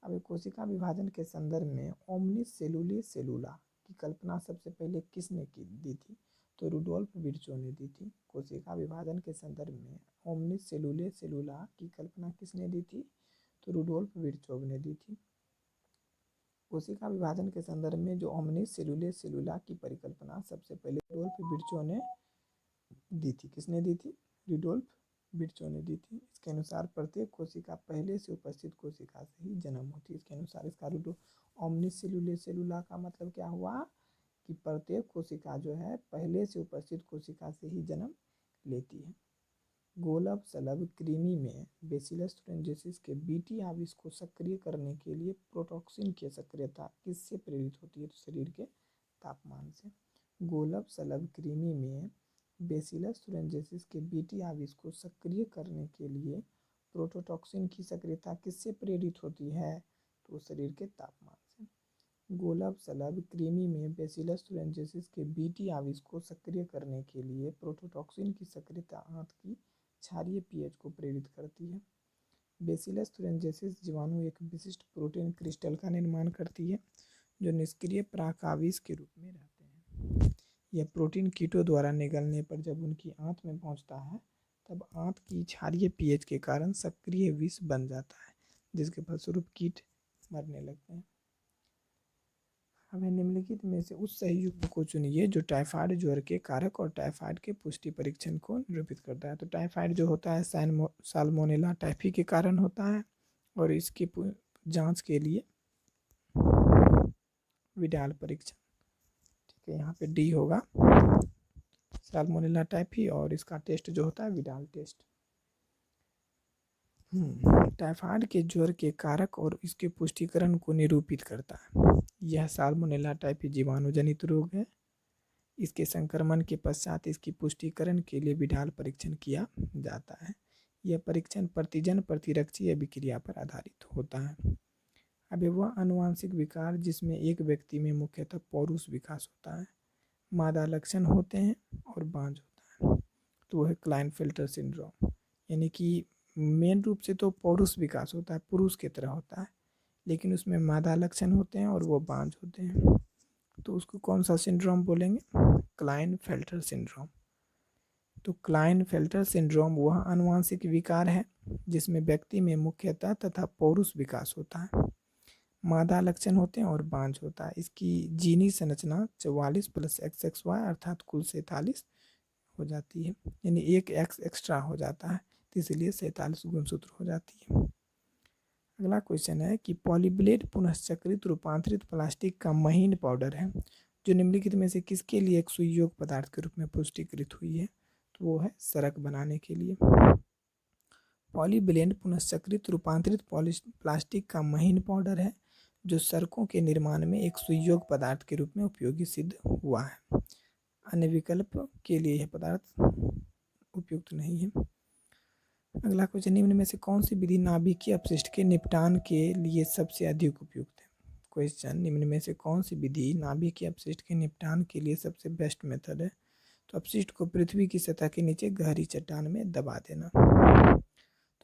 अब कोशिका विभाजन के संदर्भ में ओमनिस सेलुले सेलुला की कल्पना सबसे पहले किसने दी थी? तो रुडोल्फ विर्चो ने दी थी। कोशिका विभाजन के संदर्भ में ओमनिस सेलुले सेलुला की कल्पना किसने दी थी? तो रुडोल्फ विर्चोव ने दी थी। कोशिका विभाजन के संदर्भ में जो ओमनिस सेलुले सेलुला की परिकल्पना सबसे पहले रुडोल्फ विर्चो ने दी थी। किसने दी थी? रुडोल्फ विर्चो ने दी थी। इसके अनुसार प्रत्येक कोशिका पहले से उपस्थित कोशिका से ही जन्म होती है। इसके अनुसार इसका ओमनिस सेलुले सेलुला का मतलब क्या हुआ कि प्रत्येक कोशिका जो है पहले से उपस्थित कोशिका से ही जन्म लेती है। गोलब सलभ कृमि में बेसिलस तुरंजियसिस के बीटी आविश को सक्रिय करने के लिए प्रोटॉक्सिन की सक्रियता किससे प्रेरित होती है? तो शरीर के तापमान से। गोलब सलभ कृमि में बेसिलस तुरंजियसिस के बीटी आविश को सक्रिय करने के लिए प्रोटोटॉक्सिन की सक्रियता किससे प्रेरित होती है? तो शरीर के तापमान से। गोलब सलभ कृमि में बेसिलस तुरंजियसिस के बीटी आविश को सक्रिय करने के लिए प्रोटोटॉक्सिन की सक्रियता आंत की क्षारीय पीएच को प्रेरित करती है। बेसिलस तुरंजियसिस जीवाणु एक विशिष्ट प्रोटीन क्रिस्टल का निर्माण करती है जो निष्क्रिय प्राकाविश के रूप में रहते हैं। यह प्रोटीन कीटों द्वारा निगलने पर जब उनकी आंत में पहुंचता है तब आंत की क्षारीय पीएच के कारण सक्रिय विष बन जाता है, जिसके फलस्वरूप कीट मरने लगते हैं। हमें निम्नलिखित में से उस सही युग्म को चुनिए जो टाइफाइड ज्वर के कारक और टाइफाइड के पुष्टि परीक्षण को निरूपित करता है। तो टाइफाइड जो होता है साल्मोनेला टाइफी के कारण होता है और इसकी जांच के लिए विडाल परीक्षण, ठीक है, यहाँ पे डी होगा साल्मोनेला टाइफी और इसका टेस्ट जो होता है विडाल टेस्ट। टाइफाइड के ज्वर के कारक और इसके पुष्टिकरण को निरूपित करता है। यह साल्मोनेला टाइफी जीवाणु जनित रोग है। इसके संक्रमण के पश्चात इसकी पुष्टिकरण के लिए विडाल परीक्षण किया जाता है। यह परीक्षण प्रतिजन प्रतिरक्षीय अभिक्रिया पर आधारित होता है। अब वह अनुवांशिक विकार जिसमें एक व्यक्ति में मुख्यतः पौरुष विकास होता है, मादा लक्षण होते हैं और बांझ होता है, तो वह क्लाइनफेल्टर सिंड्रोम, यानी कि मेन रूप से तो पौरुष विकास होता है, पुरुष की तरह होता है, लेकिन उसमें मादा लक्षण होते हैं और वो बांझ होते हैं, तो उसको कौन सा सिंड्रोम बोलेंगे? Klinefelter syndrome. तो क्लाइनफेल्टर सिंड्रोम वह अनुवांशिक विकार है जिसमें व्यक्ति में मुख्यतः तथा पौरुष विकास होता है, मादा लक्षण होते हैं और बांझ होता है। इसकी जीनी संरचना 44 + XXY अर्थात कुल 47 हो जाती है, यानी एक एक्स एक्स्ट्रा हो जाता है, तो इसलिए 47 गुणसूत्र हो जाती है। अगला क्वेश्चन है कि पॉलीब्लेड पुनश्चक्रित रूपांतरित प्लास्टिक का महीन पाउडर है जो निम्नलिखित में से किसके लिए एक सुयोग पदार्थ के रूप में पुष्टिकृत हुई है, तो वो है सड़क बनाने के लिए। पॉलीब्लेंड पुनश्चक्रित रूपांतरित प्लास्टिक का महीन पाउडर है जो सड़कों के निर्माण में एक सुयोग पदार्थ के रूप में उपयोगी सिद्ध हुआ है। अन्य विकल्प के लिए यह पदार्थ उपयुक्त नहीं है। अगला क्वेश्चन, निम्न में से कौन सी विधि नाभिकीय अपशिष्ट के निपटान के लिए सबसे अधिक उपयुक्त है? क्वेश्चन, निम्न में से कौन सी विधि नाभिकीय अपशिष्ट के निपटान के लिए सबसे बेस्ट मेथड है? तो अपशिष्ट को पृथ्वी की सतह के नीचे गहरी चट्टान में दबा देना।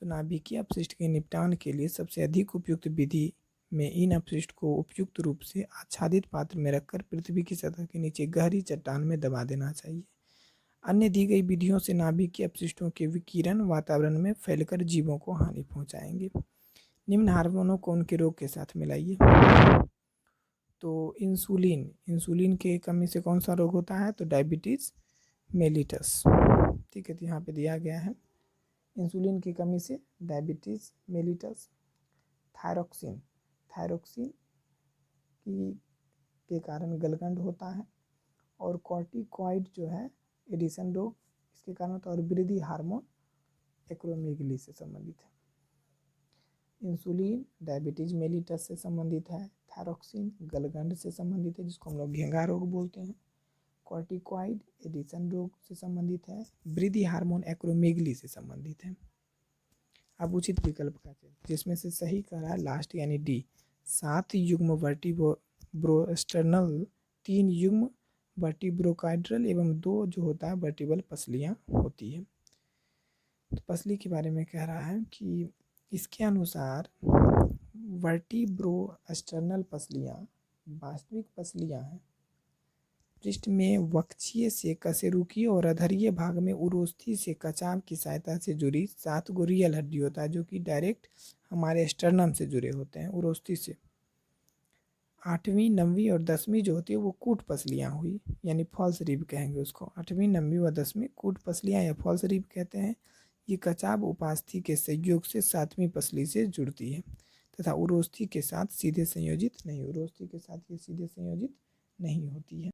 तो नाभिकीय अपशिष्ट के निपटान के लिए सबसे अधिक उपयुक्त विधि में इन अपशिष्ट को उपयुक्त रूप से आच्छादित पात्र में रखकर पृथ्वी की सतह के नीचे गहरी चट्टान में दबा देना चाहिए। अन्य दी गई विधियों से नाभिकीय अपशिष्टों के विकिरण वातावरण में फैलकर जीवों को हानि पहुंचाएंगे। निम्न हार्मोनों को उनके रोग के साथ मिलाइए। तो इंसुलिन के कमी से कौन सा रोग होता है? तो डायबिटीज मेलिटस। ठीक है, तो यहाँ पे दिया गया है इंसुलिन की कमी से डायबिटीज मेलिटस। थायरोक्सिन के कारण गलगंड होता है। और कॉर्टिकॉइड जो है एडिशन रोग इसके कारण होता है। और वृद्धि हार्मोन एक्रोमेगली से संबंधित है। इंसुलिन डायबिटीज मेलिटस से संबंधित है। थायरोक्सिन गलगंड से संबंधित है जिसको हम लोग घेंगा रोग बोलते हैं। कॉर्टिकॉइड एडिशन रोग से संबंधित है। वृद्धि हार्मोन एक्रोमेगली से संबंधित है। अब उचित विकल्प का चयन, जिसमें से सही कह रहा है लास्ट यानी डी, 7 युग्म वर्टिब्रोस्टर्नल, 3 युग्म वर्टिब्रोकाइड्रल एवं 2 जो होता है वर्टिबल पसलियाँ होती है। तो पसली के बारे में कह रहा है कि इसके अनुसार वर्टिब्रोस्टर्नल पसलियाँ वास्तविक पसलियाँ हैं। पृष्ठ में वक्षीय से कशेरुकीय और अधरीय भाग में उरोस्थी से कचाव की सहायता से जुड़ी 7 गो रियल हड्डी होता है जो कि डायरेक्ट हमारे स्टर्नम से जुड़े होते हैं उरोस्थी से। 8वीं 9वीं और 10वीं जो होती है वो कूट पसलियाँ हुई, यानी फॉल्स रिब कहेंगे उसको। 8वीं 9वीं व 10वीं कूट पसलियाँ या फॉल्स रिब कहते हैं। ये कचाव उपास्थि के संयोग से 7वीं पसली से जुड़ती है तथा उरोस्थी के साथ सीधे संयोजित नहीं, उरोस्थी के साथ ये सीधे संयोजित नहीं होती है।